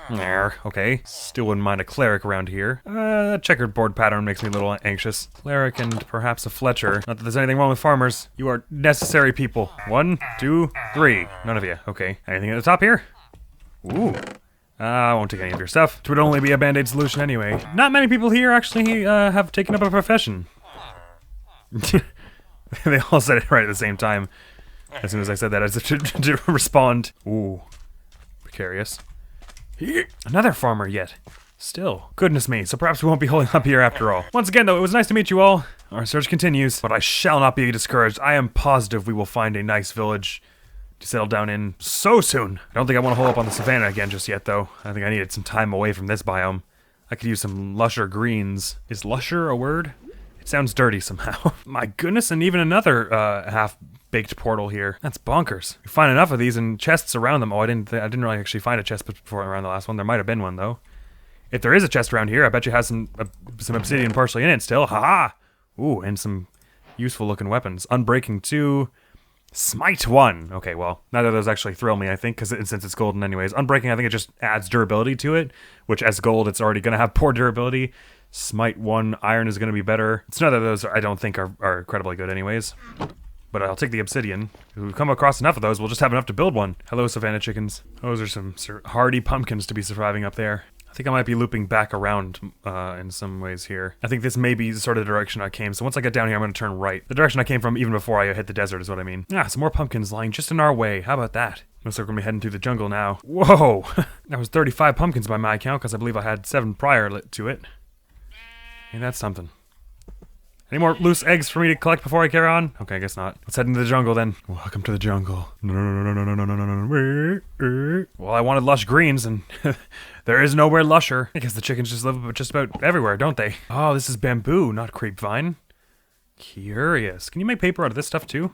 There, okay. Still wouldn't mind a cleric around here. That checkerboard pattern makes me a little anxious. Cleric and perhaps a Fletcher. Not that there's anything wrong with farmers. You are necessary people. 1, 2, 3. None of you. Okay. Anything at the top here? Ooh. I won't take any of your stuff. It would only be a band-aid solution anyway. Not many people here actually have taken up a profession. They all said it right at the same time. As soon as I said that, as if to respond. Ooh. Precarious. Another farmer yet. Still. Goodness me, so perhaps we won't be holding up here after all. Once again though, it was nice to meet you all. Our search continues, but I shall not be discouraged. I am positive we will find a nice village to settle down in so soon. I don't think I want to hole up on the savannah again just yet though. I think I needed some time away from this biome. I could use some lusher greens. Is lusher a word? It sounds dirty somehow. My goodness, and even another half-baked portal here. That's bonkers. You find enough of these and chests around them. Oh, I didn't really actually find a chest before around the last one. There might have been one though. If there is a chest around here, I bet you has some obsidian partially in it still. Haha! Ooh, and some useful looking weapons. Unbreaking 2. Smite 1. Okay, well, neither of those actually thrill me, I think, since it's golden anyways. Unbreaking, I think it just adds durability to it, which as gold, it's already going to have poor durability. Smite 1, iron is going to be better. It's none of those I don't think are incredibly good anyways. But I'll take the obsidian. If we come across enough of those, we'll just have enough to build one. Hello, savannah chickens. Those are some hardy pumpkins to be surviving up there. I think I might be looping back around in some ways here. I think this may be sort of the direction I came, so once I get down here, I'm going to turn right. The direction I came from even before I hit the desert is what I mean. Some more pumpkins lying just in our way. How about that? Looks like we're going to be heading through the jungle now. Whoa! That was 35 pumpkins by my account, because I believe I had 7 prior to it. Ain't that something? Any more loose eggs for me to collect before I carry on? Okay, I guess not. Let's head into the jungle then. Welcome to the jungle. Well, I wanted lush greens, and there is nowhere lusher. I guess the chickens just live just about everywhere, don't they? Oh, this is bamboo, not creepvine. Curious. Can you make paper out of this stuff too?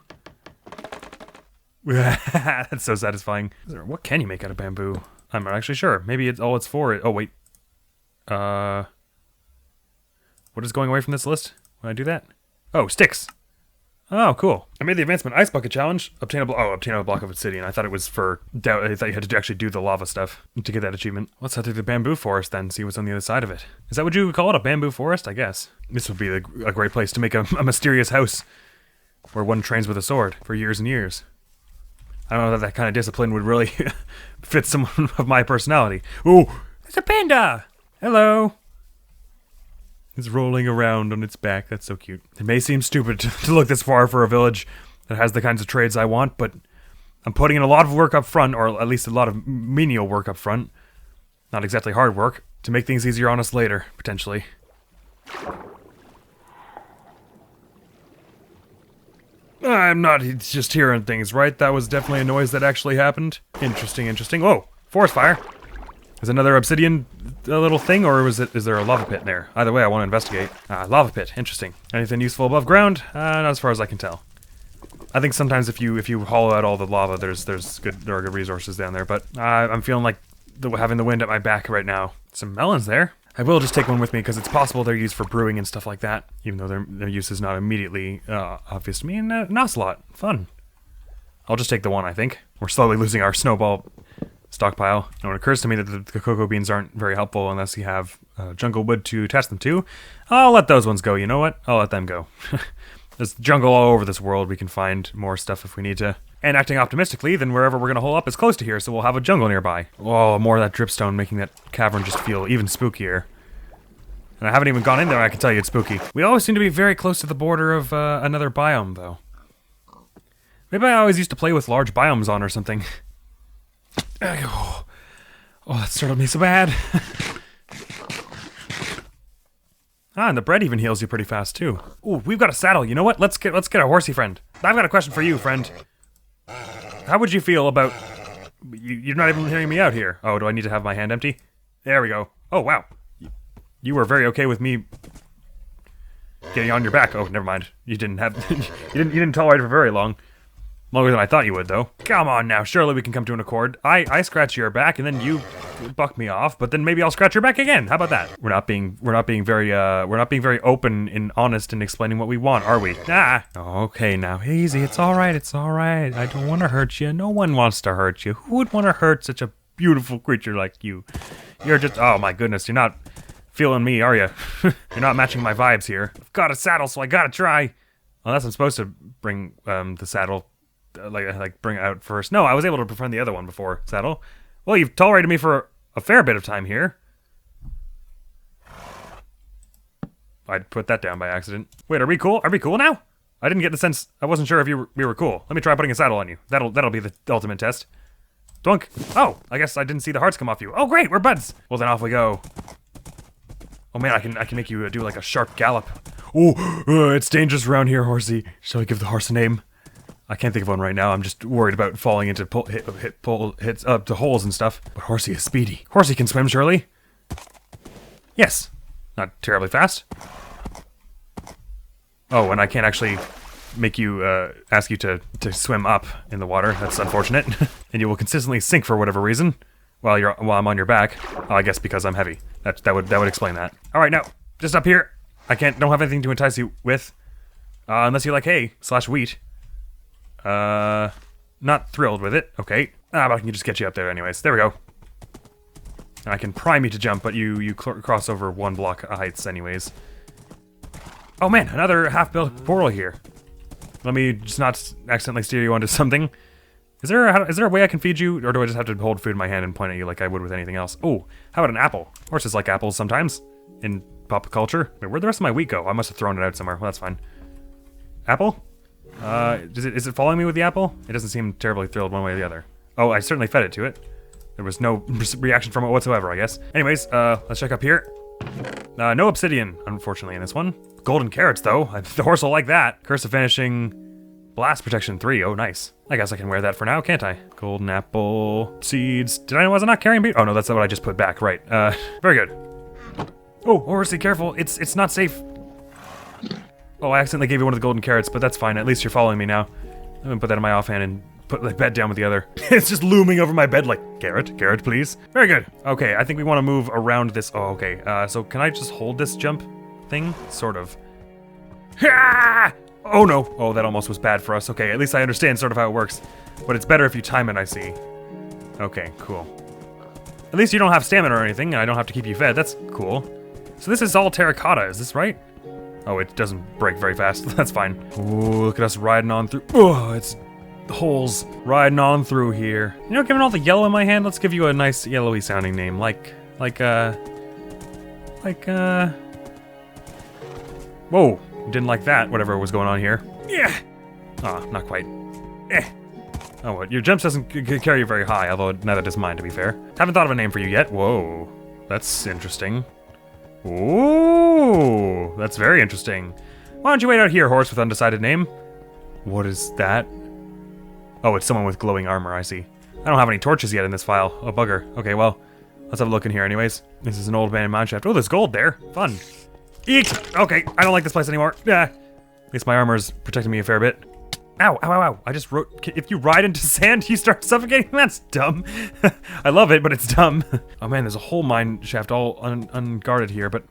That's so satisfying. What can you make out of bamboo? I'm not actually sure. Maybe it's all it's for. Oh, wait. What is going away from this list when I do that? Oh, sticks. Oh, cool. I made the advancement ice bucket challenge. Obtain a block of obsidian. I thought it was for doubt. I thought you had to actually do the lava stuff to get that achievement. Let's head through the bamboo forest then, see what's on the other side of it. Is that what you would call it, a bamboo forest? I guess. This would be a great place to make a mysterious house where one trains with a sword for years and years. I don't know that kind of discipline would really fit someone of my personality. Ooh, it's a panda! Hello! It's rolling around on its back. That's so cute. It may seem stupid to look this far for a village that has the kinds of trades I want, but I'm putting in a lot of work up front, or at least a lot of menial work up front. Not exactly hard work, to make things easier on us later, potentially. I'm not just hearing things, right? That was definitely a noise that actually happened. Interesting, interesting. Whoa, forest fire. Is another obsidian little thing, or is there a lava pit there? Either way, I want to investigate. Lava pit, interesting. Anything useful above ground? Not as far as I can tell. I think sometimes if you hollow out all the lava, there are good resources down there. But I'm feeling like having the wind at my back right now. Some melons there. I will just take one with me because it's possible they're used for brewing and stuff like that, even though their use is not immediately obvious to me. And an ocelot, fun. I'll just take the one, I think. We're slowly losing our snowball stockpile. And it occurs to me that the cocoa beans aren't very helpful unless you have jungle wood to attach them to. I'll let those ones go, you know what? I'll let them go. There's jungle all over this world. We can find more stuff if we need to. And acting optimistically, then wherever we're going to hole up is close to here, so we'll have a jungle nearby. Oh, more of that dripstone making that cavern just feel even spookier. And I haven't even gone in there, I can tell you it's spooky. We always seem to be very close to the border of another biome, though. Maybe I always used to play with large biomes on or something. Oh, that startled me so bad. And the bread even heals you pretty fast too. Ooh, we've got a saddle. You know what? Let's get a horsey friend. I've got a question for you, friend. How would you feel about... You're not even hearing me out here. Oh, do I need to have my hand empty? There we go. Oh, wow. You were very okay with me getting on your back. Oh, never mind. You didn't have... you didn't tolerate it for very long. Longer than I thought you would, though. Come on now, surely we can come to an accord. I scratch your back, and then you buck me off, but then maybe I'll scratch your back again. How about that? We're not being very open and honest in explaining what we want, are we? Ah. Okay, now easy. It's all right. It's all right. I don't want to hurt you. No one wants to hurt you. Who would want to hurt such a beautiful creature like you? You're just... Oh my goodness, you're not feeling me, are you? You're not matching my vibes here. I've got a saddle, so I gotta try. Unless I'm supposed to bring the saddle. Like bring it out first. No, I was able to befriend the other one before saddle. Well, you've tolerated me for a fair bit of time here. I'd put that down by accident. Wait, are we cool? Are we cool now? I didn't get the sense. I wasn't sure if we were cool. Let me try putting a saddle on you. That'll be the ultimate test. Dunk. Oh, I guess I didn't see the hearts come off you. Oh, great, we're buds. Well, then off we go. Oh man, I can make you do like a sharp gallop. Oh, it's dangerous around here, horsey. Shall I give the horse a name? I can't think of one right now. I'm just worried about falling into hits up to holes and stuff. But Horsey is speedy. Horsey can swim, surely? Yes. Not terribly fast. Oh, and I can't actually make you, ask you to swim up in the water. That's unfortunate. And you will consistently sink for whatever reason while I'm on your back. Oh, I guess because I'm heavy. That would explain that. All right, now, just up here. Don't have anything to entice you with. Unless you like hay / wheat. Not thrilled with it. Okay. But I can just get you up there anyways. There we go. I can prime you to jump, but you cross over 1 block heights anyways. Oh man, another half-built portal here. Let me just not accidentally steer you onto something. Is there a way I can feed you, or do I just have to hold food in my hand and point at you like I would with anything else? Oh, how about an apple? Horses like apples sometimes in pop culture. Wait, where'd the rest of my wheat go? I must have thrown it out somewhere. Well, that's fine. Apple? Is it following me with the apple? It doesn't seem terribly thrilled one way or the other. Oh, I certainly fed it to it. There was no reaction from it whatsoever, I guess. Anyways, let's check up here. No obsidian, unfortunately, in this one. Golden carrots, though. The horse will like that. Curse of Vanishing. Blast Protection 3. Oh, nice. I guess I can wear that for now, can't I? Golden apple. Seeds. Was I not carrying beet? Oh, no, that's not what I just put back. Right. Very good. Oh, horsey, careful. It's not safe. Oh, I accidentally gave you one of the golden carrots, but that's fine. At least you're following me now. I'm gonna put that in my offhand and put the bed down with the other. It's just looming over my bed like, carrot, please. Very good. Okay, I think we want to move around this. Oh, okay. So can I just hold this jump thing? Sort of. Ah! Oh no. Oh, that almost was bad for us. Okay, at least I understand sort of how it works. But it's better if you time it, I see. Okay, cool. At least you don't have stamina or anything, and I don't have to keep you fed. That's cool. So this is all terracotta, is this right? Oh, it doesn't break very fast. That's fine. Ooh, look at us riding on through. Oh, it's holes riding on through here. You know, given all the yellow in my hand, let's give you a nice yellowy sounding name. Whoa, didn't like that, whatever was going on here. Yeah. Ah, not quite. Eh. Oh, what? Your jumps doesn't carry you very high, although neither does mine, to be fair. Haven't thought of a name for you yet. Whoa, that's interesting. Ooh, that's very interesting. Why don't you wait out here, horse with undecided name? What is that? Oh, it's someone with glowing armor, I see. I don't have any torches yet in this file. Oh, bugger. Okay, well, let's have a look in here anyways. This is an old abandoned mine shaft. Oh, there's gold there. Fun. Eek! Okay, I don't like this place anymore. Ah. At least my armor's protecting me a fair bit. Ow, ow, ow, ow. I just wrote, if you ride into sand, you start suffocating? That's dumb. I love it, but it's dumb. Oh man, there's a whole mine shaft all unguarded here, but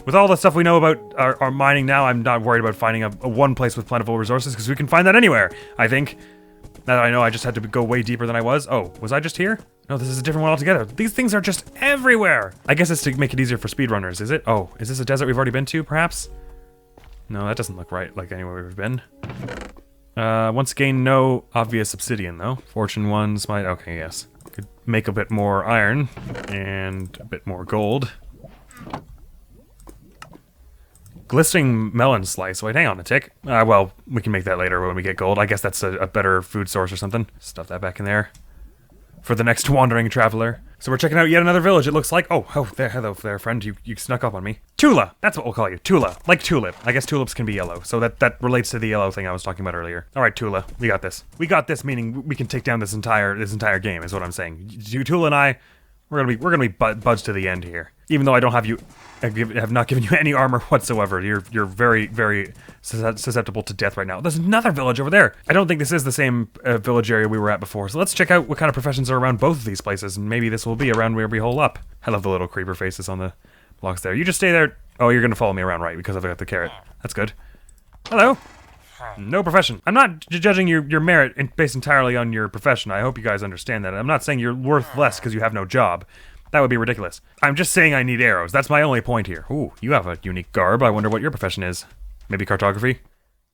with all the stuff we know about our mining now, I'm not worried about finding a one place with plentiful resources, because we can find that anywhere, I think. Now that I know I just had to go way deeper than I was. Oh, was I just here? No, this is a different one altogether. These things are just everywhere. I guess it's to make it easier for speedrunners, is it? Oh, is this a desert we've already been to, perhaps? No, that doesn't look right, like anywhere we've been. Once again, no obvious obsidian, though. Fortune 1, smite, okay, yes. Could make a bit more iron, and a bit more gold. Glistening melon slice. Wait, hang on a tick. Well, we can make that later when we get gold. I guess that's a better food source or something. Stuff that back in there. For the next wandering traveler. So we're checking out yet another village, it looks like. Oh, there, hello there, friend. You snuck up on me. Tula! That's what we'll call you. Tula. Like tulip. I guess tulips can be yellow. So that relates to the yellow thing I was talking about earlier. Alright, Tula. We got this. We got this, meaning we can take down this entire game, is what I'm saying. Tula and I, we're gonna be buds to the end here. Even though I don't have you, have not given you any armor whatsoever. You're very, very susceptible to death right now. There's another village over there. I don't think this is the same village area we were at before. So let's check out what kind of professions are around both of these places, and maybe this will be around where we hole up. I love the little creeper faces on the blocks there. You just stay there. Oh, you're gonna follow me around, right? Because I've got the carrot. That's good. Hello. No profession. I'm not judging your merit based entirely on your profession. I hope you guys understand that. I'm not saying you're worth less because you have no job. That would be ridiculous. I'm just saying I need arrows. That's my only point here. Ooh, you have a unique garb. I wonder what your profession is. Maybe cartography?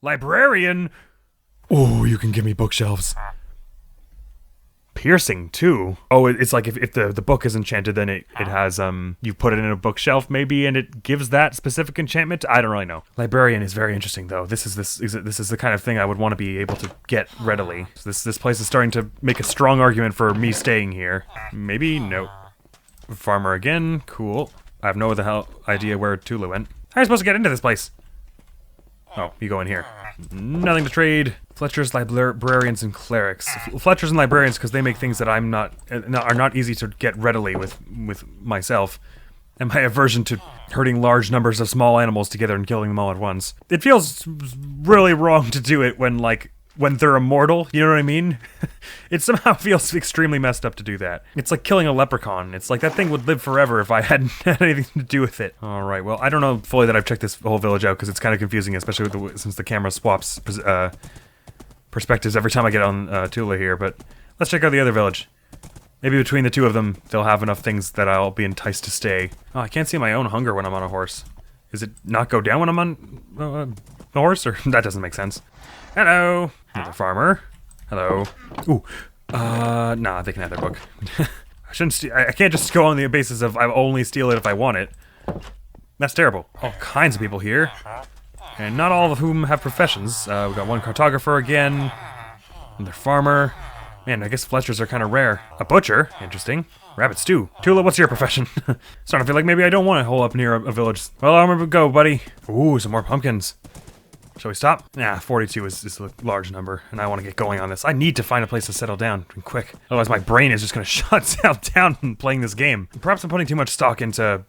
Librarian? Oh, you can give me bookshelves. Piercing, too. Oh, it's like if the book is enchanted, then it has, you put it in a bookshelf, maybe, and it gives that specific enchantment? I don't really know. Librarian is very interesting, though. This is the kind of thing I would want to be able to get readily. So this place is starting to make a strong argument for me staying here. Maybe? No. Farmer again. Cool. I have no idea where Tula went. How are you supposed to get into this place? Oh, you go in here. Nothing to trade. Fletchers, librarians, and clerics. Fletchers and librarians, because they make things that are not easy to get readily with myself. And my aversion to herding large numbers of small animals together and killing them all at once. It feels really wrong to do it when they're immortal, you know what I mean? It somehow feels extremely messed up to do that. It's like killing a leprechaun. It's like that thing would live forever if I hadn't had anything to do with it. Alright, well, I don't know fully that I've checked this whole village out because it's kind of confusing, especially since the camera swaps perspectives every time I get on Tula here, but let's check out the other village. Maybe between the two of them, they'll have enough things that I'll be enticed to stay. Oh, I can't see my own hunger when I'm on a horse. Does it not go down when I'm on a horse? Or that doesn't make sense. Hello! Another farmer. Hello. Ooh. Nah, they can have their book. I can't just go on the basis of I only steal it if I want it. That's terrible. All kinds of people here. And not all of whom have professions. We got one cartographer again. Another farmer. Man, I guess Fletchers are kind of rare. A butcher? Interesting. Rabbit stew. Tula, what's your profession? Starting to feel like maybe I don't want to hole up near a village. Well, I'm gonna go, buddy. Ooh, some more pumpkins. Shall we stop? Nah, 42 is a large number, and I want to get going on this. I need to find a place to settle down quick. Otherwise, my brain is just going to shut down playing this game. Perhaps I'm putting too much stock into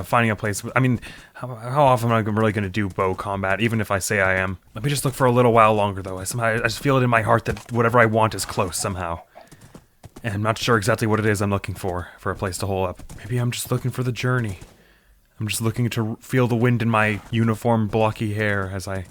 finding a place. I mean, how often am I really going to do bow combat, even if I say I am? Let me just look for a little while longer, though. I just feel it in my heart that whatever I want is close somehow. And I'm not sure exactly what it is I'm looking for a place to hole up. Maybe I'm just looking for the journey. I'm just looking to feel the wind in my uniform blocky hair as I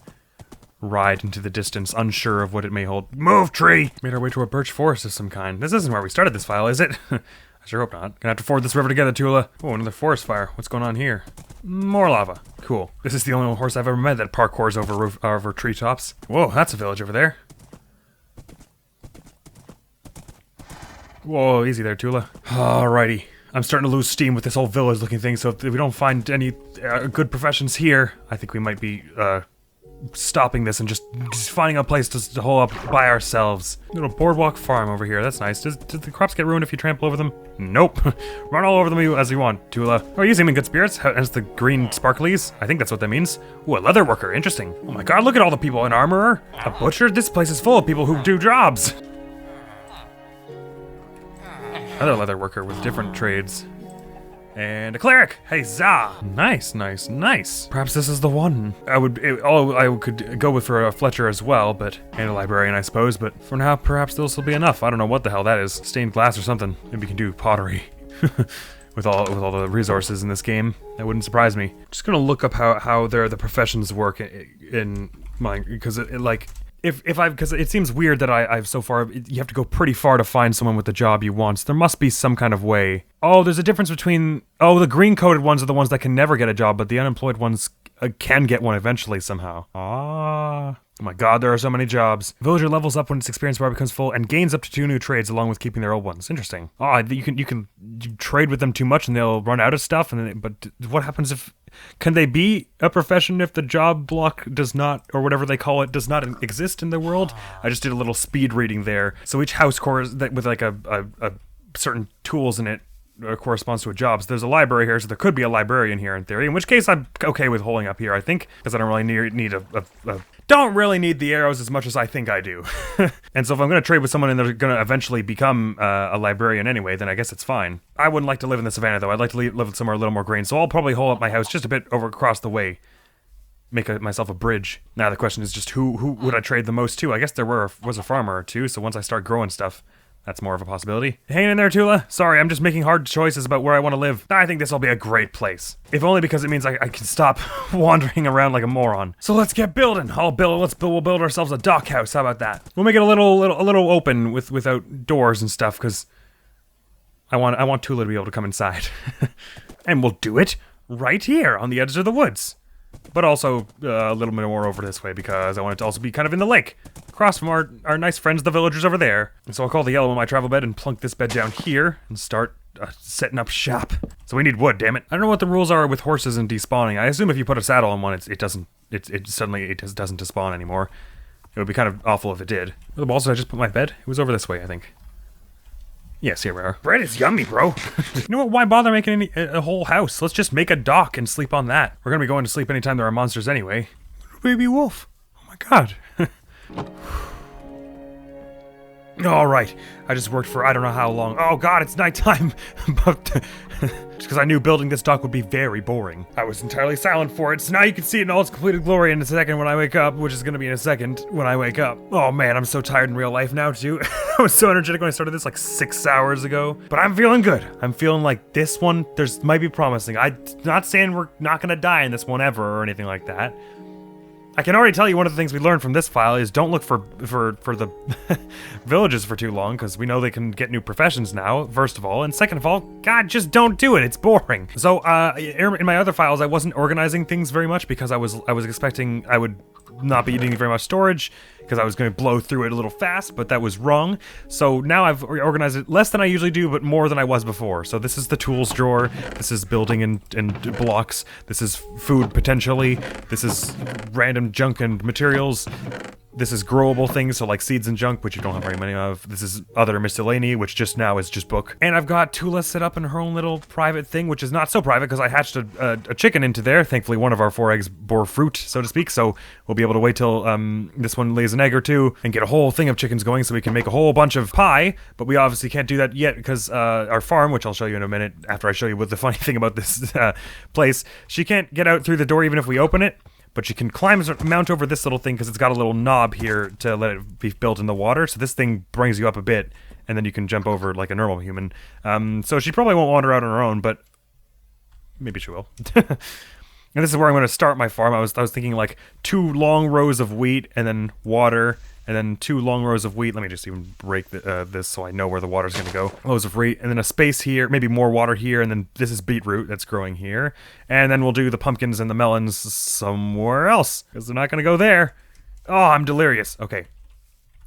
ride into the distance, unsure of what it may hold. Move, tree! Made our way to a birch forest of some kind. This isn't where we started this file, is it? I sure hope not. Gonna have to ford this river together, Tula. Oh, another forest fire. What's going on here? More lava. Cool. This is the only horse I've ever met that parkours over treetops. Whoa, that's a village over there. Whoa, easy there, Tula. Alrighty. I'm starting to lose steam with this whole village-looking thing, so if we don't find any good professions here, I think we might be stopping this and just finding a place to hole up by ourselves. Little boardwalk farm over here. That's nice. Does the crops get ruined if you trample over them? Nope. Run all over them as you want, Tula. Oh, you seem in good spirits. As the green sparklies? I think that's what that means. Ooh, a leather worker. Interesting. Oh my god, look at all the people. An armorer? A butcher? This place is full of people who do jobs. Another leather worker with different trades. And a cleric! Hey, za! Nice, nice, nice. Perhaps this is the one. I could go with for a Fletcher as well, and a librarian, I suppose, but for now, perhaps this will be enough. I don't know what the hell that is. Stained glass or something. Maybe we can do pottery. with all the resources in this game. That wouldn't surprise me. Just gonna look up how the professions work in mine, because because it seems weird that I've so far, you have to go pretty far to find someone with the job you want. So there must be some kind of way. Oh, there's a difference between, the green-coded ones are the ones that can never get a job, but the unemployed ones can get one eventually somehow. Ah. Oh my god, there are so many jobs. Villager levels up when its experience bar becomes full and gains up to 2 new trades along with keeping their old ones. Interesting. Oh, you can trade with them too much and they'll run out of stuff. But what happens if... Can they be a profession if the job block does not, or whatever they call it, does not exist in the world? I just did a little speed reading there. So each house with like a certain tools in it corresponds to a job. So there's a library here, so there could be a librarian here in theory, in which case I'm okay with holding up here, I think, because I don't really need don't really need the arrows as much as I think I do. And so if I'm going to trade with someone and they're going to eventually become a librarian anyway, then I guess it's fine. I wouldn't like to live in the savannah, though. I'd like to live somewhere a little more green, so I'll probably hold up my house just a bit across the way. Make myself a bridge. Now the question is just who would I trade the most to? I guess there was a farmer or two, so once I start growing stuff, that's more of a possibility. Hanging in there, Tula? Sorry, I'm just making hard choices about where I want to live. I think this will be a great place. If only because it means I can stop wandering around like a moron. So let's get building. We'll build ourselves a dock house. How about that? We'll make it a little open without doors and stuff, because I want Tula to be able to come inside. And we'll do it right here on the edge of the woods. But also a little bit more over this way because I want it to also be kind of in the lake. Across from our nice friends, the villagers over there. And so I'll call the yellow on my travel bed and plunk this bed down here and start setting up shop. So we need wood, damn it. I don't know what the rules are with horses and despawning. I assume if you put a saddle on one, it doesn't despawn anymore. It would be kind of awful if it did. Where the balls did I just put my bed? It was over this way, I think. Yes, here we are. Bread is yummy, bro. You know what? Why bother making a whole house? Let's just make a dock and sleep on that. We're gonna be going to sleep anytime there are monsters anyway. Baby wolf. Oh my god. All right. I just worked for I don't know how long. Oh god, it's nighttime. But just because I knew building this dock would be very boring. I was entirely silent for it, so now you can see it in all its completed glory in a second when I wake up, which is going to be in a second when I wake up. Oh man, I'm so tired in real life now too. I was so energetic when I started this like 6 hours ago, but I'm feeling good. I'm feeling like this one, might be promising. I'm not saying we're not going to die in this one ever or anything like that. I can already tell you one of the things we learned from this file is don't look for the villages for too long, because we know they can get new professions now, first of all, and second of all, god, just don't do it, it's boring. So in my other files I wasn't organizing things very much because I was expecting I would not be needing very much storage because I was going to blow through it a little fast, but that was wrong. So now I've organized it less than I usually do, but more than I was before. So this is the tools drawer, this is building and blocks, this is food potentially, this is random junk and materials, This is growable things, so like seeds and junk, which you don't have very many of. This is other miscellany, which just now is just book. And I've got Tula set up in her own little private thing, which is not so private because I hatched a chicken into there. Thankfully, one of our 4 eggs bore fruit, so to speak, so we'll be able to wait till this one lays an egg or two and get a whole thing of chickens going so we can make a whole bunch of pie, but we obviously can't do that yet because our farm, which I'll show you in a minute after I show you what the funny thing about this place, she can't get out through the door even if we open it. But you can mount over this little thing because it's got a little knob here to let it be built in the water. So this thing brings you up a bit, and then you can jump over like a normal human. So she probably won't wander out on her own, but maybe she will. And this is where I'm going to start my farm. I was thinking like 2 long rows of wheat, and then water, and then 2 long rows of wheat. Let me just even break this so I know where the water's going to go. Rows of wheat, and then a space here, maybe more water here, and then this is beetroot that's growing here. And then we'll do the pumpkins and the melons somewhere else, because they're not going to go there. Oh, I'm delirious. Okay.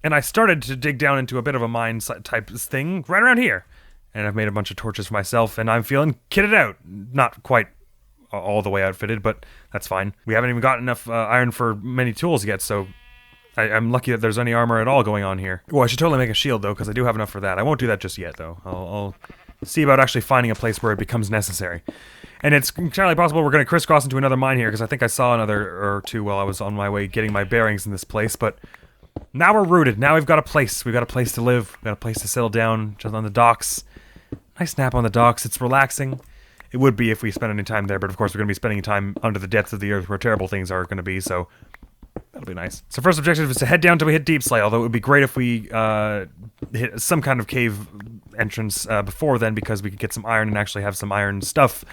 And I started to dig down into a bit of a mine type thing right around here. And I've made a bunch of torches for myself, and I'm feeling kitted out. Not quite all the way outfitted, but that's fine. We haven't even got enough iron for many tools yet, so I'm lucky that there's any armor at all going on here. Oh, I should totally make a shield, though, because I do have enough for that. I won't do that just yet, though. I'll see about actually finding a place where it becomes necessary. And it's entirely possible we're going to crisscross into another mine here, because I think I saw another or 2 while I was on my way getting my bearings in this place, but now we're rooted. Now we've got a place. We've got a place to live. We've got a place to settle down, just on the docks. Nice nap on the docks. It's relaxing. It would be if we spent any time there, but of course we're going to be spending time under the depths of the earth where terrible things are going to be, so that'll be nice. So first objective is to head down till we hit Deep Slate, although it would be great if we hit some kind of cave entrance before then, because we could get some iron and actually have some iron stuff,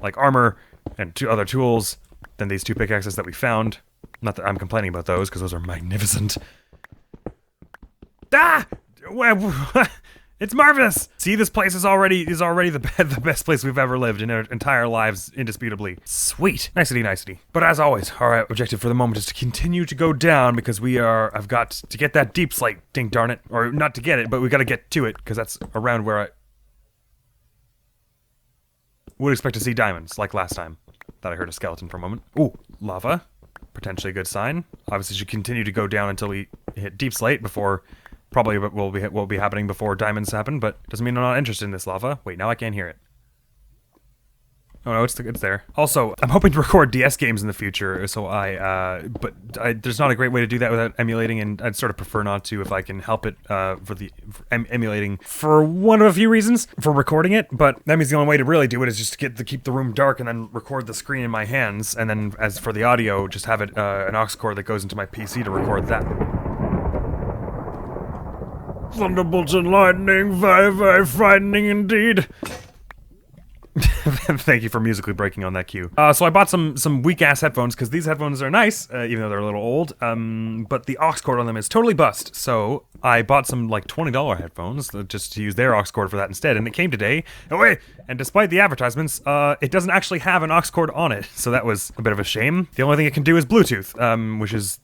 like armor and 2 other tools, than these 2 pickaxes that we found. Not that I'm complaining about those, because those are magnificent. Ah! It's marvelous! See, this place is already the best place we've ever lived in our entire lives, indisputably. Sweet. Nicety, nicety. But as always, our objective for the moment is to continue to go down, because I've got to get that Deep Slate, ding darn it. Or not to get it, but we gotta get to it, because that's around where I would expect to see diamonds, like last time. Thought I heard a skeleton for a moment. Ooh, lava. Potentially a good sign. Obviously, should continue to go down until we hit Deep Slate before... Probably will be happening before diamonds happen, but doesn't mean I'm not interested in this lava. Wait, now I can't hear it. Oh no, it's there. Also, I'm hoping to record DS games in the future, so there's not a great way to do that without emulating, and I'd sort of prefer not to if I can help it for emulating for one of a few reasons for recording it, but that means the only way to really do it is just to keep the room dark and then record the screen in my hands, and then as for the audio, just have it an aux cord that goes into my PC to record that. Thunderbolts and lightning, very, very frightening indeed. Thank you for musically breaking on that cue. So I bought some weak-ass headphones, because these headphones are nice, even though they're a little old, but the aux cord on them is totally bust, so I bought some, like, $20 headphones, just to use their aux cord for that instead, and it came today. Oh, wait! And despite the advertisements, it doesn't actually have an aux cord on it, so that was a bit of a shame. The only thing it can do is Bluetooth, which is...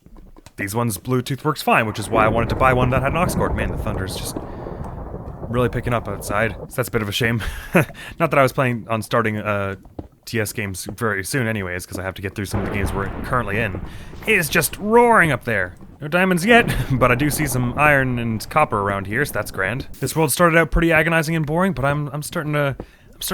These ones, Bluetooth works fine, which is why I wanted to buy one that had an aux cord. Man, the thunder's just really picking up outside. So that's a bit of a shame. Not that I was planning on starting TS games very soon anyways, because I have to get through some of the games we're currently in. It is just roaring up there. No diamonds yet, but I do see some iron and copper around here, so that's grand. This world started out pretty agonizing and boring, but I'm starting to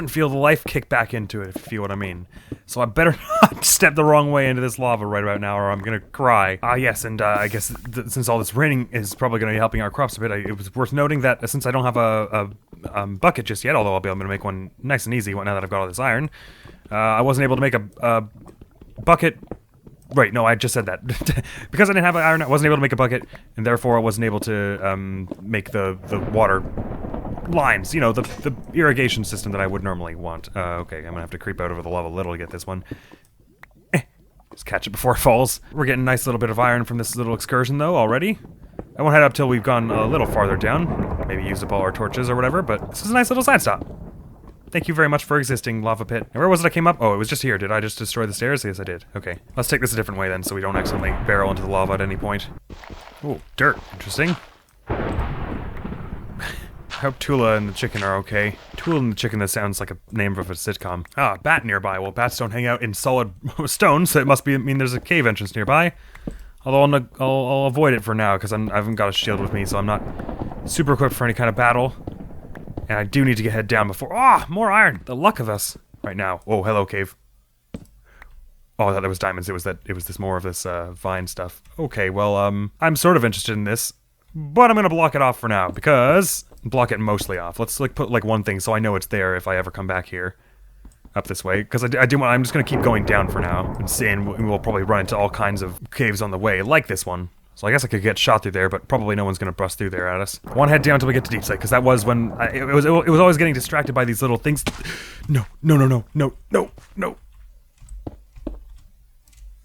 feel the life kick back into it, if you feel what I mean. So I better not step the wrong way into this lava right about now, or I'm gonna cry. Yes, and I guess since all this raining is probably gonna be helping our crops a bit, it was worth noting that since I don't have a bucket just yet, although I'll be able to make one nice and easy now that I've got all this iron, I wasn't able to make a bucket. Right, no, I just said that. Because I didn't have iron, I wasn't able to make a bucket, and therefore I wasn't able to make the water lines, you know, the irrigation system that I would normally want. Okay, I'm gonna have to creep out over the lava a little to get this one. Just catch it before it falls. We're getting a nice little bit of iron from this little excursion, though, already. I won't head up till we've gone a little farther down. Maybe use up all our torches or whatever, but this is a nice little side stop. Thank you very much for existing, lava pit. And where was it I came up? Oh, it was just here. Did I just destroy the stairs? Yes, I did. Okay. Let's take this a different way then, so we don't accidentally barrel into the lava at any point. Ooh, dirt. Interesting. I hope Tula and the chicken are okay. Tula and the chicken, that sounds like a name of a sitcom. Ah, bat nearby. Well, bats don't hang out in solid stone, so it must mean there's a cave entrance nearby. Although I'll avoid it for now, because I haven't got a shield with me, so I'm not super equipped for any kind of battle. And I do need to get head down before— ah, more iron! The luck of us right now. Oh, hello, cave. Oh, I thought that was diamonds. It was this more of this, vine stuff. Okay, well, I'm sort of interested in this, but I'm gonna block it off for now, because— block it mostly off. Let's, like, put, like, one thing so I know it's there if I ever come back here. Up this way, because I'm just gonna keep going down for now, and we'll probably run into all kinds of caves on the way, like this one. So I guess I could get shot through there, but probably no one's gonna bust through there at us. I want to head down until we get to deep sight, because that was when it was always getting distracted by these little things. No.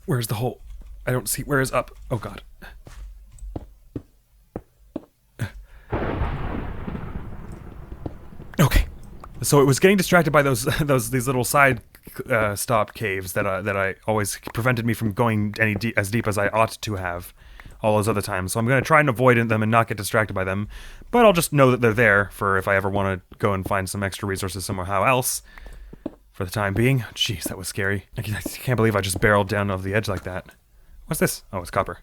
Where's the hole? I don't see. Where is up? Oh god. Okay. So it was getting distracted by these little side stop caves that I always prevented me from going as deep as I ought to have all those other times. So I'm going to try and avoid them and not get distracted by them, but I'll just know that they're there for if I ever want to go and find some extra resources somewhere else for the time being. Jeez, that was scary. I can't believe I just barreled down over the edge like that. What's this? Oh, it's copper.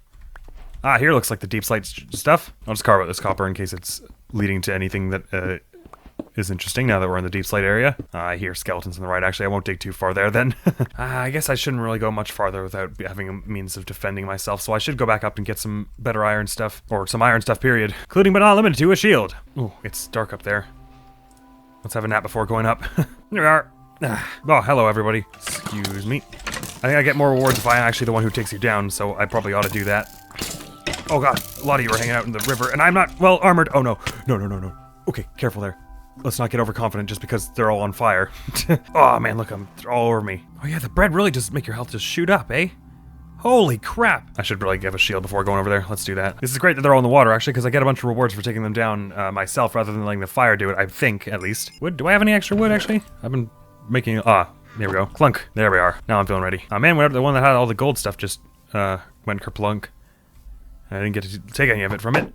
Ah, here looks like the deep sight stuff. I'll just carve out this copper in case it's leading to anything that is interesting now that we're in the deep slate area. I hear skeletons on the right. Actually, I won't dig too far there then. I guess I shouldn't really go much farther without having a means of defending myself, so I should go back up and get some better iron stuff, or some iron stuff, period. Including but not limited to a shield. Ooh, it's dark up there. Let's have a nap before going up. Here we are. Oh, hello everybody. Excuse me. I think I get more rewards if I'm actually the one who takes you down, so I probably ought to do that. Oh god, a lot of you are hanging out in the river, and I'm not well armored. Oh no. No. Okay, careful there. Let's not get overconfident just because they're all on fire. Oh man, look, they're all over me. Oh yeah, the bread really does make your health just shoot up, eh? Holy crap! I should really give a shield before going over there. Let's do that. This is great that they're all in the water, actually, because I get a bunch of rewards for taking them down myself rather than letting the fire do it, I think, at least. Wood? Do I have any extra wood, actually? I've been making— ah, there we go. Clunk. There we are. Now I'm feeling ready. Oh man, the one that had all the gold stuff just went kerplunk. I didn't get to take any of it from it.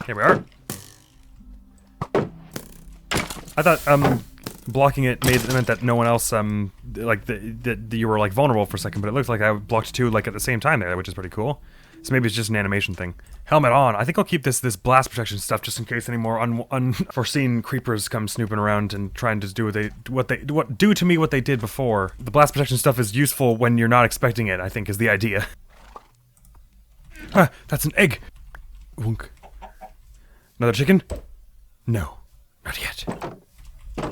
Here we are. I thought blocking it meant that no one else like that you were like vulnerable for a second, but it looks like I blocked two like at the same time there, which is pretty cool. So maybe it's just an animation thing. Helmet on. I think I'll keep this blast protection stuff just in case any more unforeseen creepers come snooping around and trying to do do to me what they did before. The blast protection stuff is useful when you're not expecting it, I think, is the idea. Ah, that's an egg. Wunk. Another chicken? No, not yet.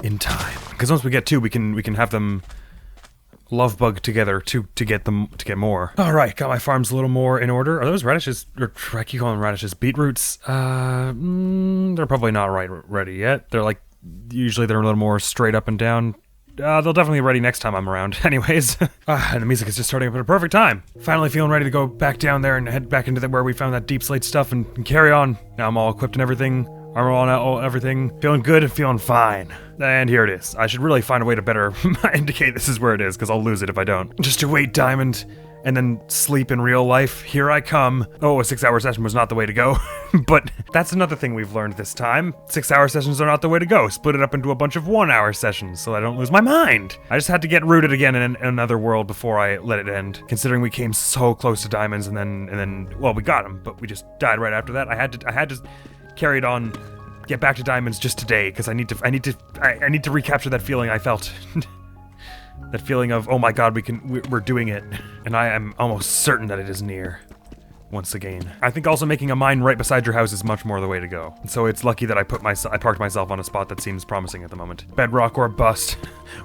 In time, because once we get two, we can have them love bug together to get more. All right, got my farms a little more in order. Are those radishes? Or I keep calling them radishes. Beetroots? They're probably not ready yet. They're like usually they're a little more straight up and down. They'll definitely be ready next time I'm around. Anyways, and the music is just starting up at a perfect time. Finally feeling ready to go back down there and head back into where we found that deep slate stuff and carry on. Now I'm all equipped and everything. Armor on, everything. Feeling good and feeling fine. And here it is. I should really find a way to better indicate this is where it is, because I'll lose it if I don't. Just to wait, Diamond, and then sleep in real life. Here I come. Oh, a 6-hour session was not the way to go. But that's another thing we've learned this time. 6-hour sessions are not the way to go. Split it up into a bunch of 1-hour sessions so I don't lose my mind. I just had to get rooted again in another world before I let it end. Considering we came so close to diamonds and then well, we got them, but we just died right after that. I had to carry it on, get back to diamonds just today, because I need to recapture that feeling I felt. That feeling of, oh my god, we're doing it. And I am almost certain that it is near. Once again. I think also making a mine right beside your house is much more the way to go. So it's lucky that I parked myself on a spot that seems promising at the moment. Bedrock or bust.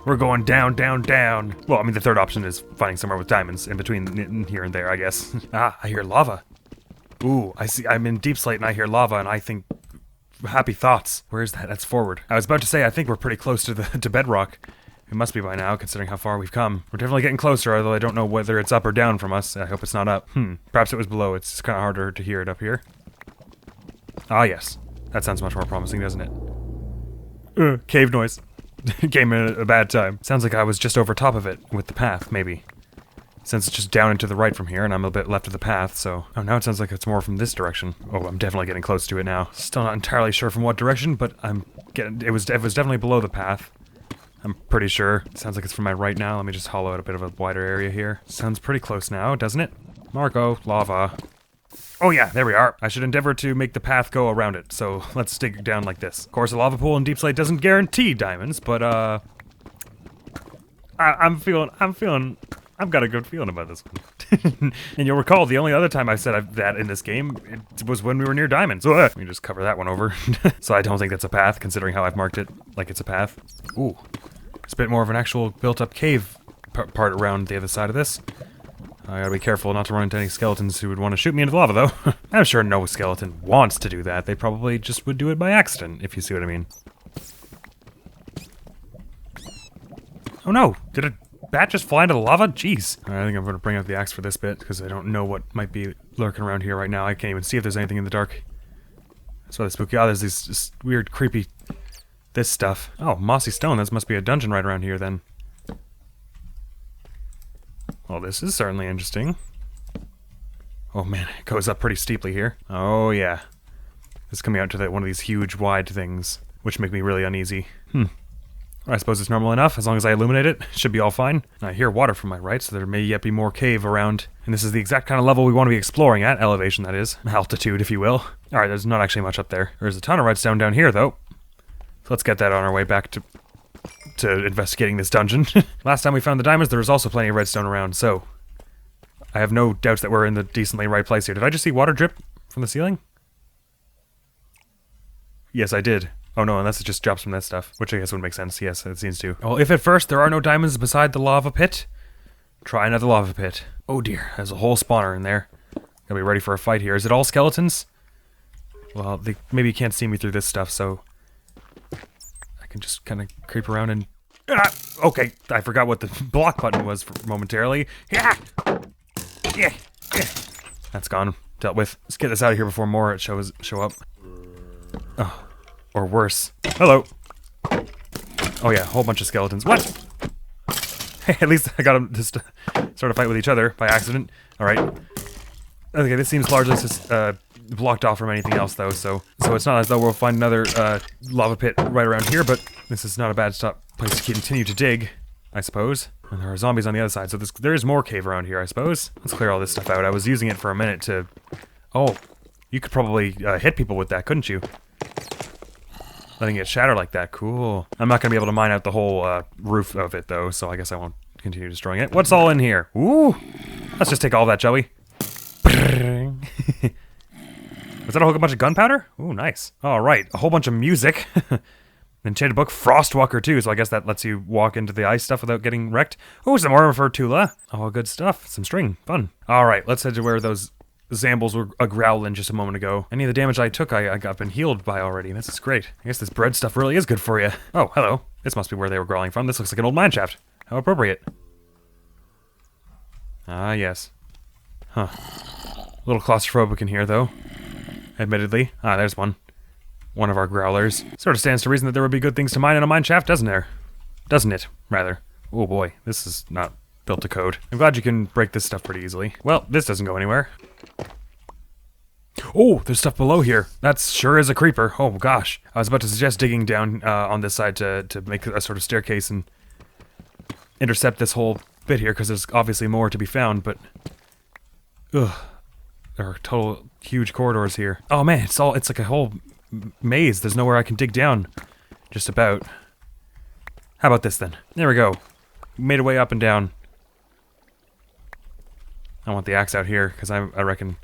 We're going down, down, down. Well, I mean, the third option is finding somewhere with diamonds in between here and there, I guess. Ah, I hear lava. Ooh, I see. I'm in deep slate and I hear lava and I think happy thoughts. Where is that? That's forward. I was about to say I think we're pretty close to bedrock. It must be by now, considering how far we've come. We're definitely getting closer, although I don't know whether it's up or down from us. I hope it's not up. Perhaps it was below. It's kind of harder to hear it up here. Ah, yes. That sounds much more promising, doesn't it? Cave noise. Came in at a bad time. Sounds like I was just over top of it with the path, maybe. Since it's just down and to the right from here, and I'm a bit left of the path, so... Oh, now it sounds like it's more from this direction. Oh, I'm definitely getting close to it now. Still not entirely sure from what direction, but it was definitely below the path. I'm pretty sure. Sounds like it's from my right now. Let me just hollow out a bit of a wider area here. Sounds pretty close now, doesn't it? Marco, lava. Oh yeah, there we are. I should endeavor to make the path go around it, so let's dig down like this. Of course, a lava pool in Deep Slate doesn't guarantee diamonds, but I've got a good feeling about this one. And you'll recall, the only other time I said that in this game, it was when we were near diamonds. Let me just cover that one over. So I don't think that's a path, considering how I've marked it like it's a path. Ooh, it's a bit more of an actual built-up cave part around the other side of this. I gotta be careful not to run into any skeletons who would want to shoot me into the lava, though. I'm sure no skeleton wants to do that. They probably just would do it by accident, if you see what I mean. Oh no! Did a bat just fly into the lava? Jeez. I think I'm gonna bring out the axe for this bit, because I don't know what might be lurking around here right now. I can't even see if there's anything in the dark. That's why the spooky. Oh, there's these just weird, creepy... this stuff. Oh, mossy stone. This must be a dungeon right around here, then. Well, this is certainly interesting. Oh man, it goes up pretty steeply here. Oh yeah. It's coming out to one of these huge, wide things, which make me really uneasy. I suppose it's normal enough. As long as I illuminate it, it should be all fine. I hear water from my right, so there may yet be more cave around. And this is the exact kind of level we want to be exploring at. Elevation, that is. Altitude, if you will. Alright, there's not actually much up there. There's a ton of redstone down here, though. So let's get that on our way back to investigating this dungeon. Last time we found the diamonds, there was also plenty of redstone around, so I have no doubts that we're in the decently right place here. Did I just see water drip from the ceiling? Yes, I did. Oh no, unless it just drops from that stuff, which I guess would make sense. Yes, it seems to. Well, if at first there are no diamonds beside the lava pit, try another lava pit. Oh dear, there's a whole spawner in there. Gotta be ready for a fight here. Is it all skeletons? Well, maybe you can't see me through this stuff, so I can just kind of creep around and... okay, I forgot what the block button was momentarily. Yeah! That's gone. Dealt with. Let's get this out of here before more show up. Oh, or worse. Hello! Oh yeah, a whole bunch of skeletons. What? Hey, at least I got them to start a fight with each other by accident. Alright. Okay, this seems largely just blocked off from anything else, though, so it's not as though we'll find another lava pit right around here, but this is not a bad place to continue to dig, I suppose. And there are zombies on the other side, so there is more cave around here, I suppose. Let's clear all this stuff out. I was using it for a minute to... Oh, you could probably hit people with that, couldn't you? Letting it shatter like that. Cool. I'm not going to be able to mine out the whole roof of it, though, so I guess I won't continue destroying it. What's all in here? Ooh! Let's just take all that, shall we? Was that a whole bunch of gunpowder? Ooh, nice. Alright, a whole bunch of music. Enchanted book, Frostwalker too, so I guess that lets you walk into the ice stuff without getting wrecked. Oh, some armor for Tula. Oh, good stuff. Some string. Fun. Alright, let's head to where those Zambles were growling just a moment ago. Any of the damage I took, I got been healed by already. This is great. I guess this bread stuff really is good for you. Oh, hello. This must be where they were growling from. This looks like an old mine shaft. How appropriate. Ah, yes. Huh. A little claustrophobic in here, though. Admittedly. Ah, there's one. One of our growlers. Sort of stands to reason that there would be good things to mine in a mine shaft, doesn't there? Doesn't it, rather. Oh boy, this is not built to code. I'm glad you can break this stuff pretty easily. Well, this doesn't go anywhere. Oh, there's stuff below here. That sure is a creeper. Oh gosh. I was about to suggest digging down on this side to make a sort of staircase and intercept this whole bit here, because there's obviously more to be found, but... Ugh. There are total huge corridors here. Oh man, it's like a whole maze. There's nowhere I can dig down. Just about. How about this then? There we go. Made a way up and down. I want the axe out here, because I reckon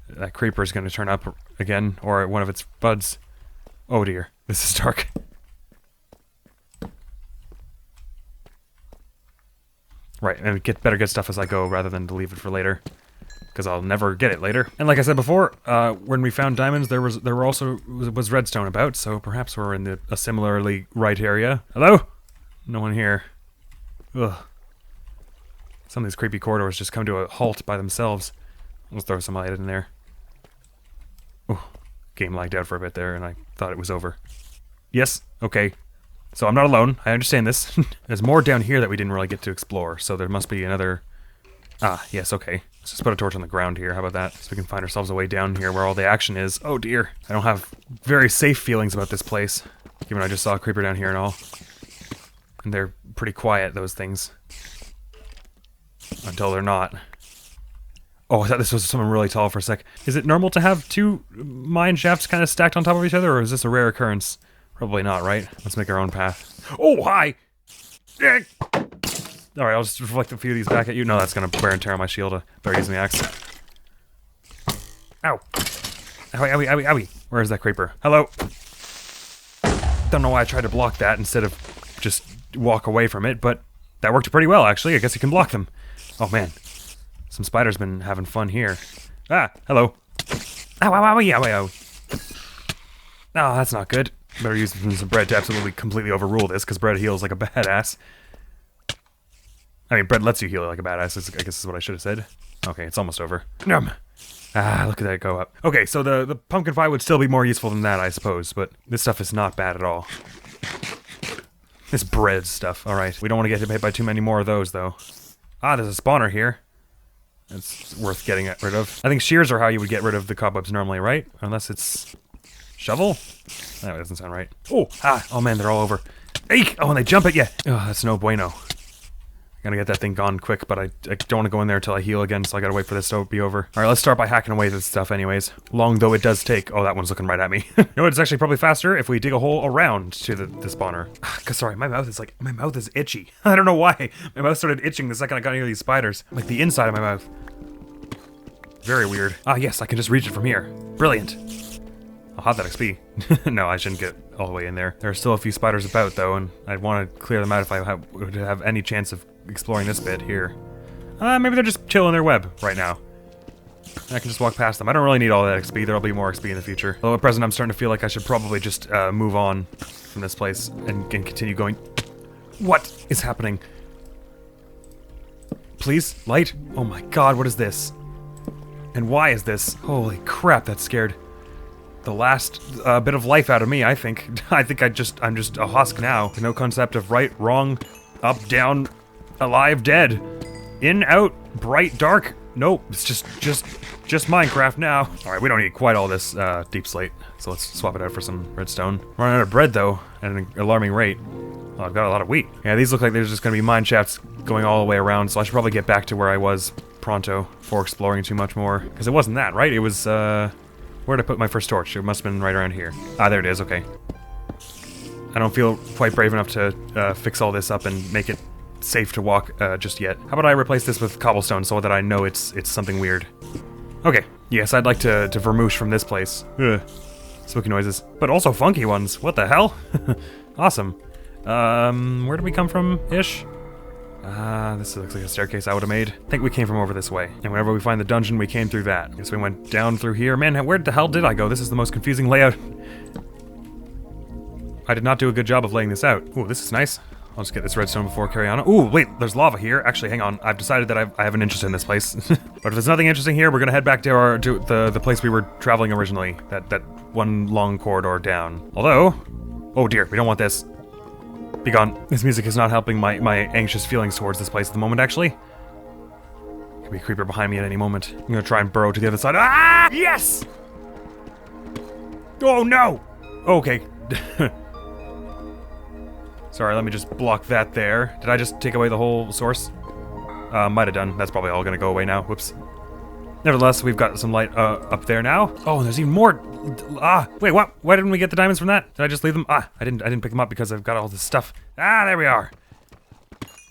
that creeper is going to turn up again, or one of its buds. Oh dear, this is dark. Right, and better get stuff as I go rather than to leave it for later, because I'll never get it later. And like I said before, when we found diamonds, there was redstone about, so perhaps we're in a similarly right area. Hello? No one here. Ugh. Some of these creepy corridors just come to a halt by themselves. Let's throw some light in there. Ooh, game lagged out for a bit there, and I thought it was over. Yes, okay. So I'm not alone. I understand this. There's more down here that we didn't really get to explore, so there must be another... Ah, yes, okay. Let's just put a torch on the ground here. How about that? So we can find ourselves a way down here where all the action is. Oh dear. I don't have very safe feelings about this place, given I just saw a creeper down here and all. And they're pretty quiet, those things. Until they're not. Oh, I thought this was something really tall for a sec. Is it normal to have two mine shafts kind of stacked on top of each other, or is this a rare occurrence? Probably not, right? Let's make our own path. Oh, hi! Alright, I'll just reflect a few of these back at you. No, that's gonna wear and tear on my shield. I better use the axe. Ow! Owie, owie, owie, owie. Where is that creeper? Hello? Don't know why I tried to block that instead of just walk away from it, but that worked pretty well, actually. I guess you can block them. Oh, man. Some spiders been having fun here. Ah, hello. Ow, ow, owie, owie, ow. Oh, that's not good. Better use some bread to absolutely completely overrule this, because bread heals like a badass. I mean, bread lets you heal like a badass, I guess is what I should have said. Okay, it's almost over. Nom. Ah, look at that go up. Okay, so the pumpkin pie would still be more useful than that, I suppose, but this stuff is not bad at all. This bread stuff, alright. We don't want to get hit by too many more of those, though. Ah, there's a spawner here. It's worth getting rid of. I think shears are how you would get rid of the cobwebs normally, right? Unless it's... shovel? That doesn't sound right. Oh, oh man, they're all over. Eek! Oh, and they jump at you! Oh, that's no bueno. I gotta get that thing gone quick, but I don't want to go in there until I heal again, so I gotta wait for this to be over. Alright, let's start by hacking away this stuff anyways. Long though it does take. Oh, that one's looking right at me. You know what, it's actually probably faster if we dig a hole around to the spawner. Sorry, my mouth is itchy. I don't know why. My mouth started itching the second I got near these spiders. Like the inside of my mouth. Very weird. Ah, yes, I can just reach it from here. Brilliant. I'll have that XP. No, I shouldn't get all the way in there. There are still a few spiders about, though, and I'd want to clear them out if I would have any chance of exploring this bit here. Maybe they're just chilling their web right now. I can just walk past them. I don't really need all that XP. There'll be more XP in the future. Although at present, I'm starting to feel like I should probably just move on from this place and continue going. What is happening? Please, light? Oh my god, what is this? And why is this? Holy crap, that scared the last bit of life out of me, I think. I'm just a husk now. No concept of right, wrong, up, down, alive, dead. In, out, bright, dark. Nope, it's just Minecraft now. Alright, we don't need quite all this deep slate, so let's swap it out for some redstone. Running out of bread, though, at an alarming rate. Oh, I've got a lot of wheat. Yeah, these look like there's just gonna be mine shafts going all the way around, so I should probably get back to where I was pronto before exploring too much more. Because it wasn't that, right? It was, where'd I put my first torch? It must have been right around here. Ah, there it is, okay. I don't feel quite brave enough to fix all this up and make it safe to walk just yet. How about I replace this with cobblestone so that I know it's something weird. Okay, yes, I'd like to vermouche from this place. Ugh. Spooky noises. But also funky ones. What the hell? Awesome. Where did we come from, ish? This looks like a staircase I would have made. I think we came from over this way. And whenever we find the dungeon, we came through that. Guess we went down through here. Man, where the hell did I go? This is the most confusing layout. I did not do a good job of laying this out. Ooh, this is nice. I'll just get this redstone before I carry on. Ooh, wait, there's lava here. Actually, hang on. I've decided that I have an interest in this place. But if there's nothing interesting here, we're gonna head back to the place we were traveling originally. That one long corridor down. Although, oh dear, we don't want this. Be gone. This music is not helping my anxious feelings towards this place at the moment, actually. Could be a creeper behind me at any moment. I'm gonna try and burrow to the other side. Ah! Yes! Oh no! Okay. Sorry, let me just block that there. Did I just take away the whole source? Might have done. That's probably all gonna go away now. Whoops. Nevertheless, we've got some light up there now. Oh, and there's even more. Ah, wait, what? Why didn't we get the diamonds from that? Did I just leave them? Ah, I didn't pick them up because I've got all this stuff. Ah, there we are.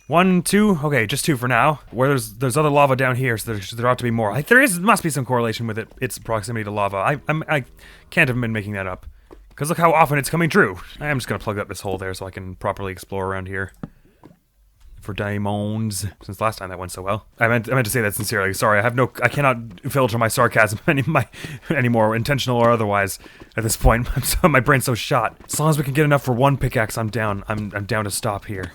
1, 2. Okay, just 2 for now. Where there's other lava down here, so there ought to be more. Like, must be some correlation with its proximity to lava. I can't have been making that up. Because look how often it's coming true. I am just going to plug up this hole there so I can properly explore around here. For diamonds. Since last time that went so well. I meant to say that sincerely. Sorry, I cannot filter my sarcasm anymore, intentional or otherwise, at this point. My brain's so shot. As long as we can get enough for one pickaxe, I'm down. I'm down to stop here.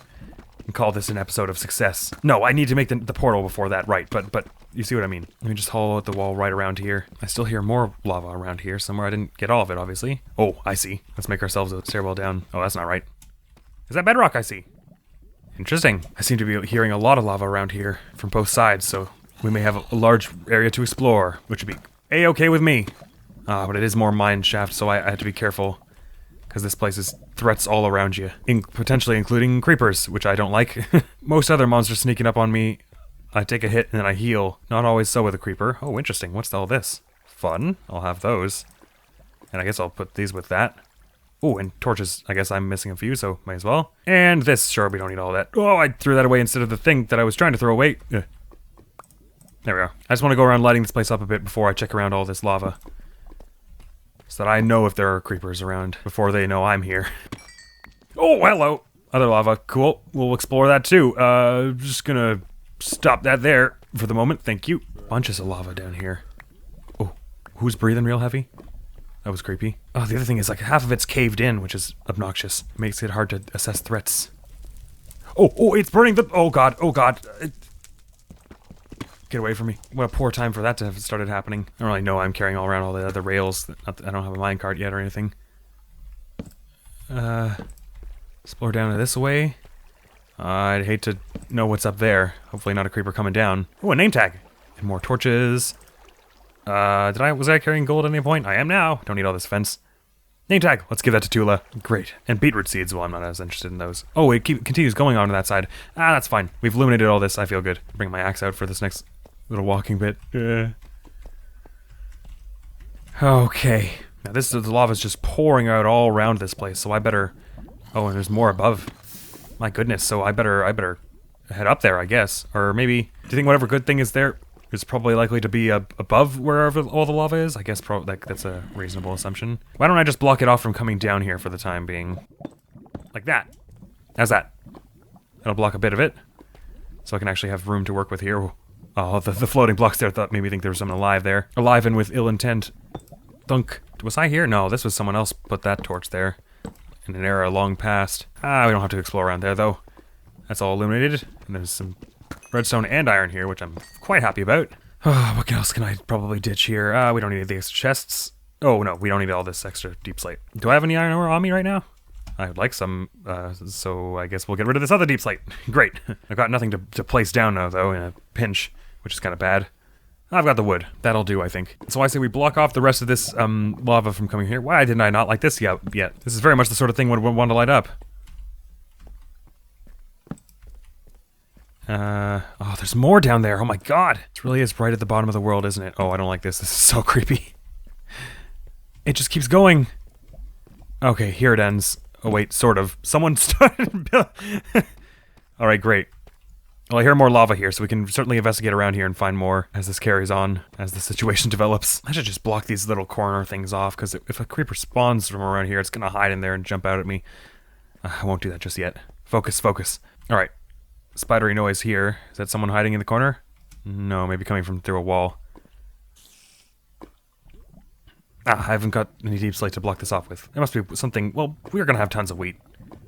And call this an episode of success. No, I need to make the portal before that, right, but you see what I mean. Let me just hollow out the wall right around here. I still hear more lava around here somewhere. I didn't get all of it, obviously. Oh, I see. Let's make ourselves a stairwell down. Oh, that's not right. Is that bedrock I see? Interesting. I seem to be hearing a lot of lava around here from both sides, so we may have a large area to explore, which would be A-okay with me. But it is more mine shaft, so I have to be careful because this place is threats all around you, potentially including creepers, which I don't like. Most other monsters sneaking up on me, I take a hit and then I heal. Not always so with a creeper. Oh, interesting. What's all this? Fun. I'll have those. And I guess I'll put these with that. Oh, and torches. I guess I'm missing a few, so might as well. And this. Sure, we don't need all that. Oh, I threw that away instead of the thing that I was trying to throw away. Ugh. There we go. I just want to go around lighting this place up a bit before I check around all this lava. So that I know if there are creepers around before they know I'm here. Oh, hello. Other lava. Cool. We'll explore that too. Just gonna stop that there for the moment. Thank you. Bunches of lava down here. Oh, who's breathing real heavy? That was creepy. Oh, the other thing is like half of it's caved in, which is obnoxious. Makes it hard to assess threats. Oh, it's burning the... Oh, God. Oh, God. Get away from me. What a poor time for that to have started happening. I don't really know I'm carrying all around all the other rails. I don't have a minecart yet or anything. Explore down this way. I'd hate to know what's up there. Hopefully not a creeper coming down. Oh, a name tag. And more torches. Was I carrying gold at any point? I am now. Don't need all this fence. Name tag. Let's give that to Tula. Great. And beetroot seeds. Well, I'm not as interested in those. Oh, it continues going on to that side. Ah, that's fine. We've illuminated all this. I feel good. Bring my axe out for this next little walking bit. Okay. Now the lava's just pouring out all around this place, so I better... Oh, and there's more above. My goodness, so I better head up there, I guess. Or maybe... Do you think whatever good thing is there is probably likely to be above wherever all the lava is? I guess that's a reasonable assumption. Why don't I just block it off from coming down here for the time being? Like that. How's that? That'll block a bit of it. So I can actually have room to work with here. Oh, the floating blocks there made me think there was something alive there. Alive and with ill intent. Thunk. Was I here? No, this was someone else put that torch there. In an era long past. We don't have to explore around there, though. That's all illuminated. And there's some redstone and iron here, which I'm quite happy about. What else can I probably ditch here? We don't need the extra chests. Oh, no, we don't need all this extra deep slate. Do I have any iron ore on me right now? I would like some, so I guess we'll get rid of this other deep slate. Great. I've got nothing to place down now, though, in a pinch, which is kind of bad. I've got the wood. That'll do, I think. So I say we block off the rest of this lava from coming here. Why didn't I not like this yet? This is very much the sort of thing one would want to light up. Oh, there's more down there. Oh my God. It really is right at the bottom of the world, isn't it? Oh, I don't like this. This is so creepy. It just keeps going. Okay, here it ends. Oh wait, sort of. Someone started... Alright, great. Well, I hear more lava here, so we can certainly investigate around here and find more as this carries on, as the situation develops. I should just block these little corner things off, because if a creeper spawns from around here, it's gonna hide in there and jump out at me. I won't do that just yet. Focus. Alright. Spidery noise here. Is that someone hiding in the corner? No, maybe coming from through a wall. I haven't got any deep slate to block this off with. There must be something... Well, we're gonna have tons of wheat.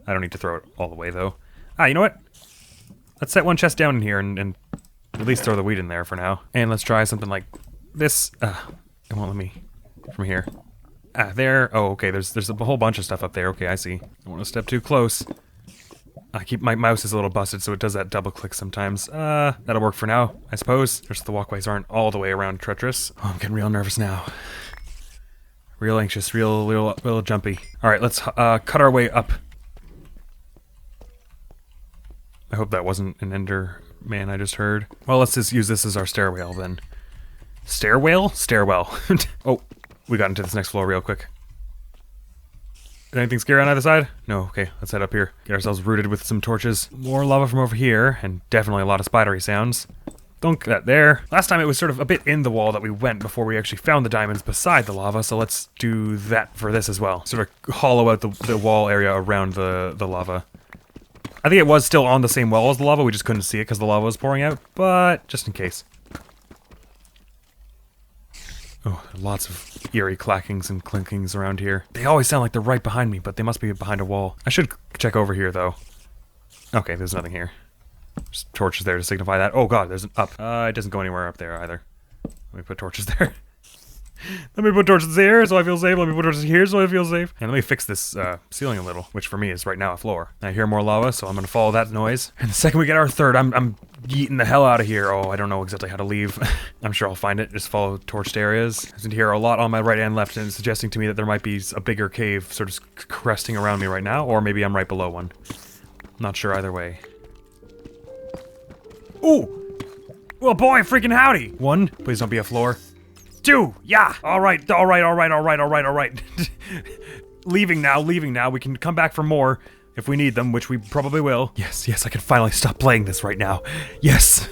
I don't need to throw it all the way, though. You know what? Let's set one chest down in here and at least throw the wheat in there for now. And let's try something like this. It won't let me from here. There. Oh, okay, there's a whole bunch of stuff up there. Okay, I see. I don't want to step too close. My mouse is a little busted, so it does that double click sometimes. That'll work for now, I suppose. Just the walkways aren't all the way around treacherous. Oh, I'm getting real nervous now. Real anxious, real jumpy. Alright, let's cut our way up. I hope that wasn't an ender man I just heard. Well, let's just use this as our stairwell then. Stairwell? Stairwell. Oh, we got into this next floor real quick. Anything scary on either side? No, okay, let's head up here. Get ourselves rooted with some torches. More lava from over here, and definitely a lot of spidery sounds. Dunk that there. Last time it was sort of a bit in the wall that we went before we actually found the diamonds beside the lava, so let's do that for this as well. Sort of hollow out the wall area around the lava. I think it was still on the same wall as the lava, we just couldn't see it because the lava was pouring out, but just in case. Oh, lots of eerie clackings and clinkings around here. They always sound like they're right behind me, but they must be behind a wall. I should check over here, though. Okay, there's nothing here. Just torches there to signify that. Oh god, there's an up. It doesn't go anywhere up there either. Let me put torches there. Let me put torches here so I feel safe. Let me put torches here so I feel safe. And let me fix this ceiling a little, which for me is right now a floor. I hear more lava, so I'm gonna follow that noise. And the second we get our third, I'm yeeting the hell out of here. Oh, I don't know exactly how to leave. I'm sure I'll find it. Just follow torched areas. I can hear a lot on my right and left, and it's suggesting to me that there might be a bigger cave sort of cresting around me right now, or maybe I'm right below one. Not sure either way. Ooh! Well, boy, freaking howdy! 1, please don't be a floor. 2, yeah! Alright. Leaving now. We can come back for more if we need them, which we probably will. Yes, I can finally stop playing this right now. Yes!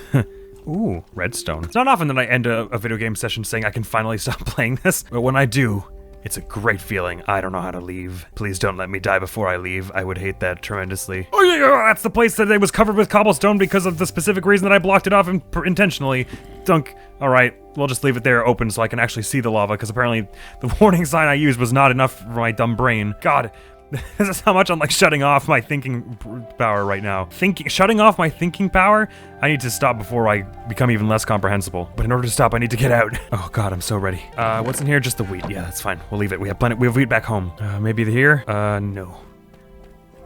Ooh, redstone. It's not often that I end a video game session saying I can finally stop playing this, but when I do, it's a great feeling. I don't know how to leave. Please don't let me die before I leave. I would hate that tremendously. Oh yeah, that's the place that it was covered with cobblestone because of the specific reason that I blocked it off intentionally. Dunk. Alright, we'll just leave it there open so I can actually see the lava, because apparently the warning sign I used was not enough for my dumb brain. God, this is how much I'm like shutting off my thinking power right now. Shutting off my thinking power? I need to stop before I become even less comprehensible. But in order to stop, I need to get out. Oh God, I'm so ready. What's in here? Just the wheat. Yeah, that's fine. We'll leave it. We have wheat back home. Maybe here? No.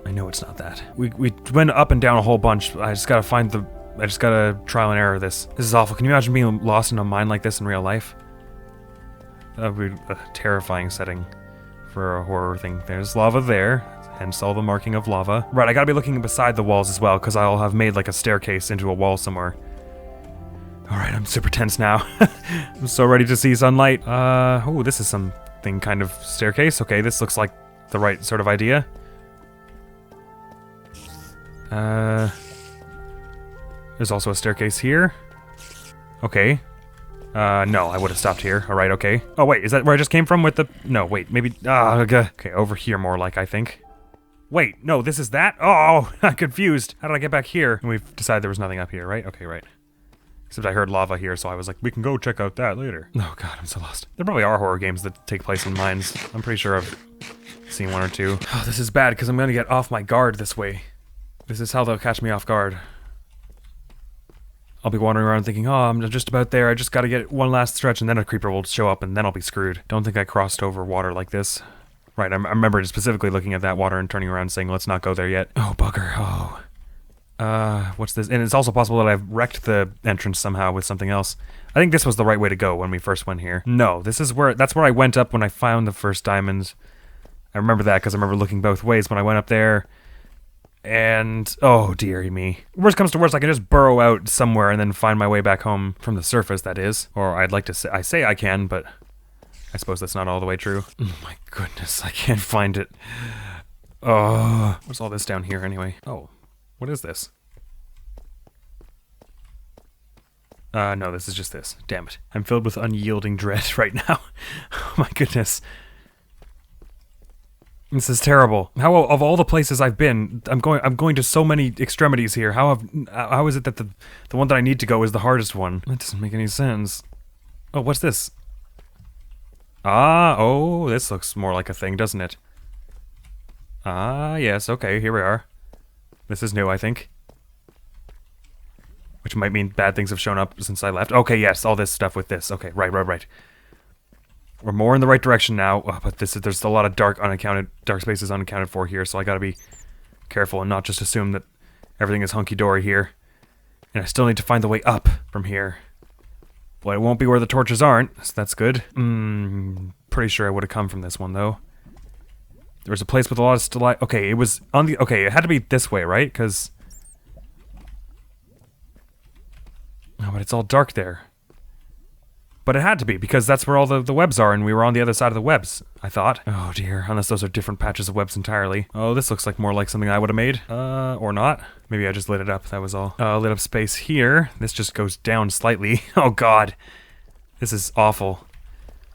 I know it's not that. We went up and down a whole bunch. I just gotta trial and error this. This is awful. Can you imagine being lost in a mine like this in real life? That would be a terrifying setting for a horror thing. There's lava there, hence all the marking of lava. Right, I gotta be looking beside the walls as well, because I'll have made like a staircase into a wall somewhere. Alright, I'm super tense now. I'm so ready to see sunlight. Oh, this is something kind of staircase. Okay, this looks like the right sort of idea. There's also a staircase here. Okay. No, I would have stopped here. Alright, okay. Oh, wait, is that where I just came from with the... No, wait, maybe... okay, over here more like, I think. Wait, no, this is that? Oh, I'm confused. How did I get back here? And we've decided there was nothing up here, right? Okay, right. Except I heard lava here, so I was like, we can go check out that later. Oh God, I'm so lost. There probably are horror games that take place in mines. I'm pretty sure I've seen 1 or 2. Oh, this is bad, because I'm gonna get off my guard this way. This is how they'll catch me off guard. I'll be wandering around thinking, oh, I'm just about there, I just gotta get one last stretch, and then a creeper will show up, and then I'll be screwed. Don't think I crossed over water like this. Right, I remember specifically looking at that water and turning around saying, let's not go there yet. Oh, bugger, oh. What's this? And it's also possible that I've wrecked the entrance somehow with something else. I think this was the right way to go when we first went here. No, that's where I went up when I found the first diamonds. I remember that, because I remember looking both ways when I went up there. And, oh dearie me. Worst comes to worst, I can just burrow out somewhere and then find my way back home from the surface, that is. Or I'd like to say, I can, but I suppose that's not all the way true. Oh my goodness, I can't find it. Oh, what's all this down here anyway? Oh, what is this? No, this is just this. Damn it. I'm filled with unyielding dread right now. Oh my goodness. This is terrible. How of all the places I've been, I'm going to so many extremities here. How is it that the one that I need to go is the hardest one? That doesn't make any sense. Oh, what's this? Ah, oh, this looks more like a thing, doesn't it? Ah, yes, okay, here we are. This is new, I think. Which might mean bad things have shown up since I left. Okay, yes, all this stuff with this. Okay, right. We're more in the right direction now, but there's a lot of dark spaces unaccounted for here, so I gotta be careful and not just assume that everything is hunky-dory here. And I still need to find the way up from here. Well, it won't be where the torches aren't, so that's good. Pretty sure I would have come from this one, though. There was a place with a lot of stalactites. Okay, it was on the... Okay, it had to be this way, right? Because... Oh, but it's all dark there. But it had to be, because that's where all the webs are, and we were on the other side of the webs, I thought. Oh dear, unless those are different patches of webs entirely. Oh, this looks like more like something I would have made. Or not. Maybe I just lit it up, that was all. Lit up space here. This just goes down slightly. Oh god. This is awful.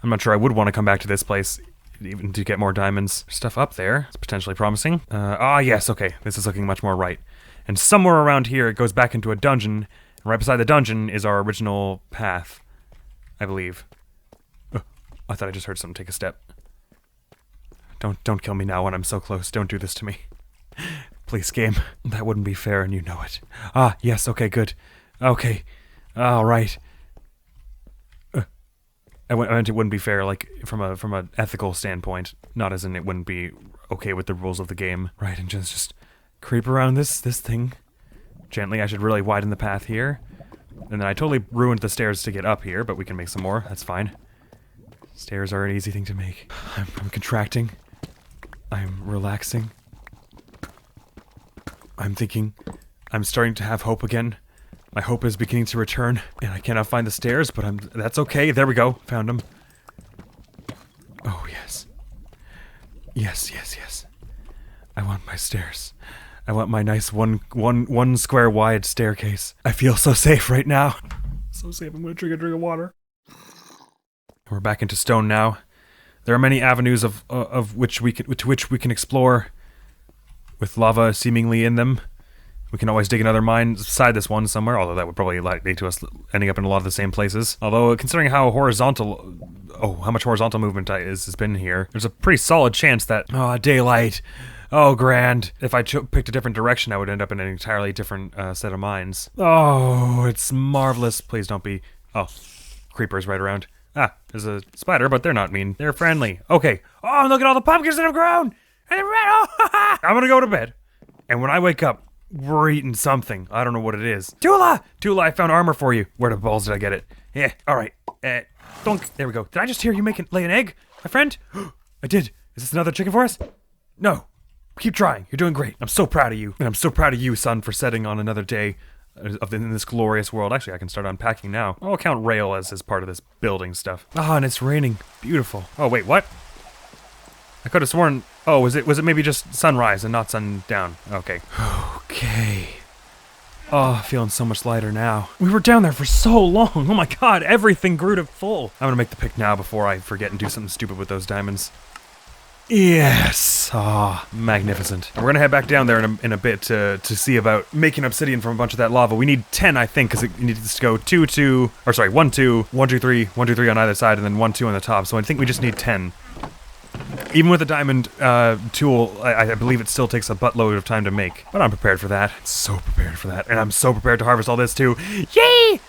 I'm not sure I would want to come back to this place, even to get more diamonds. Stuff up there. It's potentially promising. Yes, okay. This is looking much more right. And somewhere around here, it goes back into a dungeon, and right beside the dungeon is our original path. I believe. I thought I just heard something take a step. Don't kill me now when I'm so close. Don't do this to me. Please, game. That wouldn't be fair and you know it. Ah, yes, okay, good. Okay. Alright. I meant it wouldn't be fair, like, from a ethical standpoint. Not as in it wouldn't be okay with the rules of the game. Right, and just creep around this thing. Gently, I should really widen the path here. And then I totally ruined the stairs to get up here, but we can make some more. That's fine. Stairs are an easy thing to make. I'm contracting. I'm relaxing. I'm thinking. I'm starting to have hope again. My hope is beginning to return, and I cannot find the stairs, but that's okay. There we go. Found them. Oh, yes. Yes. I want my stairs. I want my nice one square wide staircase. I feel so safe right now. So safe. I'm gonna drink a drink of water. We're back into stone now. There are many avenues to which we can explore, with lava seemingly in them. We can always dig another mine beside this one somewhere, although that would probably lead to us ending up in a lot of the same places. Although, considering how much horizontal movement has been here, there's a pretty solid chance that, daylight. Oh, grand. If I picked a different direction, I would end up in an entirely different set of mines. Oh, it's marvelous. Please don't be... Oh, creepers right around. Ah, there's a spider, but they're not mean. They're friendly. Okay. Oh, look at all the pumpkins that have grown! And they're red! Oh, I'm gonna go to bed. And when I wake up, we're eating something. I don't know what it is. Tula! Tula, I found armor for you. Where the balls did I get it? Yeah, alright. Dunk. There we go. Did I just hear you lay an egg, my friend? I did. Is this another chicken for us? No. Keep trying. You're doing great. I'm so proud of you. And I'm so proud of you, son, for setting on another day in this glorious world. Actually, I can start unpacking now. I'll count rail as part of this building stuff. Ah, and it's raining. Beautiful. Oh, wait, what? I could have sworn... Oh, was it maybe just sunrise and not sundown? Okay. Okay. Oh, feeling so much lighter now. We were down there for so long. Oh my god, everything grew to full. I'm gonna make the pick now before I forget and do something stupid with those diamonds. Yes! Ah, magnificent. And we're gonna head back down there in a bit to see about making obsidian from a bunch of that lava. We need 10, I think, because it needs to go 1, 2, 3 on either side, and then 1, 2 on the top. So I think we just need 10. Even with a diamond tool, I believe it still takes a buttload of time to make. But I'm prepared for that. So prepared for that. And I'm so prepared to harvest all this too. Yay!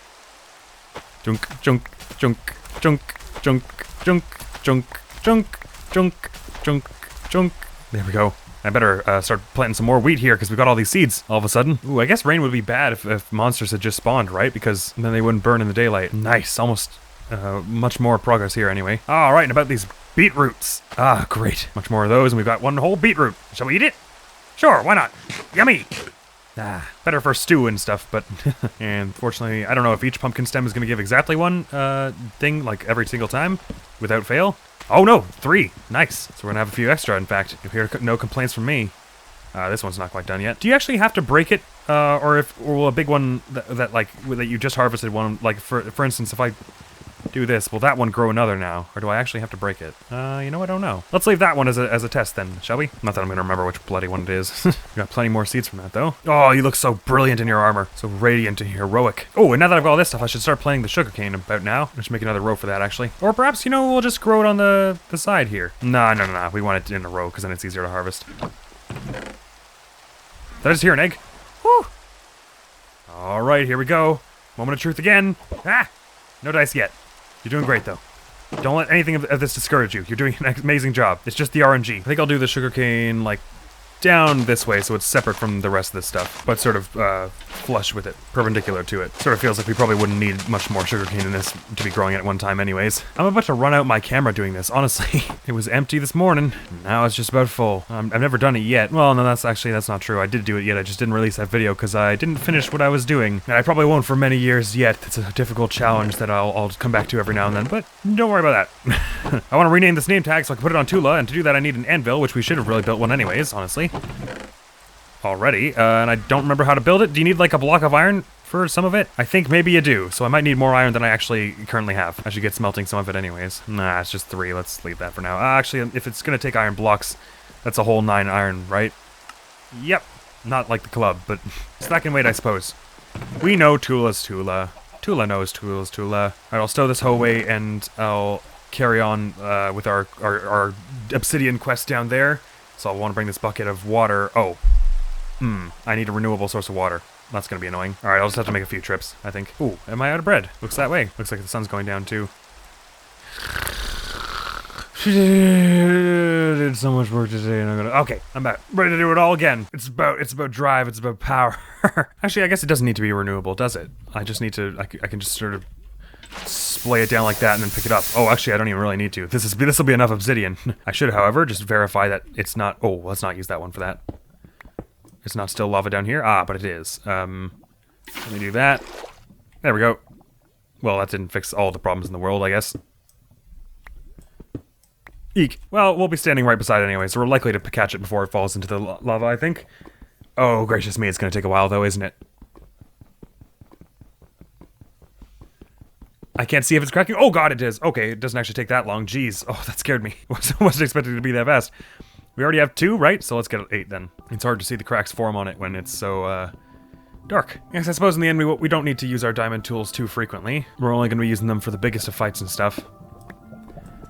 Junk, junk, junk, junk, junk, junk, junk, junk, junk, junk, junk. There we go. I better start planting some more wheat here because we've got all these seeds all of a sudden. Ooh, I guess rain would be bad if monsters had just spawned, right? Because then they wouldn't burn in the daylight. Nice. Almost much more progress here anyway. All right, and about these beetroots. Ah, great. Much more of those, and we've got one whole beetroot. Shall we eat it? Sure, why not? Yummy! Ah, better for stew and stuff, but... And fortunately, I don't know if each pumpkin stem is going to give exactly one thing, like every single time, without fail. Oh no, 3. Nice. So we're going to have a few extra, in fact. You'll hear no complaints from me. This one's not quite done yet. Do you actually have to break it? Or will a big one that you just harvested one, like for instance, if I do this, will that one grow another now? Or do I actually have to break it? You know, I don't know. Let's leave that one as a test then, shall we? Not that I'm gonna remember which bloody one it is. We got plenty more seeds from that though. Oh, you look so brilliant in your armor. So radiant and heroic. Oh, and now that I've got all this stuff, I should start planting the sugarcane about now. I should make another row for that actually. Or perhaps, you know, we'll just grow it on the side here. No. We want it in a row because then it's easier to harvest. Did I just hear an egg? Whew. Alright, here we go. Moment of truth again. Ah! No dice yet. You're doing great, though. Don't let anything of this discourage you. You're doing an amazing job. It's just the RNG. I think I'll do the sugarcane, like, down this way so it's separate from the rest of this stuff, but sort of flush with it, perpendicular to it. Sort of feels like we probably wouldn't need much more sugarcane in this to be growing at one time anyways. I'm about to run out my camera doing this, honestly. It was empty this morning, now it's just about full. I've never done it yet. Well, no, that's not true. I did do it yet, I just didn't release that video because I didn't finish what I was doing. And I probably won't for many years yet. It's a difficult challenge that I'll come back to every now and then, but don't worry about that. I want to rename this name tag so I can put it on Tula, and to do that I need an anvil, which we should have really built one anyways, honestly. Already, and I don't remember how to build it. Do you need like a block of iron for some of it? I think maybe you do, so I might need more iron than I actually currently have. I should get smelting some of it anyways. Nah, it's just 3. Let's leave that for now. Actually, if it's gonna take iron blocks, that's a whole 9 iron, right? Yep. Not like the club, but that can wait, I suppose. We know Tula's Tula. Tula knows Tula's Tula. Alright, I'll stow this hoe away and I'll carry on with our obsidian quest down there. So I'll want to bring this bucket of water. Oh. I need a renewable source of water. That's gonna be annoying. Alright, I'll just have to make a few trips, I think. Ooh, am I out of bread? Looks that way. Looks like the sun's going down too. Did so much work today, and okay, I'm back. Ready to do it all again. It's about drive, it's about power. Actually, I guess it doesn't need to be renewable, does it? I just need to, I can just sort of splay it down like that and then pick it up. Oh, actually, I don't even really need to. This will be enough obsidian. I should, however, just verify that it's not, oh, let's not use that one for that. It's not still lava down here? Ah, but it is. Let me do that. There we go. Well, that didn't fix all the problems in the world, I guess. Eek. Well, we'll be standing right beside it anyway, so we're likely to catch it before it falls into the lava, I think. Oh, gracious me, it's gonna take a while though, isn't it? I can't see if it's cracking. Oh god, it is. Okay, it doesn't actually take that long. Jeez. Oh, that scared me. I wasn't expecting it to be that fast. We already have 2, right? So let's get 8 then. It's hard to see the cracks form on it when it's so, dark. Yes, I suppose in the end we don't need to use our diamond tools too frequently. We're only gonna be using them for the biggest of fights and stuff.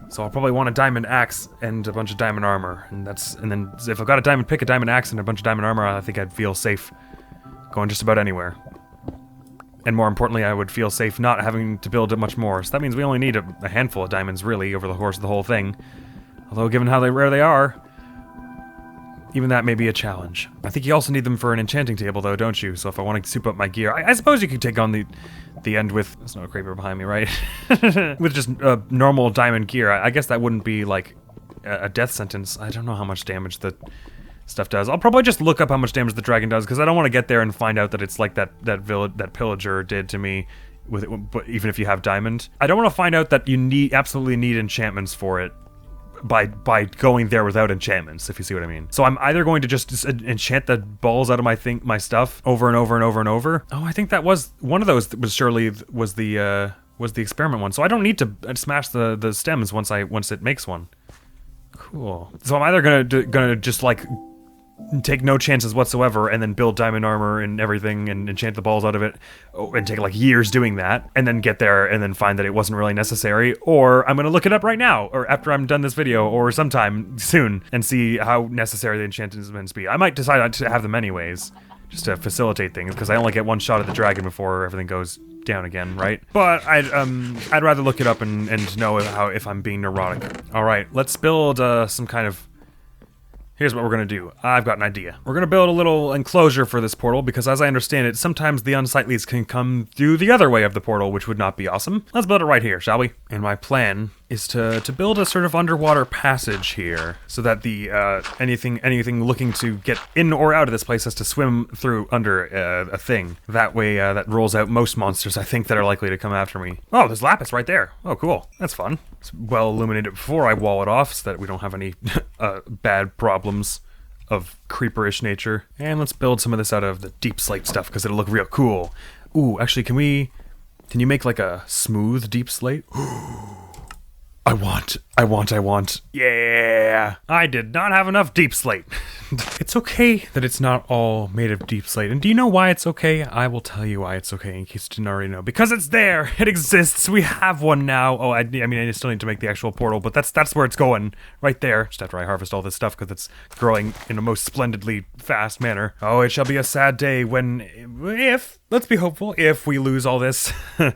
So I'll probably want a diamond axe and a bunch of diamond armor, and then if I've got a diamond pick, a diamond axe, and a bunch of diamond armor, I think I'd feel safe going just about anywhere. And more importantly, I would feel safe not having to build it much more. So that means we only need a handful of diamonds, really, over the course of the whole thing. Although, given how rare they are, even that may be a challenge. I think you also need them for an enchanting table, though, don't you? So if I want to soup up my gear, I suppose you could take on the end with... There's no creeper behind me, right? With just normal diamond gear. I guess that wouldn't be, like, a death sentence. I don't know how much damage the stuff does. I'll probably just look up how much damage the dragon does, because I don't want to get there and find out that it's like that pillager did to me, with it, but even if you have diamond. I don't want to find out that you absolutely need enchantments for it, by going there without enchantments, if you see what I mean. So I'm either going to just enchant the balls out of my stuff over and over and over and over. Oh, I think that was one of those that was surely was the experiment one. So I don't need to smash the stems once it makes one. Cool. So I'm either gonna just like take no chances whatsoever and then build diamond armor and everything and enchant the balls out of it and take like years doing that and then get there and then find that it wasn't really necessary, or I'm gonna look it up right now or after I'm done this video or sometime soon and see how necessary the enchantments be. I might decide not to have them anyways just to facilitate things because I only get one shot at the dragon before everything goes down again, right? But I'd rather look it up and know if I'm being neurotic. All right, let's build some kind of... Here's what we're gonna do. I've got an idea. We're gonna build a little enclosure for this portal because as I understand it, sometimes the unsightlies can come through the other way of the portal, which would not be awesome. Let's build it right here, shall we? And my plan is to build a sort of underwater passage here so that the anything looking to get in or out of this place has to swim through under a thing. That way that rolls out most monsters I think that are likely to come after me. Oh, there's lapis right there. Oh, cool. That's fun. It's well illuminated before I wall it off so that we don't have any bad problems of creeperish nature. And let's build some of this out of the deep slate stuff because it'll look real cool. Ooh, actually, can you make like a smooth deep slate? I want. Yeah! I did not have enough deep slate. It's okay that it's not all made of deep slate. And do you know why it's okay? I will tell you why it's okay in case you didn't already know. Because it's there! It exists! We have one now! Oh, I mean, I still need to make the actual portal, but that's where it's going. Right there. Just after I harvest all this stuff because it's growing in a most splendidly fast manner. Oh, it shall be a sad day let's be hopeful, if we lose all this,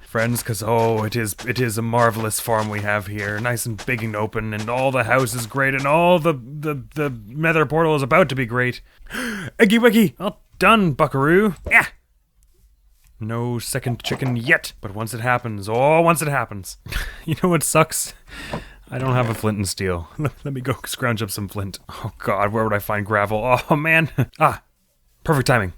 friends, because, oh, it is a marvelous farm we have here, nice and big and open, and all the house is great, and all the nether portal is about to be great. Eggy wiggy! Well done, buckaroo! Yeah! No second chicken yet, but once it happens, you know what sucks? I don't have a flint and steel. Let me go scrounge up some flint. Oh god, where would I find gravel? Oh man! Ah! Perfect timing.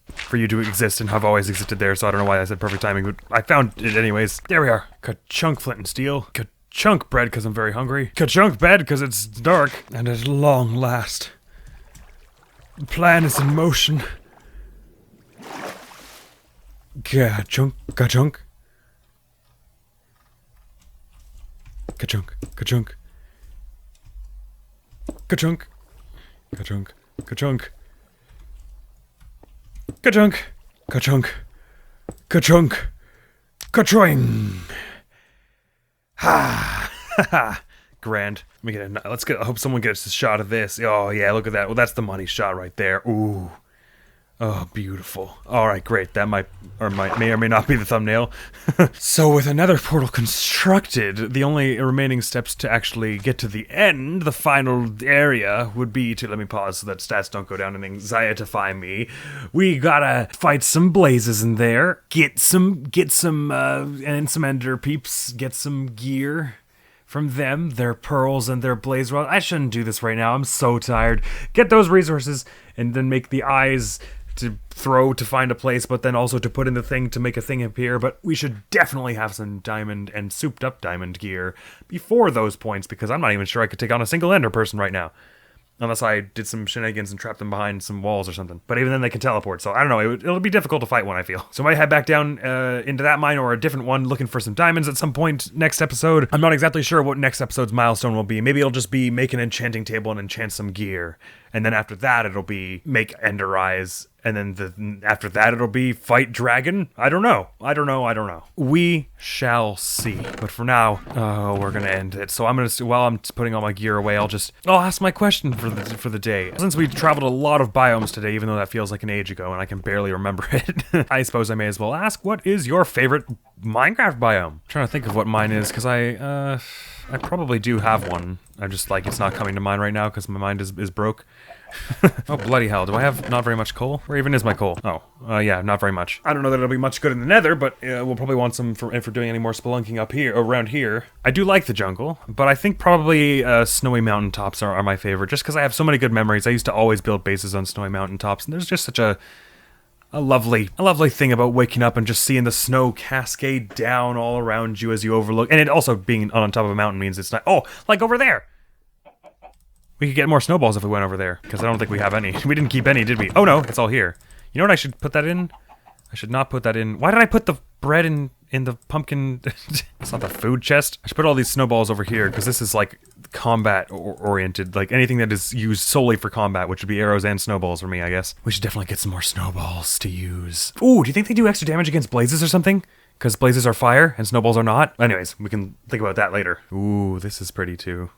For you to exist and have always existed there, so I don't know why I said perfect timing, but I found it anyways. There we are. Ka-chunk flint and steel. Ka-chunk bread because I'm very hungry. Ka-chunk bed because it's dark. And at long last, the plan is in motion. Ka-chunk, ka-chunk. Ka-chunk, ka-chunk. Ka-chunk. Ka-chunk, ka-chunk. Ka-chunk, ka-chunk, ka-chunk, ka-choing. Ha! Ha ha! Grand. Let's get. I hope someone gets a shot of this. Oh yeah, look at that. Well, that's the money shot right there. Ooh. Oh, beautiful. All right, great. That may or may not be the thumbnail. So with another portal constructed, the only remaining steps to actually get to the end, the final area, would be to, let me pause so that stats don't go down and anxietify me. We gotta fight some blazes in there, get some and some ender peeps, get some gear from them, their pearls and their blaze rod. I shouldn't do this right now. I'm so tired. Get those resources and then make the eyes to throw to find a place, but then also to put in the thing to make a thing appear. But we should definitely have some diamond and souped up diamond gear before those points, because I'm not even sure I could take on a single ender person right now. Unless I did some shenanigans and trapped them behind some walls or something. But even then they can teleport, so I don't know, it'll be difficult to fight one, I feel. So I might head back down into that mine or a different one looking for some diamonds at some point next episode. I'm not exactly sure what next episode's milestone will be. Maybe it'll just be make an enchanting table and enchant some gear. And then after that it'll be make ender eyes. And then after that it'll be fight dragon? I don't know. We shall see. But for now, we're gonna end it. So while I'm putting all my gear away, I'll ask my question for the day. Since we've traveled a lot of biomes today, even though that feels like an age ago and I can barely remember it, I suppose I may as well ask, what is your favorite Minecraft biome? I'm trying to think of what mine is, because I probably do have one. I'm just like, it's not coming to mind right now because my mind is broke. Oh, bloody hell. Do I have not very much coal? Where even is my coal? Oh, yeah, not very much. I don't know that it'll be much good in the nether, but we'll probably want some for doing any more spelunking up here, around here. I do like the jungle, but I think probably snowy mountaintops are my favorite, just because I have so many good memories. I used to always build bases on snowy mountaintops, and there's just such a lovely thing about waking up and just seeing the snow cascade down all around you as you overlook. And it also being on top of a mountain means it's not, oh, like over there. We could get more snowballs if we went over there, because I don't think we have any. We didn't keep any, did we? Oh no, it's all here. You know what I should put that in? I should not put that in. Why did I put the bread in the pumpkin? It's not the food chest. I should put all these snowballs over here, because this is like combat oriented, like anything that is used solely for combat, which would be arrows and snowballs for me, I guess. We should definitely get some more snowballs to use. Ooh, do you think they do extra damage against blazes or something? Because blazes are fire and snowballs are not? Anyways, we can think about that later. Ooh, this is pretty too.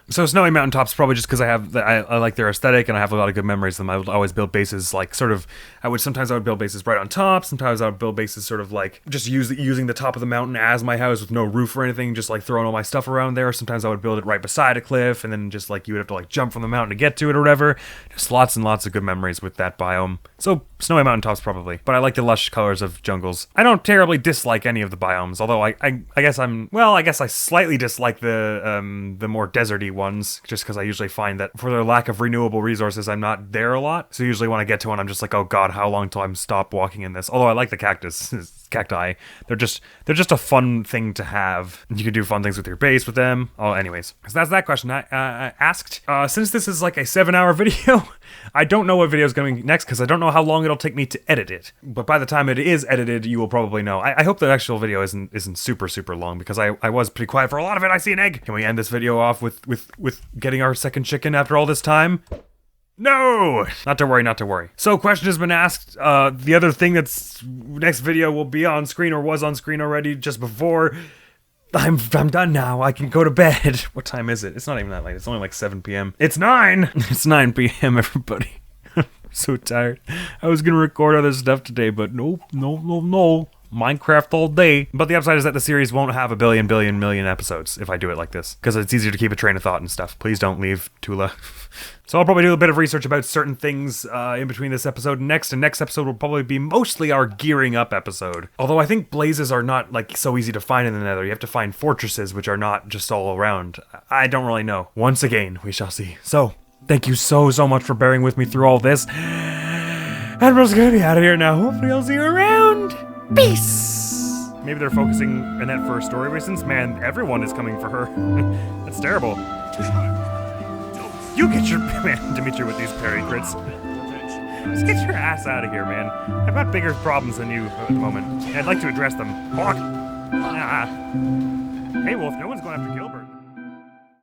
So snowy mountaintops probably just because I like their aesthetic and I have a lot of good memories of them. I would always build bases like sometimes I would build bases right on top. Sometimes I would build bases sort of like just using the top of the mountain as my house with no roof or anything, just like throwing all my stuff around there. Sometimes I would build it right beside a cliff and then just like you would have to like jump from the mountain to get to it or whatever. Just lots and lots of good memories with that biome. So snowy mountaintops probably, but I like the lush colors of jungles. I don't terribly dislike any of the biomes, although I guess I slightly dislike the more deserty ones, just because I usually find that for their lack of renewable resources, I'm not there a lot. So usually when I get to one, I'm just like, oh god, how long till I'm stop walking in this? Although I like the cacti. They're just a fun thing to have. You can do fun things with your base with them. Oh, anyways, so that's that question I asked. Since this is like a 7-hour video, I don't know what video is going next because I don't know how long it'll take me to edit it. But by the time it is edited, you will probably know. I hope the actual video isn't super long because I was pretty quiet for a lot of it. I see an egg. Can we end this video off with getting our second chicken after all this time? No! Not to worry. So, question has been asked. The other thing that's next video will be on screen or was on screen already just before. I'm done now. I can go to bed. What time is it? It's not even that late. It's only like 7 p.m. It's 9! It's 9 p.m., everybody. I'm so tired. I was gonna record other stuff today, but no. Minecraft all day. But the upside is that the series won't have a million episodes if I do it like this, because it's easier to keep a train of thought and stuff. Please don't leave, Tula. So I'll probably do a bit of research about certain things in between this episode and next episode will probably be mostly our gearing up episode. Although I think blazes are not like so easy to find in the nether. You have to find fortresses, which are not just all around. I don't really know. Once again, we shall see. So, thank you so much for bearing with me through all this. Admiral's gonna be out of here now. Hopefully I'll see you around. Peace! Maybe they're focusing Annette for story reasons? Man, everyone is coming for her. That's terrible. You get your... Man, Dimitri with these parry crits. Just get your ass out of here, man. I've got bigger problems than you at the moment. I'd like to address them. Hawk! Ah. Hey, Wolf, no one's going after Gilbert.